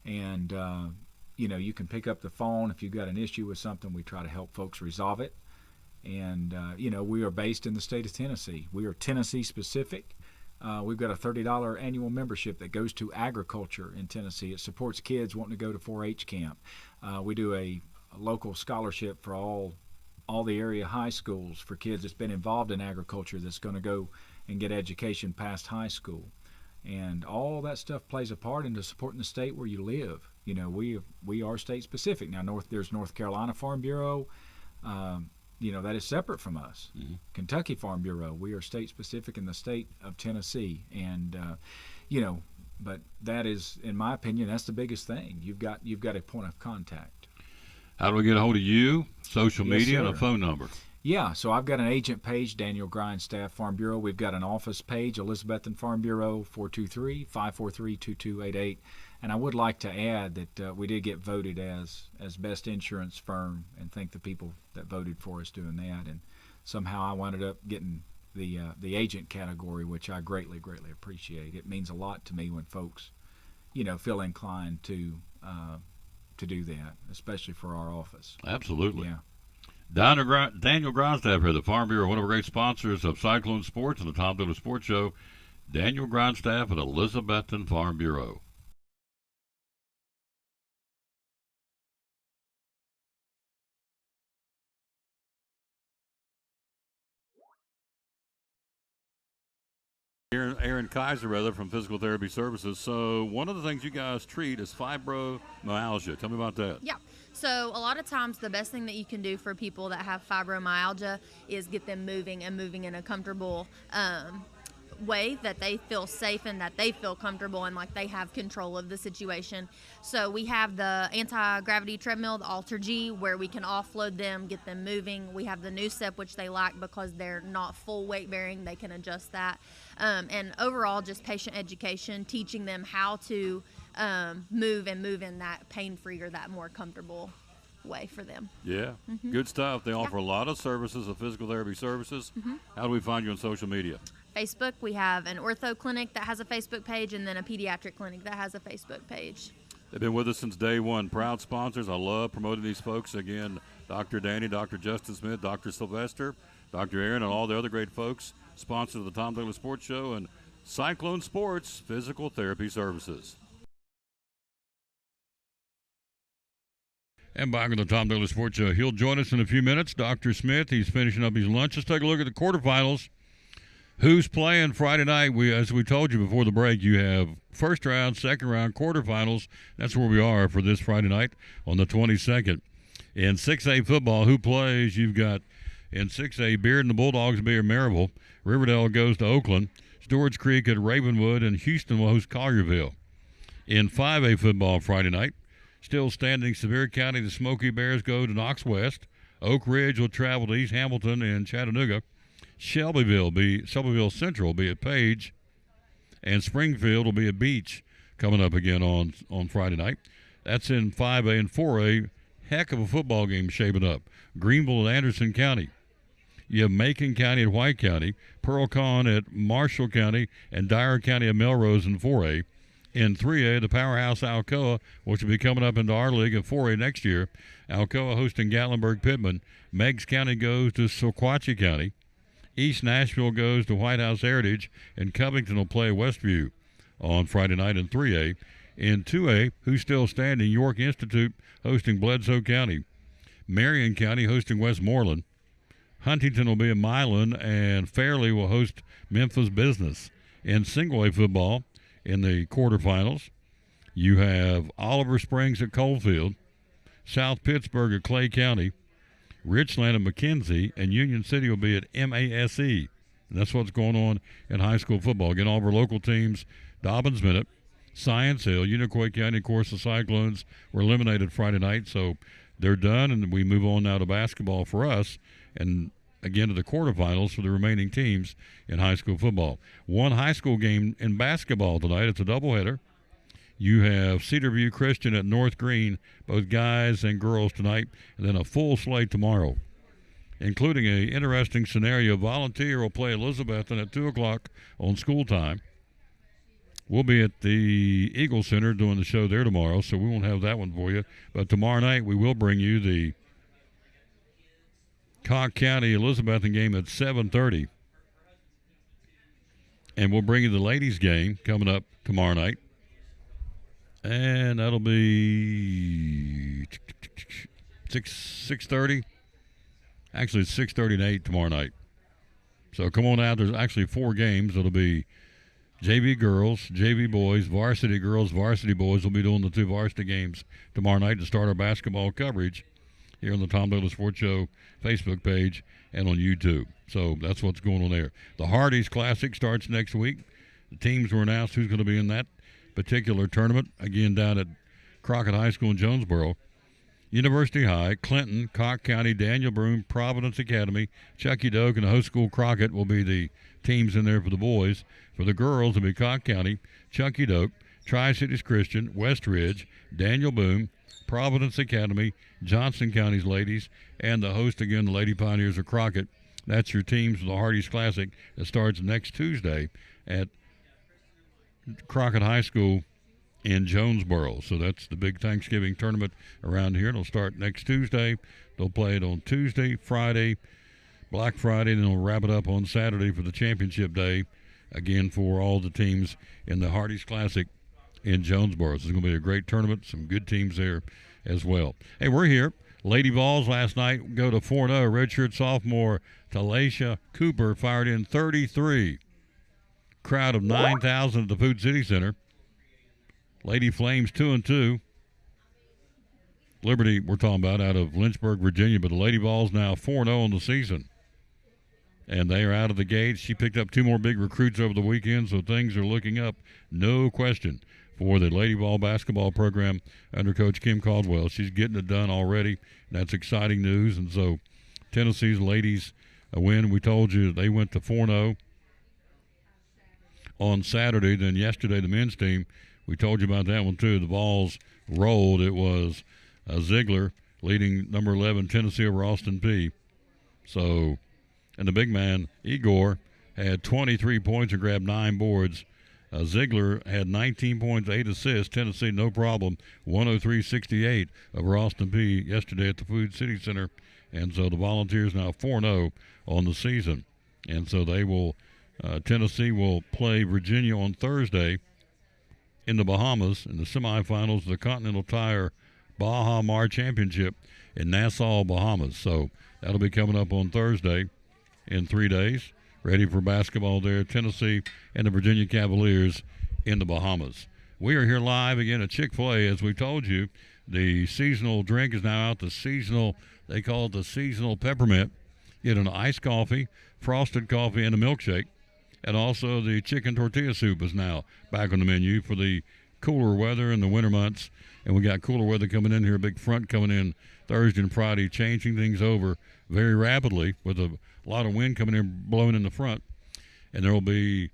And, you know, you can pick up the phone if you've got an issue with something. We try to help folks resolve it. And, you know, we are based in the state of Tennessee. We are Tennessee specific. We've got a $30 annual membership that goes to agriculture in Tennessee. It supports kids wanting to go to 4-H camp. We do a local scholarship for all the area high schools for kids that's been involved in agriculture that's going to go and get education past high school. And all that stuff plays a part into supporting the state where you live. You know, we are state specific. Now, there's North Carolina Farm Bureau. You know, that is separate from us. Mm-hmm. Kentucky Farm Bureau, we are state specific in the state of Tennessee. And, you know, but that is, in my opinion, that's the biggest thing. You've got a point of contact. How do we get a hold of you? Social Yes, media and a sir. phone number. Yeah, so I've got an agent page, Daniel Grindstaff Farm Bureau. We've got an office page, Elizabethan Farm Bureau, 423-543-2288. And I would like to add that we did get voted as best insurance firm, and thank the people that voted for us doing that. And somehow I wound up getting the agent category, which I greatly, greatly appreciate. It means a lot to me when folks, you know, feel inclined to do that, especially for our office. Absolutely. Yeah. Daniel Grindstaff here, the Farm Bureau, one of our great sponsors of Cyclone Sports and the Tom Taylor Sports Show. Daniel Grindstaff at Elizabethan Farm Bureau. Aaron Kaiser, from Physical Therapy Services. So one of the things you guys treat is fibromyalgia. Tell me about that. Yeah. So a lot of times the best thing that you can do for people that have fibromyalgia is get them moving in a comfortable way that they feel safe and that they feel comfortable and like they have control of the situation. So we have the anti-gravity treadmill, the Alter G, where we can offload them, get them moving. We have the new step, which they like because they're not full weight bearing. They can adjust that. And overall, just patient education, teaching them how to move in that pain-free or that more comfortable way for them. Yeah, Mhm. good stuff. They offer a lot of services of physical therapy services. Mhm. How do we find you on social media? Facebook, we have an ortho clinic that has a Facebook page and then a pediatric clinic that has a Facebook page. They've been with us since day one. Proud sponsors. I love promoting these folks. Again, Dr. Danny, Dr. Justin Smith, Dr. Sylvester, Dr. Aaron, and all the other great folks. Sponsors of the Tom Taylor Sports Show and Cyclone Sports Physical Therapy Services. And back on the Tom Taylor Sports Show. He'll join us in a few minutes. Dr. Smith, he's finishing up his lunch. Let's take a look at the quarterfinals. Who's playing Friday night? As we told you before the break, you have first round, second round, quarterfinals. That's where we are for this Friday night on the 22nd. In 6A football, who plays? You've got in 6A, Beard and the Bulldogs be at Maryville. Riverdale goes to Oakland. Stewart's Creek at Ravenwood, and Houston will host Collierville. In 5A football Friday night, still standing Sevier County, the Smoky Bears go to Knox West. Oak Ridge will travel to East Hamilton and Chattanooga. Shelbyville Central will be at Page, and Springfield will be at Beach coming up again on Friday night. That's in 5A and 4A. Heck of a football game shaping up. Greenville and Anderson County. You have Macon County at White County, Pearl Con at Marshall County, and Dyer County at Melrose in 4A. In 3A, the powerhouse Alcoa, which will be coming up into our league in 4A next year. Alcoa hosting Gatlinburg-Pittman. Meigs County goes to Sequatchie County. East Nashville goes to White House Heritage, and Covington will play Westview on Friday night in 3A. In 2A, who's still standing, York Institute hosting Bledsoe County. Marion County hosting Westmoreland. Huntington will be in Milan, and Fairleigh will host Memphis Business. In single-A football, in the quarterfinals, you have Oliver Springs at Coalfield, South Pittsburgh at Clay County, Richland at McKenzie, and Union City will be at MASE. And that's what's going on in high school football. Again, all of our local teams, Dobbins Minute, Science Hill, Unicoi County. Of course, the Cyclones were eliminated Friday night, so they're done, and we move on now to basketball for us, and again to the quarterfinals for the remaining teams in high school football. One high school game in basketball tonight. It's a doubleheader. You have Cedarview Christian at North Green, both guys and girls tonight, and then a full slate tomorrow, including an interesting scenario. Volunteer will play Elizabethton at 2 o'clock on school time. We'll be at the Eagle Center doing the show there tomorrow, so we won't have that one for you. But tomorrow night we will bring you the Cocke County Elizabethton game at 7:30. And we'll bring you the ladies game coming up tomorrow night. And that'll be 6:30. Actually, it's 6:30 and 8 tomorrow night. So come on out. There's actually 4 games. It'll be JV girls, JV boys, varsity girls, varsity boys. Will be doing the 2 varsity games tomorrow night to start our basketball coverage here on the Tom Douglas Sports Show Facebook page and on YouTube. So that's what's going on there. The Hardee's Classic starts next week. The teams were announced who's going to be in that particular tournament, again down at Crockett High School in Jonesboro. University High, Clinton, Cocke County, Daniel Broome, Providence Academy, Chucky Doak, and the host school Crockett will be the teams in there for the boys. For the girls, it'll be Cocke County, Chucky Doak, Tri-Cities Christian, West Ridge, Daniel Boone, Providence Academy, Johnson County's ladies, and the host again, the Lady Pioneers of Crockett. That's your teams for the Hardee's Classic that starts next Tuesday at Crockett High School in Jonesboro. So that's the big Thanksgiving tournament around here. It'll start next Tuesday. They'll play it on Tuesday, Friday, Black Friday, and they'll wrap it up on Saturday for the championship day, again for all the teams in the Hardee's Classic in Jonesboro. So it's going to be a great tournament, some good teams there as well. Hey, we're here. Lady Vols last night go to 4-0. Redshirt sophomore Talasha Cooper fired in 33. Crowd of 9,000 at the Food City Center. Lady Flames 2-2. Liberty, we're talking about, out of Lynchburg, Virginia, but the Lady Vols now 4-0 on the season. And they are out of the gate. She picked up 2 more big recruits over the weekend, so things are looking up, no question, for the Lady Vol basketball program under Coach Kim Caldwell. She's getting it done already. That's exciting news. And so Tennessee's ladies a win. We told you they went to 4-0 on Saturday. Then yesterday, the men's team, we told you about that one too. The Vols rolled. It was Ziegler leading number 11 Tennessee over Austin Peay. So, and the big man, Igor, had 23 points and grabbed 9 boards. Ziegler had 19 points, 8 assists. Tennessee, no problem, 103-68 over Austin Peay yesterday at the Food City Center. And so the Volunteers now 4-0 on the season. And so they will, Tennessee will play Virginia on Thursday in the Bahamas in the semifinals of the Continental Tire Baja Mar Championship in Nassau, Bahamas. So that'll be coming up on Thursday in 3 days. Ready for basketball there, Tennessee and the Virginia Cavaliers in the Bahamas. We are here live again at Chick-fil-A. As we told you, the seasonal drink is now out, the seasonal, they call it the seasonal peppermint. Get an iced coffee, frosted coffee, and a milkshake. And also the chicken tortilla soup is now back on the menu for the cooler weather in the winter months. And we got cooler weather coming in here, a big front coming in Thursday and Friday, changing things over very rapidly with a lot of wind coming in, blowing in the front. And there will be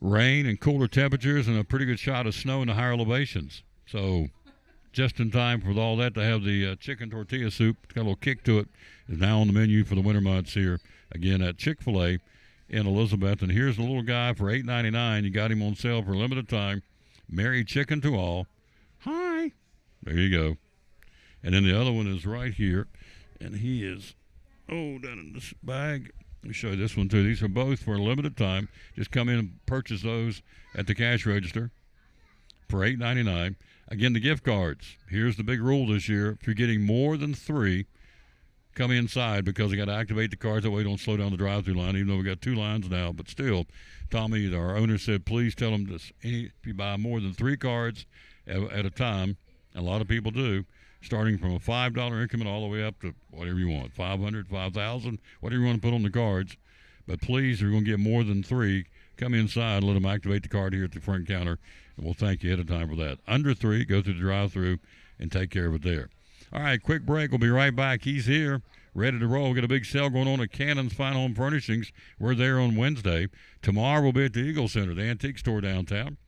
rain and cooler temperatures and a pretty good shot of snow in the higher elevations. So just in time for all that to have the chicken tortilla soup. It's got a little kick to it. Is now on the menu for the winter months here again at Chick-fil-A in Elizabeth. And here's the little guy for $8.99. You got him on sale for a limited time. Merry Chicken to all. Hi. There you go. And then the other one is right here, and he is down in this bag. Let me show you this one too. These are both for a limited time. Just come in and purchase those at the cash register for $8.99. Again, the gift cards. Here's the big rule this year. If you're getting more than 3, come inside because they got to activate the cards. That way don't slow down the drive-through line, even though we got 2 lines now. But still, Tommy, our owner, said, please tell them this. If you buy more than 3 cards at a time, and a lot of people do, starting from a $5 increment all the way up to whatever you want, $500, $5,000, whatever you want to put on the cards. But please, if you're going to get more than 3, come inside, let them activate the card here at the front counter, and we'll thank you ahead of time for that. Under 3, go through the drive-through and take care of it there. All right, quick break. We'll be right back. He's here, ready to roll. Got a big sale going on at Cannon's Fine Home Furnishings. We're there on Wednesday. Tomorrow we'll be at the Eagle Center, the antique store downtown.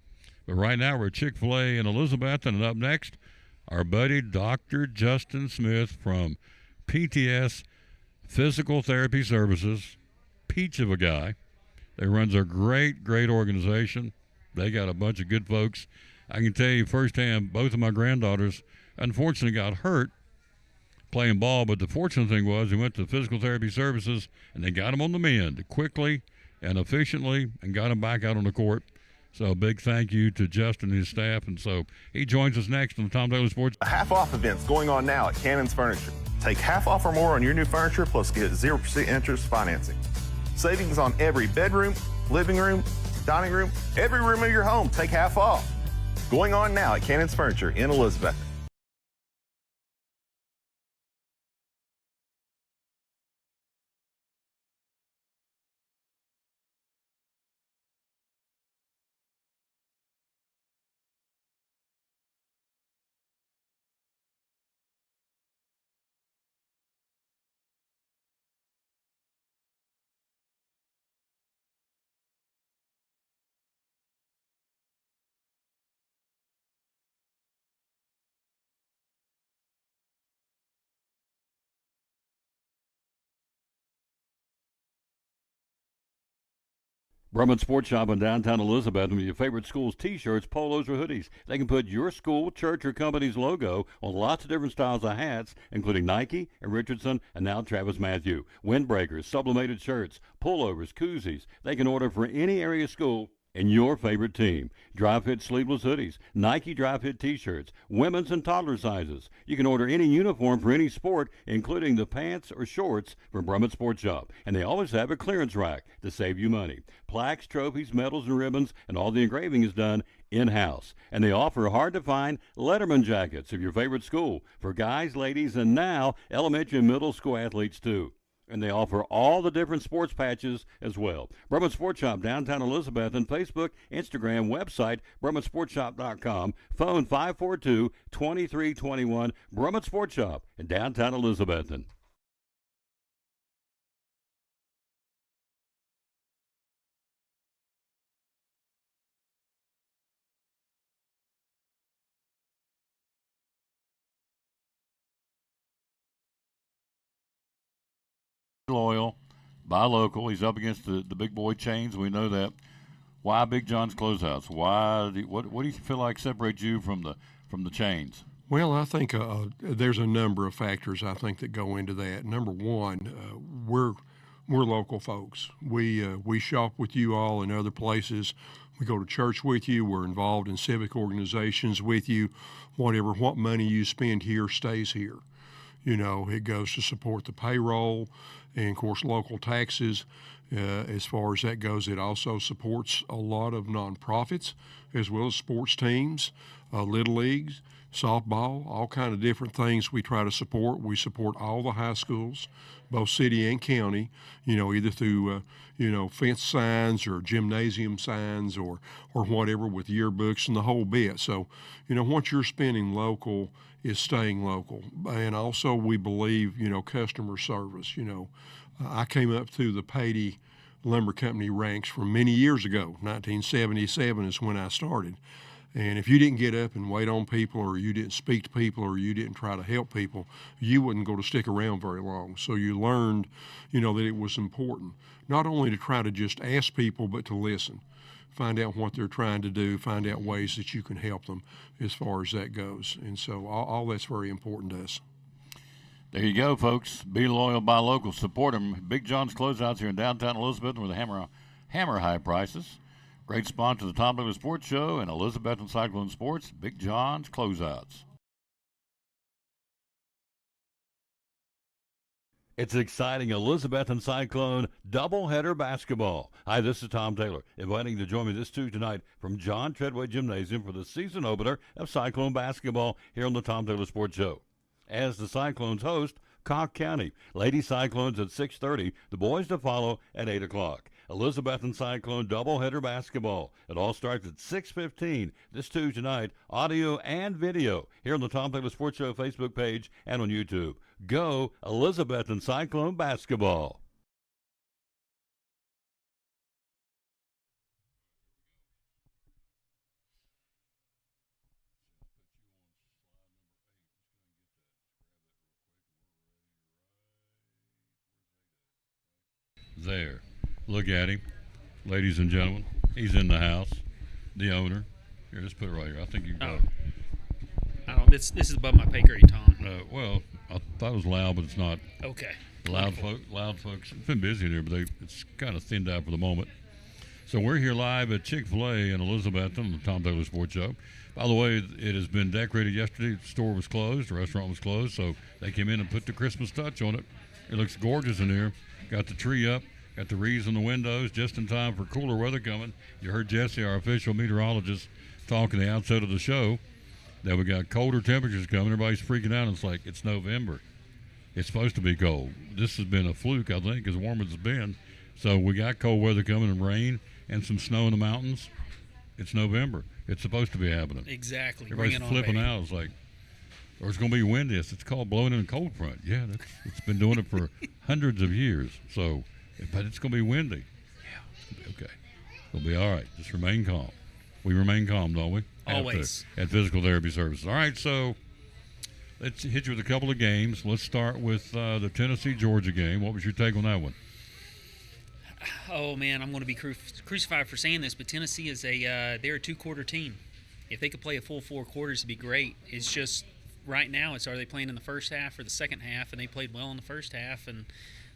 But right now we're at Chick-fil-A in Elizabeth, and up next, our buddy Dr. Justin Smith from PTS Physical Therapy Services. Peach of a guy. They runs a great, great organization. They got a bunch of good folks. I can tell you firsthand, both of my granddaughters unfortunately got hurt playing ball, but the fortunate thing was they went to Physical Therapy Services and they got them on the mend quickly and efficiently and got them back out on the court. So a big thank you to Justin and his staff. And so he joins us next on the Tom Taylor Sports. A half-off event's going on now at Cannon's Furniture. Take half off or more on your new furniture, plus get 0% interest financing. Savings on every bedroom, living room, dining room, every room of your home. Take half off. Going on now at Cannon's Furniture in Elizabeth. Brumman Sports Shop in downtown Elizabeth with your favorite school's T-shirts, polos, or hoodies. They can put your school, church, or company's logo on lots of different styles of hats, including Nike and Richardson and now Travis Matthew. Windbreakers, sublimated shirts, pullovers, koozies. They can order for any area school and your favorite team. Dry fit sleeveless hoodies, Nike dry fit T-shirts, women's and toddler sizes. You can order any uniform for any sport, including the pants or shorts from Brumman Sports Shop. And they always have a clearance rack to save you money. Plaques, trophies, medals, and ribbons, and all the engraving is done in-house. And they offer hard-to-find Letterman jackets of your favorite school for guys, ladies, and now elementary and middle school athletes too. And they offer all the different sports patches as well. Brumman Sports Shop, downtown Elizabeth, and Facebook, Instagram, website, BrummanSportsShop.com, phone 542-2321, Brumman Sports Shop in downtown Elizabethton. Loyal, buy local. He's up against the big boy chains. We know that. Why Big John's Closehouse? What do you feel like separates you from the chains? Well, I think there's a number of factors I think that go into that. Number one, we're local folks. We shop with you all in other places. We go to church with you. We're involved in civic organizations with you. What money you spend here stays here. You know, it goes to support the payroll and, of course, local taxes. As far as that goes, it also supports a lot of nonprofits as well as sports teams, little leagues, softball, all kind of different things we try to support. We support all the high schools, both city and county, you know, either through, fence signs or gymnasium signs or whatever with yearbooks and the whole bit. So, what you're spending local is staying local. And also we believe, customer service. I came up through the Patey Lumber Company ranks from many years ago. 1977 is when I started. And if you didn't get up and wait on people, or you didn't speak to people, or you didn't try to help people, you wouldn't go to stick around very long. So you learned, that it was important, not only to try to just ask people, but to listen, find out what they're trying to do, find out ways that you can help them as far as that goes. And so all that's very important to us. There you go, folks. Be loyal, buy local, support them. Big John's Closeouts here in downtown Elizabeth with hammer high prices. Great sponsor of the Tom Taylor Sports Show and Elizabeth and Cyclone Sports. Big John's Closeouts. It's exciting Elizabeth Cyclone doubleheader basketball. Hi, this is Tom Taylor, inviting you to join me this Tuesday night from John Treadway Gymnasium for the season opener of Cyclone basketball here on the Tom Taylor Sports Show. As the Cyclones host Cocke County. Lady Cyclones at 6:30, the boys to follow at 8 o'clock. Elizabeth and Cyclone doubleheader basketball. It all starts at 6:15 this Tuesday night, audio and video, here on the Tom Taylor Sports Show Facebook page and on YouTube. Go Elizabeth and Cyclone basketball. There. Look at him. Ladies and gentlemen, he's in the house. The owner. Here, let's put it right here. I think you got I don't. This is above my pay grade, Tom. well, I thought it was loud, but it's not. Okay. Loud folks. It's been busy in here, but it's kind of thinned out for the moment. So we're here live at Chick-fil-A in Elizabeth on the Tom Taylor Sports Show. By the way, it has been decorated yesterday. The store was closed. The restaurant was closed, so they came in and put the Christmas touch on it. It looks gorgeous in here. Got the tree up. Got the wreaths on the windows just in time for cooler weather coming. You heard Jesse, our official meteorologist, talking the outset of the show that we got colder temperatures coming. Everybody's freaking out. It's like it's November. It's supposed to be cold. This has been a fluke, I think, as warm as it's been. So we got cold weather coming and rain and some snow in the mountains. It's November. It's supposed to be happening. Exactly. Everybody's flipping out. It's like, or it's going to be windy. It's called blowing in a cold front. Yeah, it's been doing it for hundreds of years. So, but it's going to be windy. Yeah. Okay. It'll be all right. Just remain calm. We remain calm, don't we? Always. At Physical Therapy Services. All right, so let's hit you with a couple of games. Let's start with the Tennessee-Georgia game. What was your take on that one? Oh, man, I'm going to be crucified for saying this, but Tennessee is they're a two-quarter team. If they could play a full 4 quarters, it'd be great. It's just right now, are they playing in the first half or the second half? And they played well in the first half, and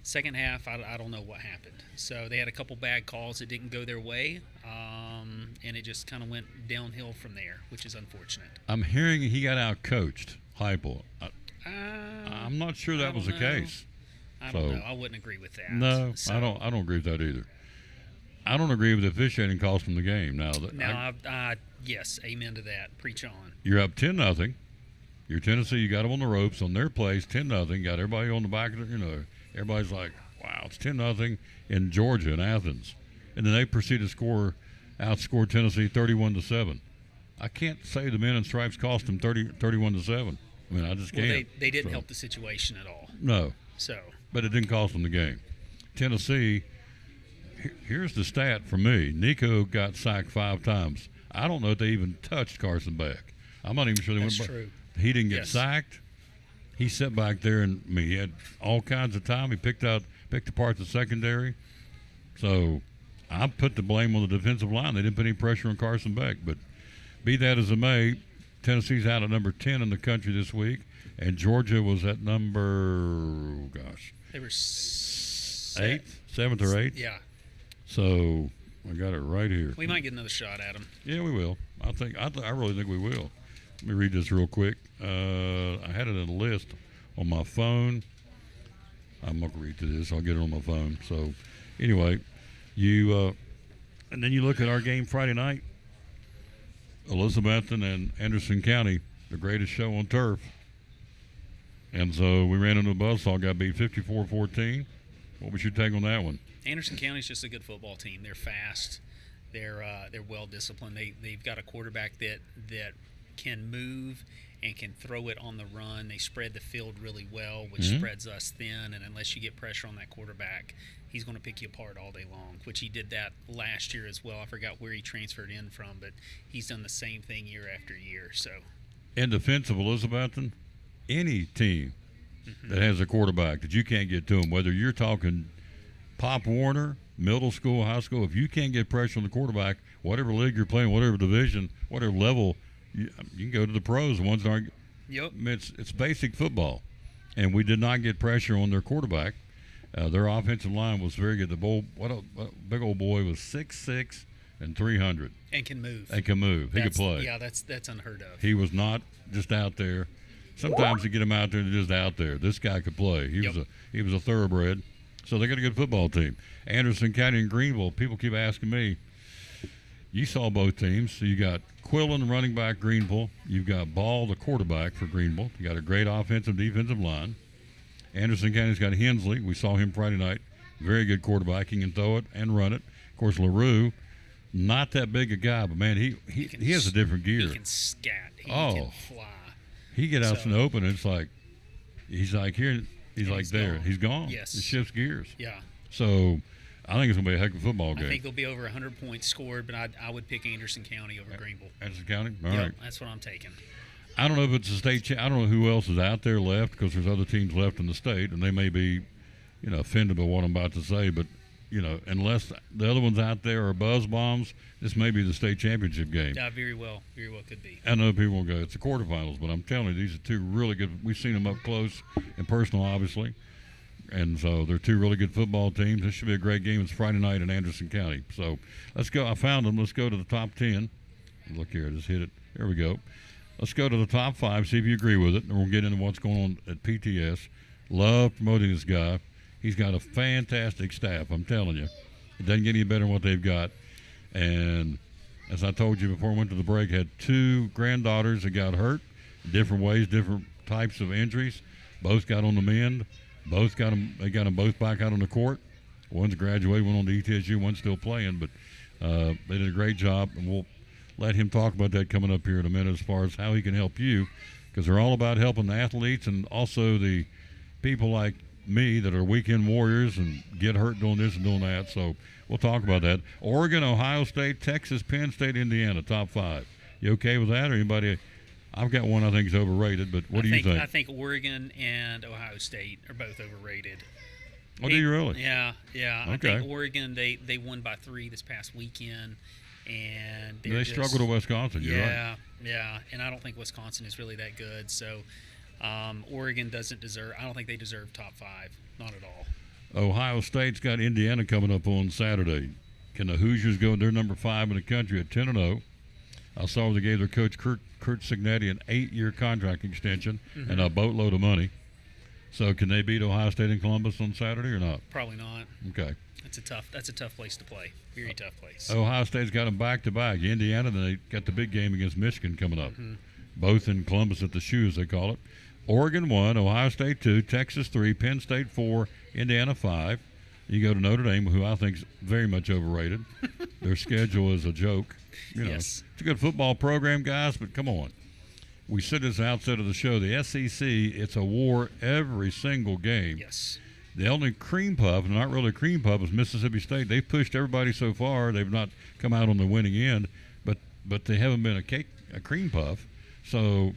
second half, I don't know what happened. So they had a couple bad calls that didn't go their way, and it just kind of went downhill from there, which is unfortunate. I'm hearing he got out-coached, Heupel. I'm not sure that was the case. I don't know. I wouldn't agree with that. No, so. I don't agree with that either. I don't agree with the officiating cost from the game. Yes, amen to that. Preach on. You're up 10-0. You're Tennessee. You got them on the ropes on their place, 10-0. Got everybody on the back of it. Everybody's like, wow, it's 10-0 in Georgia in Athens, and then they proceed to outscore Tennessee 31-7. I can't say the men in stripes cost them 31-7. I mean, I just can't. Well, they didn't help the situation at all. No. So. But it didn't cost them the game. Tennessee. Here's the stat for me. Nico got sacked 5 times. I don't know if they even touched Carson Beck. I'm not even sure they went back. True. He didn't get sacked. He sat back there and he had all kinds of time. He picked apart the secondary. So I put the blame on the defensive line. They didn't put any pressure on Carson Beck. But be that as it may, Tennessee's out at number 10 in the country this week, and Georgia was at number, they were 7th or 8th. Yeah. So I got it right here. We might get another shot at them. Yeah, we will. I really think we will. Let me read this real quick. I had it in a list on my phone. I'm going to read to this. I'll get it on my phone. So, anyway, and then you look at our game Friday night. Elizabethton and Anderson County, the greatest show on turf. And so we ran into the buzzsaw, got beat 54-14. What was your take on that one? Anderson County's just a good football team. They're fast. They're well disciplined. They've got a quarterback that can move and can throw it on the run. They spread the field really well, which spreads us thin. And unless you get pressure on that quarterback, he's going to pick you apart all day long, which he did that last year as well. I forgot where he transferred in from, but he's done the same thing year after year. So, In defense of Elizabethton, any team that has a quarterback that you can't get to him, whether you're talking Pop Warner, middle school, high school, if you can't get pressure on the quarterback, whatever league you're playing, whatever division, whatever level, you can go to the pros. The ones that aren't. Yep. It's basic football, and we did not get pressure on their quarterback. Their offensive line was very good. What a big old boy was 6'6" and 300. And can move. He could play. Yeah, that's unheard of. He was not just out there. Sometimes you get him out there and they're just out there. This guy could play. He was a thoroughbred. So they got a good football team. Anderson County and Greenville. People keep asking me. You saw both teams. So you got Quillen, running back, Greenville. You've got Ball, the quarterback for Greenville. You got a great offensive, defensive line. Anderson County's got Hensley. We saw him Friday night. Very good quarterback. He can throw it and run it. Of course, LaRue, not that big a guy, but man, he has a different gear. He can scat. He can fly. He get out in the open, and it's like he's like here. He's like there. Gone. He's gone. Yes. It shifts gears. Yeah. So I think it's going to be a heck of a football game. I think there'll be over 100 points scored, but I would pick Anderson County over Greenville. Anderson County? All Yep, right. that's what I'm taking. I don't know if it's a state. I don't know who else is out there left because there's other teams left in the state, and they may be, offended by what I'm about to say. But, unless the other ones out there are buzz bombs, this may be the state championship game. Very well could be. I know people will go, it's the quarterfinals, but I'm telling you, these are two really good. We've seen them up close and personal, obviously. And so they're two really good football teams. This should be a great game. It's Friday night in Anderson County. So let's go. I found them. Let's go to the top 10. Look here. Just hit it. There we go. Let's go to the top 5, see if you agree with it, and we'll get into what's going on at PTS. Love promoting this guy. He's got a fantastic staff, I'm telling you. It doesn't get any better than what they've got. And as I told you before we went to the break, had 2 granddaughters that got hurt, different ways, different types of injuries. Both got on the mend. They got them both back out on the court. One's graduated, went on to ETSU, one's still playing, but they did a great job, and we'll let him talk about that coming up here in a minute as far as how he can help you, because they're all about helping the athletes and also the people like me that are weekend warriors and get hurt doing this and doing that. So we'll talk about that. Oregon, Ohio State, Texas, Penn State, Indiana, top 5. You okay with that, or anybody? I've got one I think is overrated, but what do you think? I think Oregon and Ohio State are both overrated. Oh, do you really? Yeah. Okay. I think Oregon, they won by 3 this past weekend, and they struggled with Wisconsin. You're right. Yeah, and I don't think Wisconsin is really that good. So Oregon doesn't deserve. I don't think they deserve top 5. Not at all. Ohio State's got Indiana coming up on Saturday. Can the Hoosiers go? They're number 5 in the country at 10-0. I saw they gave their coach Kurt Signetti an 8-year contract extension and a boatload of money. So can they beat Ohio State and Columbus on Saturday or not? Probably not. Okay. That's a tough place to play. Very tough place. Ohio State's got them back-to-back. Indiana, then they got the big game against Michigan coming up. Both in Columbus at the Shoe, as they call it. Oregon 1, Ohio State 2, Texas 3, Penn State 4, Indiana 5. You go to Notre Dame, who I think is very much overrated. Their schedule is a joke. Yes. It's a good football program, guys, but come on. We said this outset of the show. The SEC, it's a war every single game. Yes. The only cream puff, not really a cream puff, is Mississippi State. They've pushed everybody so far. They've not come out on the winning end, but they haven't been a cream puff. So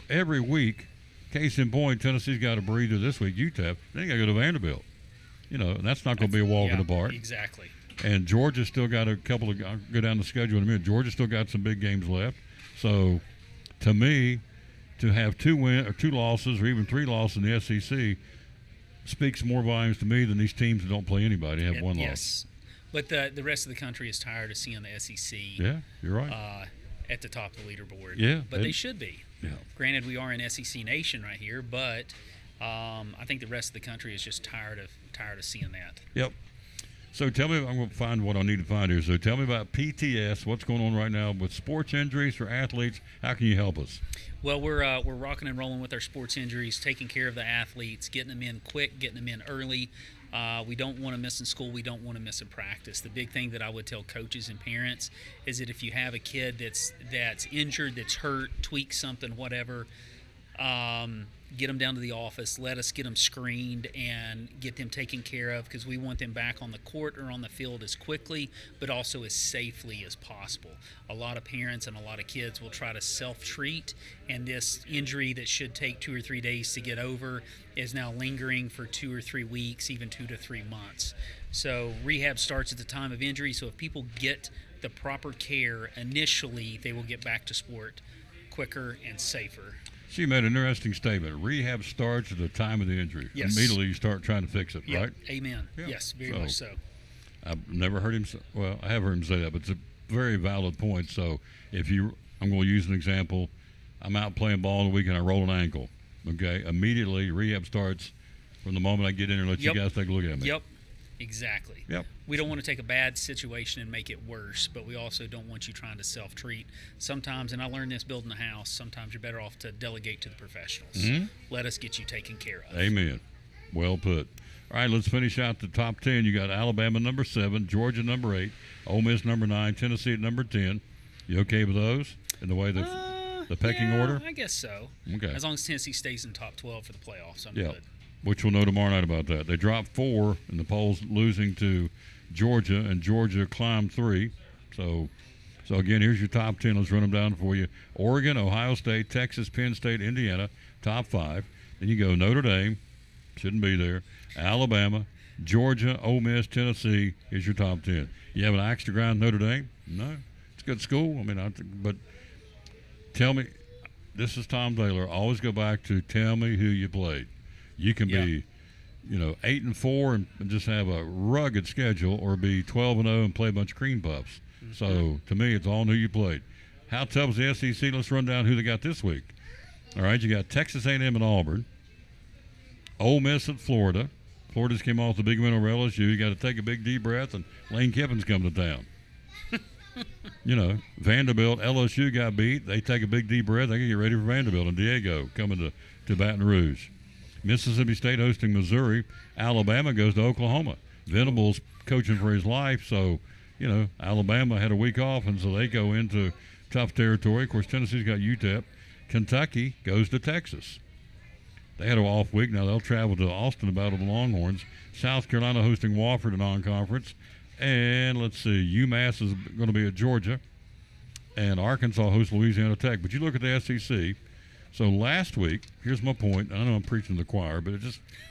every week, case in point, Tennessee's got a breather this week. UTEP, then you got to go to Vanderbilt. And that's not going to be a walk in the park. Exactly. And Georgia's still got a couple of. I'll go down the schedule in a minute. Georgia's still got some big games left. So, to me, to have 2 losses or even 3 losses in the SEC speaks more volumes to me than these teams that don't play anybody have 1 loss. Yes, but the rest of the country is tired of seeing the SEC. Yeah, you're right. At the top of the leaderboard. Yeah, but they should be. Yeah. Granted, we are an SEC nation right here, but I think the rest of the country is just tired of seeing that. Yep. So tell me, I'm going to find what I need to find here. So tell me about PTS. What's going on right now with sports injuries for athletes? How can you help us? Well, we're rocking and rolling with our sports injuries, taking care of the athletes, getting them in quick, getting them in early. We don't want to miss in school. We don't want to miss in practice. The big thing that I would tell coaches and parents is that if you have a kid that's injured, that's hurt, tweaked something, whatever, Get them down to the office. Let us get them screened and get them taken care of, because we want them back on the court or on the field as quickly, but also as safely as possible. A lot of parents and a lot of kids will try to self-treat, and this injury that should take 2 or 3 days to get over is now lingering for 2 or 3 weeks, even 2 to 3 months. So rehab starts at the time of injury, so if people get the proper care initially, they will get back to sport quicker and safer. She made an interesting statement. Rehab starts at the time of the injury. Yes. Immediately you start trying to fix it, Yep. right? Amen. Yeah. Yes, very much so. I've never heard him say, well, I have heard him say that, but it's a very valid point. So I'm going to use an example. I'm out playing ball on the weekend, I roll an ankle. Okay, immediately rehab starts from the moment I get in there and let you guys take a look at me. Yep, exactly. Yep. We don't want to take a bad situation and make it worse, but we also don't want you trying to self-treat. Sometimes, and I learned this building a house, sometimes you're better off to delegate to the professionals. Mhm. Let us get you taken care of. Amen. Well put. All right, let's finish out the top 10. You got Alabama number 7, Georgia number 8, Ole Miss number 9, Tennessee at number 10. You okay with those in the way the pecking order? I guess so. Okay. As long as Tennessee stays in top 12 for the playoffs, I'm Yeah. good. Which we'll know tomorrow night about that. They dropped 4 in the polls, losing to Georgia, and Georgia climbed 3. So again, here's your top 10. Let's run them down for you. Oregon, Ohio State, Texas, Penn State, Indiana, top 5. Then you go Notre Dame, shouldn't be there. Alabama, Georgia, Ole Miss, Tennessee is your top 10. You have an axe to grind Notre Dame? No. It's a good school. But tell me, this is Tom Taylor. Always go back to tell me who you played. You can be, 8-4 and just have a rugged schedule, or be 12-0 and play a bunch of cream puffs. Mm-hmm. So to me, it's all who you played. How tough is the SEC? Let's run down who they got this week. All right, you got Texas A&M and Auburn, Ole Miss at Florida. Florida's came off the big win over LSU. You got to take a big deep breath, and Lane Kiffin's coming to town. Vanderbilt, LSU got beat. They take a big deep breath. They can get ready for Vanderbilt. And Diego coming to Baton Rouge. Mississippi State hosting Missouri. Alabama goes to Oklahoma. Venables coaching for his life, so, Alabama had a week off, and so they go into tough territory. Of course, Tennessee's got UTEP. Kentucky goes to Texas. They had an off week. Now they'll travel to Austin to battle the Longhorns. South Carolina hosting Wofford in non-conference. And let's see, UMass is going to be at Georgia. And Arkansas hosts Louisiana Tech. But you look at the SEC. So last week, here's my point. I know I'm preaching to the choir, but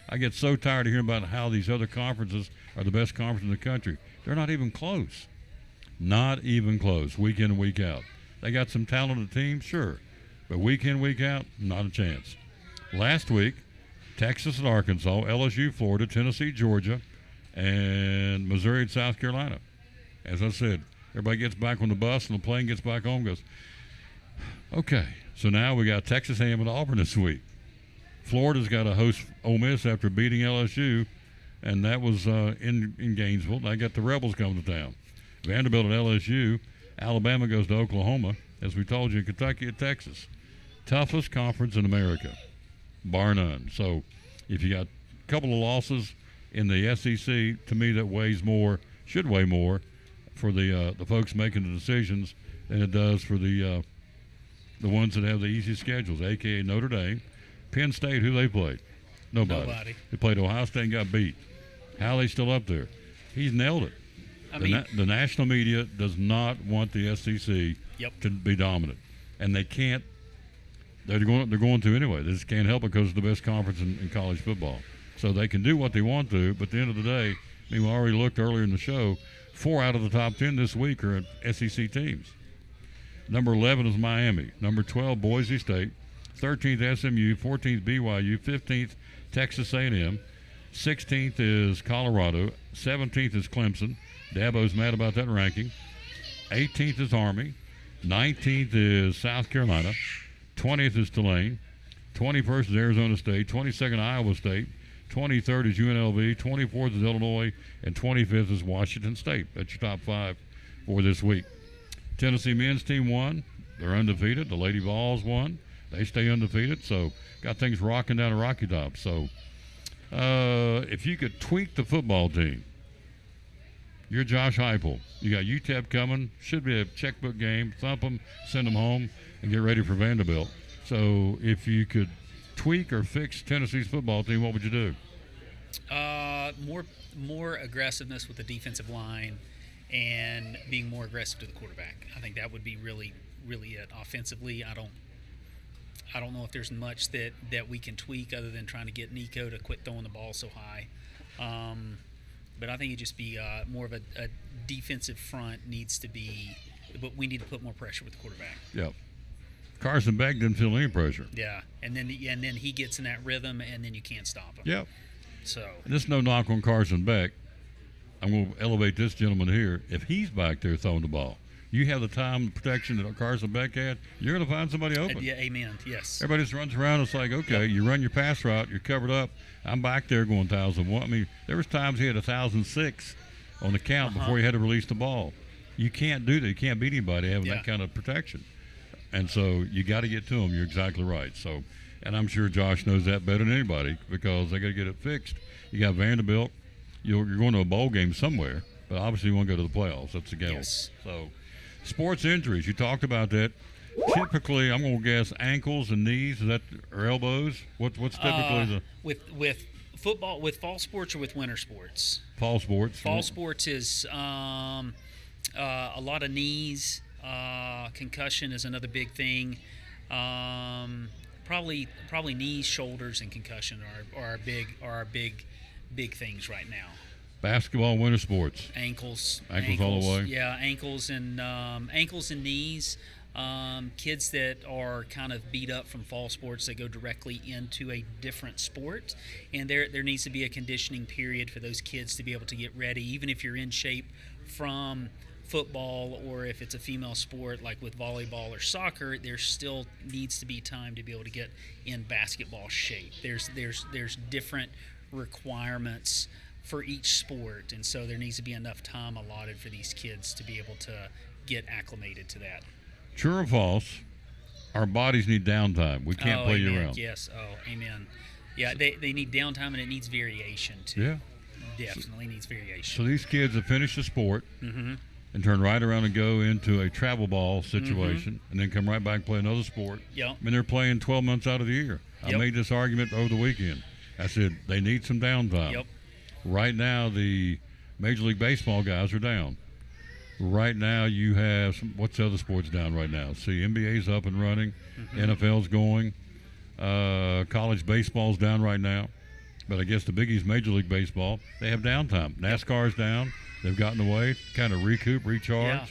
I get so tired of hearing about how these other conferences are the best conference in the country. They're not even close. Not even close, week in and week out. They got some talented teams, sure. But week in, week out, not a chance. Last week, Texas and Arkansas, LSU, Florida, Tennessee, Georgia, and Missouri and South Carolina. As I said, everybody gets back on the bus and the plane gets back home and goes, okay. So now we got Texas A&M and Auburn this week. Florida's got to host Ole Miss after beating LSU, and that was in Gainesville. They got the Rebels coming to town. Vanderbilt at LSU. Alabama goes to Oklahoma. As we told you, Kentucky at Texas. Toughest conference in America, bar none. So if you got a couple of losses in the SEC, to me that should weigh more for the folks making the decisions than it does for the ones that have the easy schedules, a.k.a. Notre Dame. Penn State, who they played? Nobody. They played Ohio State and got beat. How are they still up there? He's nailed it. The national media does not want the SEC to be dominant. And they can't. They're going to anyway. They just can't help it because it's the best conference in college football. So they can do what they want to, but at the end of the day, we already looked earlier in the show, 4 out of the top 10 this week are SEC teams. Number 11 is Miami. Number 12, Boise State. 13th, SMU. 14th, BYU. 15th, Texas A&M. 16th is Colorado. 17th is Clemson. Dabo's mad about that ranking. 18th is Army. 19th is South Carolina. 20th is Tulane. 21st is Arizona State. 22nd, Iowa State. 23rd is UNLV. 24th is Illinois. And 25th is Washington State. That's your top 5 for this week. Tennessee men's team won. They're undefeated. The Lady Vols won. They stay undefeated. So got things rocking down the Rocky Top. So if you could tweak the football team, you're Josh Heupel. You got UTEP coming. Should be a checkbook game. Thump them, send them home, and get ready for Vanderbilt. So if you could tweak or fix Tennessee's football team, what would you do? More aggressiveness with the defensive line and being more aggressive to the quarterback. I think that would be really it. Offensively, I don't know if there's much that we can tweak other than trying to get Nico to quit throwing the ball so high. But I think it'd just be more of a defensive front needs to be, but we need to put more pressure with the quarterback. Yep. Carson Beck didn't feel any pressure. Yeah, and then he gets in that rhythm, and then you can't stop him. Yep. So and this is no knock on Carson Beck. I'm going to elevate this gentleman here. If he's back there throwing the ball, you have the time protection that Carson Beck had, you're going to find somebody open. Yeah, amen. Yes. Everybody just runs around. It's like, okay, you run your pass route, you're covered up. I'm back there going 1,001. I mean, there was times he had 1,006 on the count before he had to release the ball. You can't do that. You can't beat anybody having that kind of protection. And so you got to get to them. You're exactly right. So, and I'm sure Josh knows that better than anybody because they got to get it fixed. You got Vanderbilt. You're going to a bowl game somewhere, but obviously you want to go to the playoffs. That's the goal. Yes. So, sports injuries. You talked about that. Typically, I'm going to guess ankles and knees. Is that or elbows? What's typically the with football, with fall sports or with winter sports? Fall sports. Fall sports is a lot of knees. Concussion is another big thing. Probably knees, shoulders, and concussion are our big things right now. Basketball, winter sports. Ankles all the way. Yeah, ankles and knees. Kids that are kind of beat up from fall sports, they go directly into a different sport, and there needs to be a conditioning period for those kids to be able to get ready, even if you're in shape from football, or if it's a female sport like with volleyball or soccer, there still needs to be time to be able to get in basketball shape. There's different requirements for each sport, and so there needs to be enough time allotted for these kids to be able to get acclimated to that. True or false? Our bodies need downtime. We can't play year round. Yes. Oh, amen. Yeah, they need downtime, and it needs variation too. Yeah. Definitely needs variation. So these kids have finished the sport and turn right around and go into a travel ball situation and then come right back and play another sport. Yep. I mean, they're playing 12 months out of the year. I made this argument over the weekend. I said they need some downtime. Yep. Right now, the Major League Baseball guys are down. Right now, you have what's the other sports down right now? See, NBA's up and running, NFL's going, college baseball's down right now. But I guess the biggie's Major League Baseball. They have downtime. NASCAR's down. They've gotten away, kind of recoup, recharge. Yeah.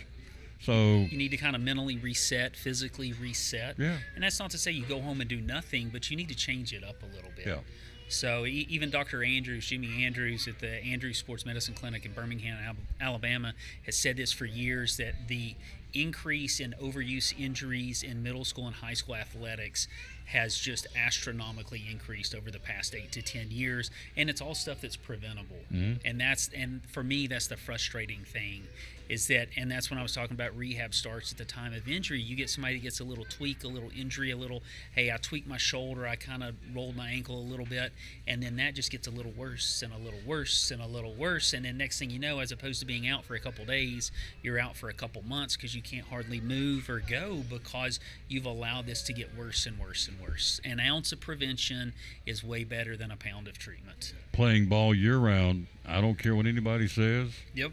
So you need to kind of mentally reset, physically reset. Yeah. And that's not to say you go home and do nothing, but you need to change it up a little bit. Yeah. So even Dr. Andrews, Jimmy Andrews at the Andrews Sports Medicine Clinic in Birmingham, Alabama, has said this for years, that the increase in overuse injuries in middle school and high school athletics has just astronomically increased over the past 8 to 10 years, and it's all stuff that's preventable. And for me, that's the frustrating thing, is that, and that's when I was talking about rehab starts at the time of injury. You get somebody that gets a little tweak, a little injury, a little, hey, I tweaked my shoulder, I kind of rolled my ankle a little bit, and then that just gets a little worse and a little worse and a little worse, and then next thing you know, as opposed to being out for a couple days, you're out for a couple months because you can't hardly move or go because you've allowed this to get worse and worse and worse. An ounce of prevention is way better than a pound of treatment. Playing ball year round, I don't care what anybody says. Yep.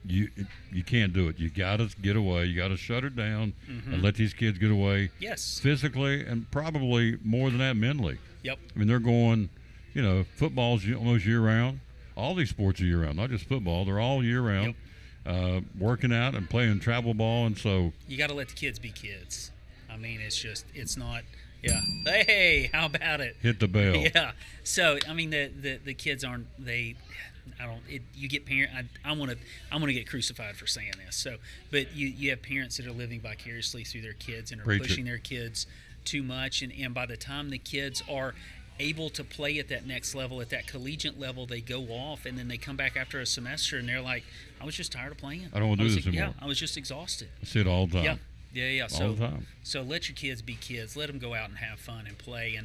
You can't do it. You got to get away. You got to shut it down and let these kids get away. Yes. Physically and probably more than that mentally. Yep. I mean, they're going, football's almost year round. All these sports are year round, not just football. They're all year round. Yep. Working out and playing travel ball, and so you got to let the kids be kids. I mean, it's not. Yeah. Hey, how about it? Hit the bell. Yeah. So I mean, the kids aren't they. You get parent. I'm gonna get crucified for saying this. So, but you have parents that are living vicariously through their kids and are pushing their kids too much, and by the time the kids are able to play at that next level, at that collegiate level, they go off, and then they come back after a semester and they're like, I was just tired of playing. I don't want to do this anymore. Yeah, I was just exhausted. I see it all the time. Yeah. All the time. So let your kids be kids. Let them go out and have fun and play,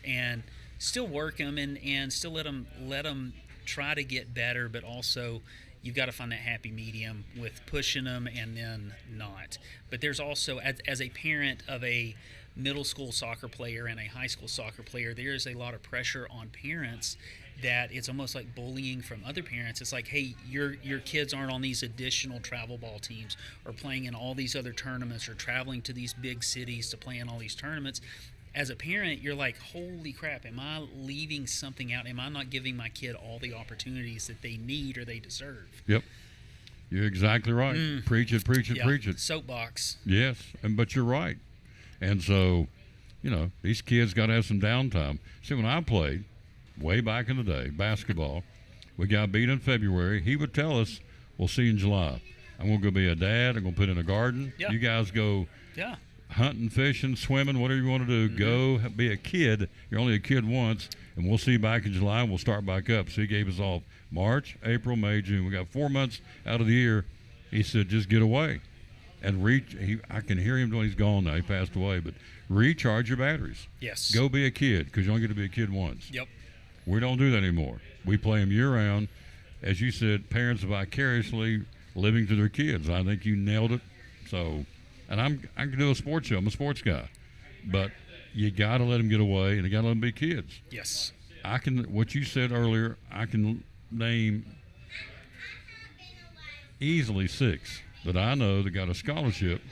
and still work them, and still let them try to get better, but also, you've got to find that happy medium with pushing them and then not. But there's also, as a parent of a middle school soccer player and a high school soccer player, there is a lot of pressure on parents that it's almost like bullying from other parents. It's like, hey, your kids aren't on these additional travel ball teams or playing in all these other tournaments or traveling to these big cities to play in all these tournaments. As a parent, you're like, holy crap, am I leaving something out? Am I not giving my kid all the opportunities that they need or they deserve? Yep. You're exactly right. Preach it, preach it, Yeah. preach it. Soapbox. Yes, but you're right. And so, these kids got to have some downtime. See, when I played, way back in the day, basketball, we got beat in February. He would tell us, we'll see you in July. I'm going to go be a dad. I'm going to put in a garden. Yeah. You guys go hunting, fishing, swimming, whatever you want to do. Go be a kid. You're only a kid once, and we'll see you back in July, and we'll start back up. So he gave us all March, April, May, June. We got 4 months out of the year. He said, just get away. And I can hear him when he's gone now. He passed away. But recharge your batteries. Yes. Go be a kid, because you only get to be a kid once. Yep. We don't do that anymore. We play them year-round. As you said, parents vicariously living to their kids. I think you nailed it. So, and I can do a sports show. I'm a sports guy. But you got to let them get away, and you got to let them be kids. Yes. What you said earlier, I can name easily 6 that I know that got a scholarship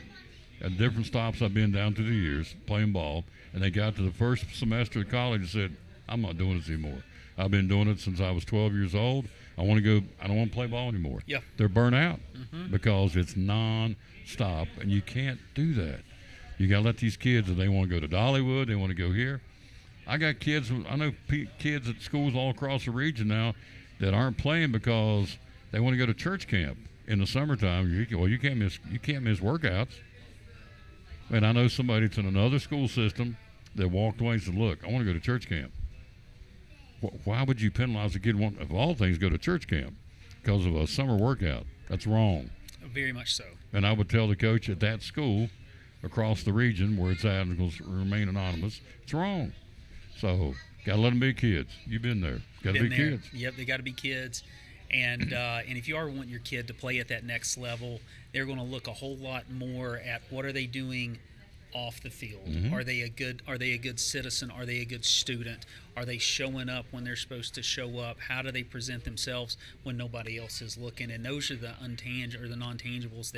at different stops I've been down through the years playing ball, and they got to the first semester of college and said, I'm not doing this anymore. I've been doing it since I was 12 years old. I don't want to play ball anymore. Yeah. They're burnt out because it's non-stop, and you can't do that. You got to let these kids, if they want to go to Dollywood, they want to go here. I got kids, I know kids at schools all across the region now that aren't playing because they want to go to church camp in the summertime. You can't miss workouts. And I know somebody that's in another school system that walked away and said, look, I want to go to church camp. Why would you penalize a kid of all things go to church camp because of a summer workout? That's wrong. Very much so. And I would tell the coach at that school across the region where it's at, and it will remain anonymous, it's wrong. So got to let them be kids. You've been there. Got to be kids. Yep, they got to be kids. And if you are wanting your kid to play at that next level, they're going to look a whole lot more at what are they doing off the field. Are they a good citizen? Are they a good student? Are they showing up when they're supposed to show up? How do they present themselves when nobody else is looking? And those are the non-tangibles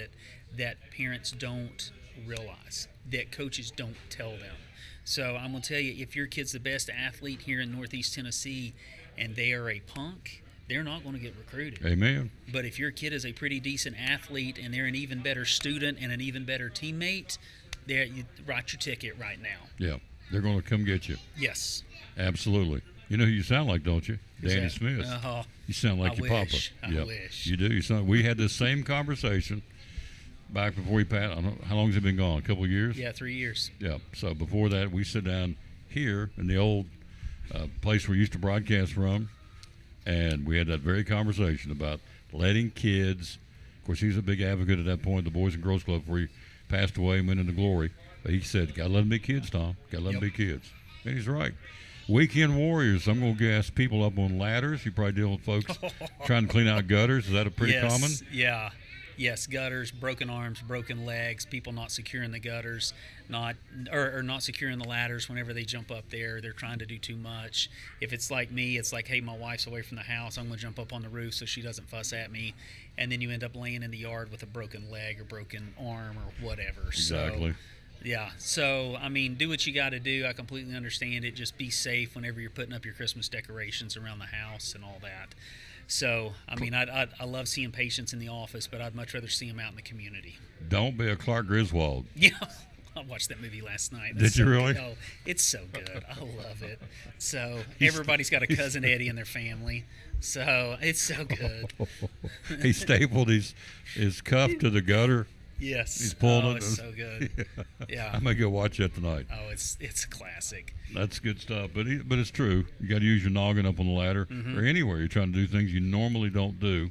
that parents don't realize, that coaches don't tell them. So I'm going to tell you, if your kid's the best athlete here in Northeast Tennessee and they are a punk, they're not going to get recruited. Amen. But if your kid is a pretty decent athlete and they're an even better student and an even better teammate, you write your ticket right now. Yeah, they're going to come get you. Yes. Absolutely. You know who you sound like, don't you? Who's Danny that? Smith. I You sound like your wish. papa. I wish. You do. We had this same conversation back before he passed. I don't know, how long has he been gone? A couple of years? Yeah, 3 years. Yeah. So before that, we sit down here in the old place we used to broadcast from, and we had that very conversation about letting kids. Of course, he's a big advocate at that point, the Boys and Girls Club, before he passed away and went into glory. But he said, "Got to let them be kids, Tom. Got to let them be kids." And he's right. Weekend warriors. I'm going to gas people up on ladders. You probably deal with folks trying to clean out gutters. Is that a pretty common? Yeah. Yes, gutters, broken arms, broken legs, people not securing the gutters, not securing the ladders whenever they jump up there. They're trying to do too much. If it's like me, it's like, hey, my wife's away from the house. I'm going to jump up on the roof so she doesn't fuss at me. And then you end up laying in the yard with a broken leg or broken arm or whatever. Exactly. So, yeah. So, I mean, do what you got to do. I completely understand it. Just be safe whenever you're putting up your Christmas decorations around the house and all that. So, I mean, I love seeing patients in the office, but I'd much rather see them out in the community. Don't be a Clark Griswold. Yeah, I watched that movie last night. Did you really? Oh, it's so good. I love it. So, everybody's got a cousin Eddie in their family. So, it's so good. He stapled his cuff to the gutter. Yes. He's pulling it. It's so good. Yeah. I'm going to go watch that tonight. Oh, it's a classic. That's good stuff. But it's true. You got to use your noggin up on the ladder or anywhere you're trying to do things you normally don't do.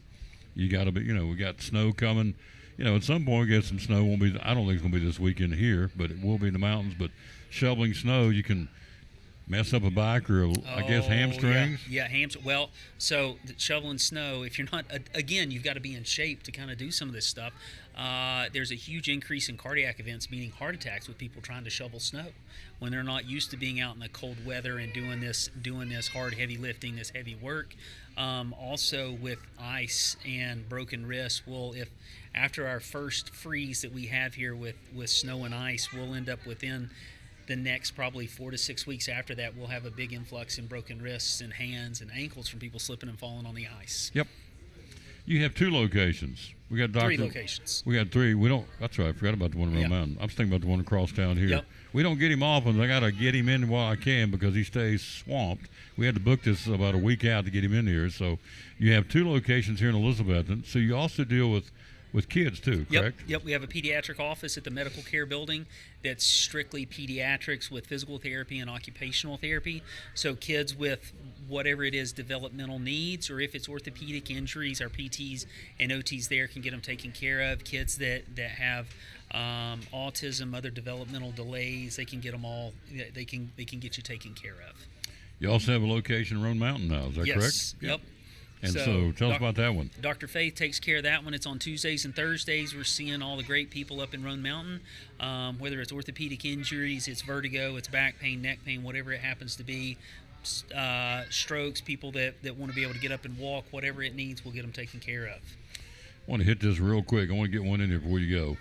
You got to be, we got snow coming. At some point we get some snow. I don't think it's going to be this weekend here, but it will be in the mountains. But shoveling snow, you can mess up a bike or, I guess, hamstrings? Yeah, hamstrings. Well, so shoveling snow, if you're not, again, you've got to be in shape to kind of do some of this stuff. There's a huge increase in cardiac events, meaning heart attacks, with people trying to shovel snow when they're not used to being out in the cold weather and doing this hard, heavy lifting, this heavy work. Also with ice and broken wrists, if after our first freeze that we have here with snow and ice, we'll end up within the next probably 4 to 6 weeks after that, we'll have a big influx in broken wrists and hands and ankles from people slipping and falling on the ice. Yep. You have 2 locations. We got 3 locations. We got 3. We don't. That's right. I forgot about the one around Mountain. I was thinking about the one across town here. Yep. We don't get him often. I got to get him in while I can because he stays swamped. We had to book this about a week out to get him in here. So you have 2 locations here in Elizabethton. So you also deal with kids too, correct? Yep. We have a pediatric office at the medical care building that's strictly pediatrics with physical therapy and occupational therapy. So kids with whatever it is, developmental needs, or if it's orthopedic injuries, our PTs and OTs there can get them taken care of. Kids that have autism, other developmental delays, they can get them all. They can get you taken care of. You also have a location in Roan Mountain now. Is that correct? Yes. Yep. And so tell us about that one. Dr. Faith takes care of that one. It's on Tuesdays and Thursdays. We're seeing all the great people up in Roan Mountain, whether it's orthopedic injuries, it's vertigo, it's back pain, neck pain, whatever it happens to be, strokes, people that want to be able to get up and walk, whatever it needs, we'll get them taken care of. I want to hit this real quick. I want to get one in here before you go.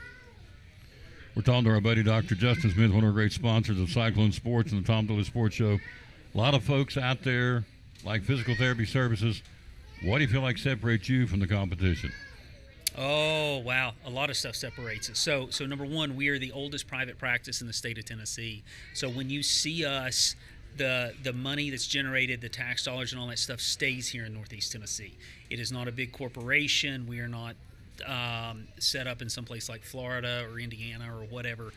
We're talking to our buddy Dr. Justin Smith, one of our great sponsors of Cyclone Sports and the Tom Dillard Sports Show. A lot of folks out there like physical therapy services. What do you feel like separates you from the competition? Oh, wow. A lot of stuff separates us. So number one, we are the oldest private practice in the state of Tennessee. So when you see us, the money that's generated, the tax dollars and all that stuff stays here in Northeast Tennessee. It is not a big corporation. We are not set up in some place like Florida or Indiana or whatever.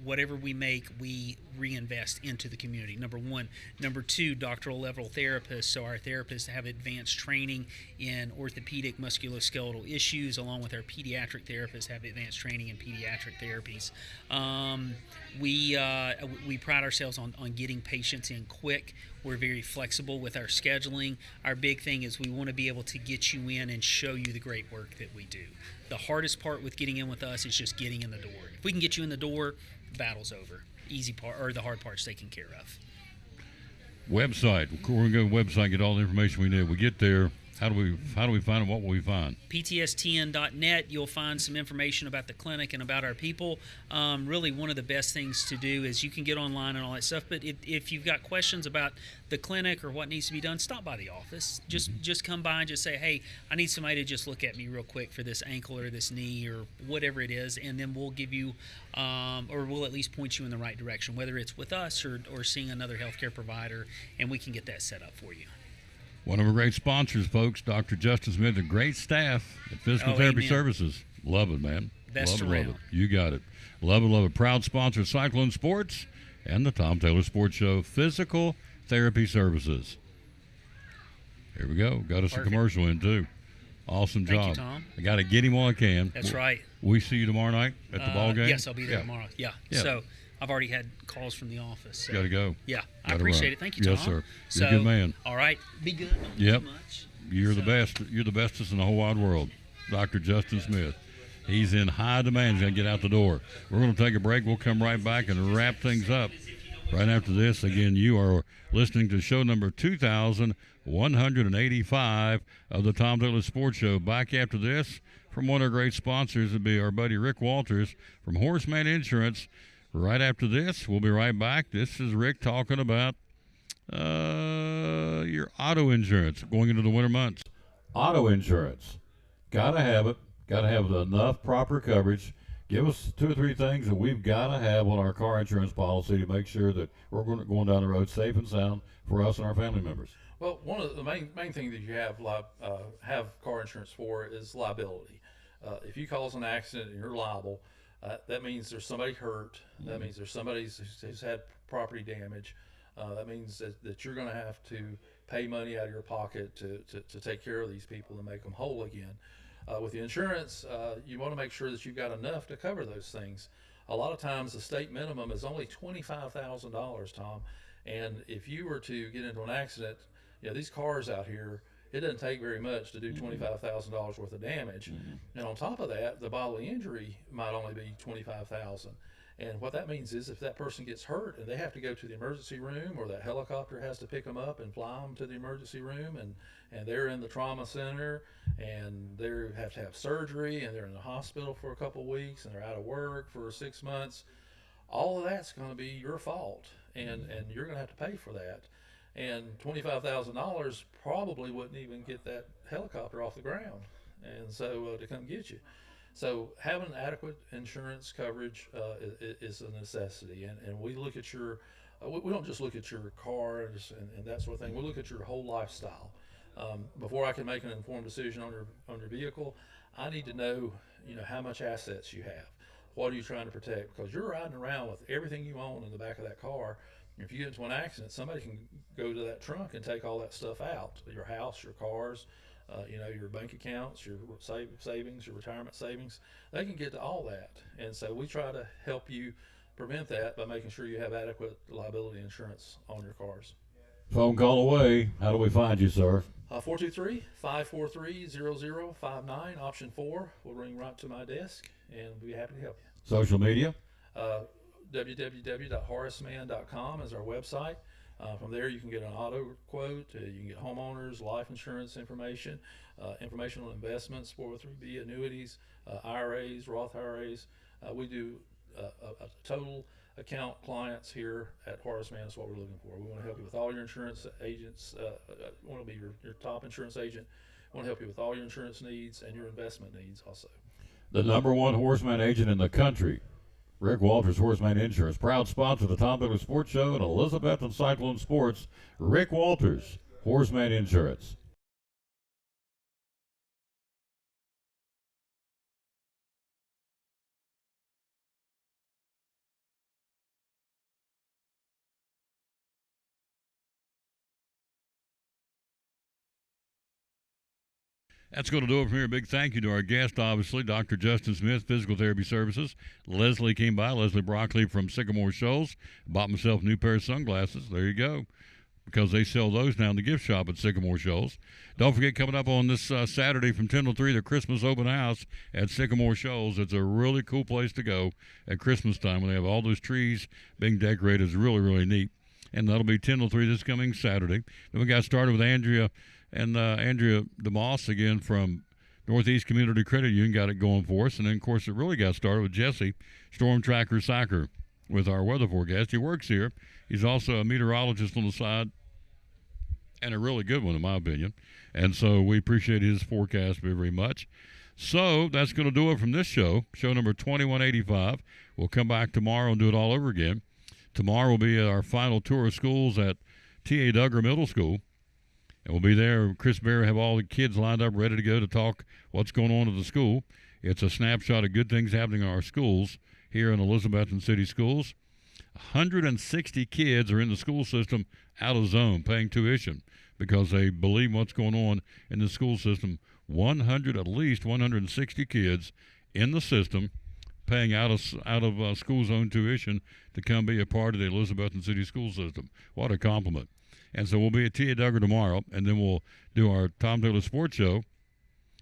Whatever we make, we reinvest into the community. Number one. Number two, doctoral level therapists. So our therapists have advanced training in orthopedic musculoskeletal issues, along with our pediatric therapists have advanced training in pediatric therapies. We pride ourselves on getting patients in quick. We're very flexible with our scheduling. Our big thing is we want to be able to get you in and show you the great work that we do. The hardest part with getting in with us is just getting in the door. If we can get you in the door, the battle's over. Easy part, or the hard part's taken care of. Website. We're going to go to the website, get all the information we need. We get there. How do we find it? What will we find? PTSTN.net. You'll find some information about the clinic and about our people. Really, one of the best things to do is you can get online and all that stuff. But if you've got questions about the clinic or what needs to be done, stop by the office. Just come by and just say, hey, I need somebody to just look at me real quick for this ankle or this knee or whatever it is, and then we'll give you, or we'll at least point you in the right direction, whether it's with us or seeing another healthcare provider, and we can get that set up for you. One of our great sponsors, folks, Dr. Justin Smith, and great staff at Physical Therapy amen. Services. Love it, man. Best love around. Love it. You got it. Love it, love it. Proud sponsor of Cyclone Sports and the Tom Taylor Sports Show, Physical Therapy Services. Here we go. Got us Perfect. a commercial in, too. Awesome Thank job. you, Tom. I got to get him while I can. That's right. We see you tomorrow night at the ball game? Yes, I'll be there tomorrow. Yeah. So I've already had calls from the office. So. Got to go. Yeah, I Gotta appreciate run. it. Thank you, Tom. Yes, sir. So, You're a good man. All right. Be good. Don't do Yep. too much. You're the best. You're the bestest in the whole wide world, Dr. Justin Smith. He's in high demand. He's going to get out the door. We're going to take a break. We'll come right back and wrap things up right after this. Again, you are listening to show number 2,185 of the Tom Taylor Sports Show. Back after this from one of our great sponsors. It'll be our buddy Rick Walters from Horseman Insurance. Right after this, we'll be right back. This is Rick talking about your auto insurance going into the winter months. Auto insurance. Gotta have it. Gotta have enough proper coverage. Give us 2 or 3 things that we've got to have on our car insurance policy to make sure that we're going down the road safe and sound for us and our family members. Well, one of the main thing that you have car insurance for is liability. If you cause an accident and you're liable, that means there's somebody hurt. That means there's somebody who's had property damage. That means that you're going to have to pay money out of your pocket to take care of these people and make them whole again. With the insurance, you want to make sure that you've got enough to cover those things. A lot of times the state minimum is only $25,000, Tom, And if you were to get into an accident, these cars out here, it doesn't take very much to do $25,000 worth of damage. And on top of that, the bodily injury might only be $25,000. And what that means is if that person gets hurt and they have to go to the emergency room, or that helicopter has to pick them up and fly them to the emergency room, and they're in the trauma center, and they have to have surgery, and they're in the hospital for a couple of weeks, and they're out of work for 6 months, all of that's going to be your fault, and you're going to have to pay for that. And $25,000 probably wouldn't even get that helicopter off the ground, and so to come get you. So having adequate insurance coverage is a necessity, and we look at your, we don't just look at your cars and that sort of thing. We look at your whole lifestyle. Before I can make an informed decision on your vehicle, I need to know, how much assets you have. What are you trying to protect? Because you're riding around with everything you own in the back of that car. If you get into an accident, somebody can go to that trunk and take all that stuff out. Your house, your cars, your bank accounts, your savings, your retirement savings. They can get to all that. And so we try to help you prevent that by making sure you have adequate liability insurance on your cars. Phone call away. How do we find you, sir? 423-543-0059, option 4 will ring right to my desk, and we'll be happy to help you. Social media? www.horacemann.com is our website. From there, you can get an auto quote, you can get homeowners, life insurance information, information on investments, 403B annuities, IRAs, Roth IRAs. We do a total account clients here at Horace Mann is what we're looking for. We want to help you with all your insurance agents. We want to be your top insurance agent. We want to help you with all your insurance needs and your investment needs also. The #1 Horseman agent in the country, Rick Walters, Horseman Insurance, proud sponsor of the Tom Taylor Sports Show and Elizabeth and Cyclone Sports. Rick Walters, Horseman Insurance. That's going to do it from here. Big thank you to our guest, obviously, Dr. Justin Smith, Physical Therapy Services. Leslie came by, Leslie Broccoli from Sycamore Shoals. Bought myself a new pair of sunglasses. There you go. Because they sell those now in the gift shop at Sycamore Shoals. Don't forget, coming up on this Saturday from 10 to 3, the Christmas open house at Sycamore Shoals. It's a really cool place to go at Christmas time when they have all those trees being decorated. It's really, really neat. And that'll be 10 to 3 this coming Saturday. Then we got started with Andrea DeMoss again from Northeast Community Credit Union, got it going for us. And then, of course, it really got started with Jesse, Storm Tracker Soccer, with our weather forecast. He works here. He's also a meteorologist on the side, and a really good one, in my opinion. And so we appreciate his forecast very, very much. So that's going to do it from this show number 2185. We'll come back tomorrow and do it all over again. Tomorrow will be our final tour of schools at T.A. Duggar Middle School. And we'll be there. Chris Bear will have all the kids lined up, ready to go to talk what's going on at the school. It's a snapshot of good things happening in our schools here in Elizabethton City Schools. 160 kids are in the school system out of zone paying tuition because they believe what's going on in the school system. At least 160 kids in the system paying out of school zone tuition to come be a part of the Elizabethton City School System. What a compliment. And so we'll be at T.A. Duggar tomorrow, and then we'll do our Tom Taylor Sports Show.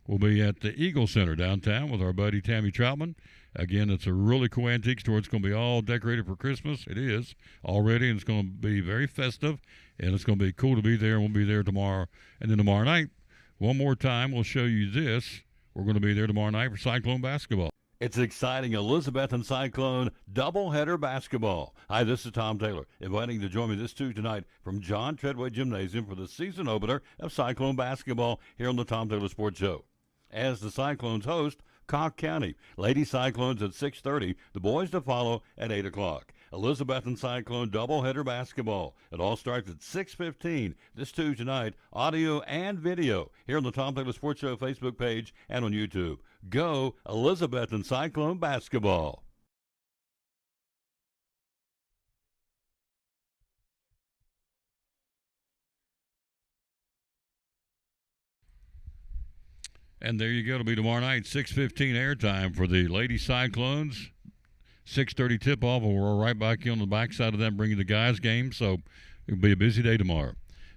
We'll be at the Eagle Center downtown with our buddy Tammy Troutman. Again, it's a really cool antique store. It's going to be all decorated for Christmas. It is already, and it's going to be very festive, and it's going to be cool to be there. We'll be there tomorrow. And then tomorrow night, one more time, we'll show you this. We're going to be there tomorrow night for Cyclone basketball. It's exciting Elizabethton Cyclone doubleheader basketball. Hi, this is Tom Taylor, inviting you to join me this Tuesday night from John Treadway Gymnasium for the season opener of Cyclone basketball here on the Tom Taylor Sports Show. As the Cyclones host Cocke County. Lady Cyclones at 6:30, the boys to follow at 8 o'clock. Elizabethton Cyclone doubleheader basketball. It all starts at 6:15 this Tuesday night, audio and video, here on the Tom Taylor Sports Show Facebook page and on YouTube. Go Elizabethton Cyclone basketball. And there you go. It'll be tomorrow night, 6:15 airtime for the Lady Cyclones. 6:30 tip-off, and we're right back on the backside of that, bringing the guys' game. So It'll be a busy day tomorrow.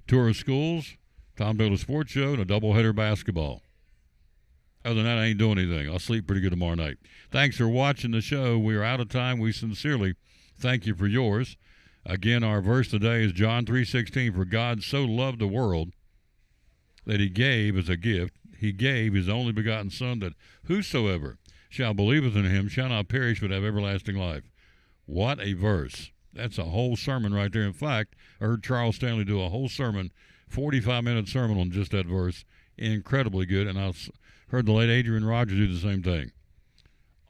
Tour of schools, Tom Taylor Sports Show, and a doubleheader basketball. Other than that, I ain't doing anything. I'll sleep pretty good tomorrow night. Thanks for watching the show. We are out of time. We sincerely thank you for yours. Again, our verse today is John 3:16. For God so loved the world that he gave as a gift. He gave his only begotten Son, that whosoever shall believeth in him shall not perish but have everlasting life. What a verse. That's a whole sermon right there. In fact, I heard Charles Stanley do a whole sermon, 45-minute sermon on just that verse. Incredibly good. And I heard the late Adrian Rogers do the same thing.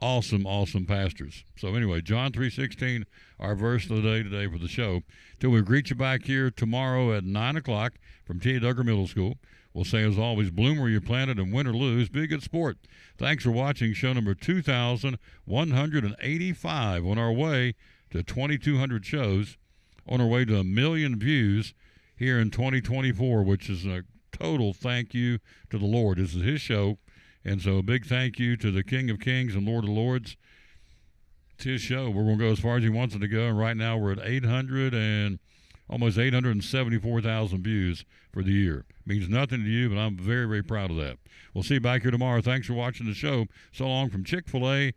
Awesome, awesome pastors. So anyway, John 3:16, our verse of the day today for the show. Till we greet you back here tomorrow at 9 o'clock from T. Duggar Middle School. We'll say, as always, bloom where you're planted and win or lose. Be a good sport. Thanks for watching show number 2,185 on our way to 2,200 shows, on our way to 1 million views here in 2024, which is a total thank you to the Lord. This is his show, and so a big thank you to the King of Kings and Lord of Lords. It's his show. We're going to go as far as he wants it to go, and right now we're at almost 874,000 views for the year. Means nothing to you, but I'm very, very proud of that. We'll see you back here tomorrow. Thanks for watching the show. So long from Chick-fil-A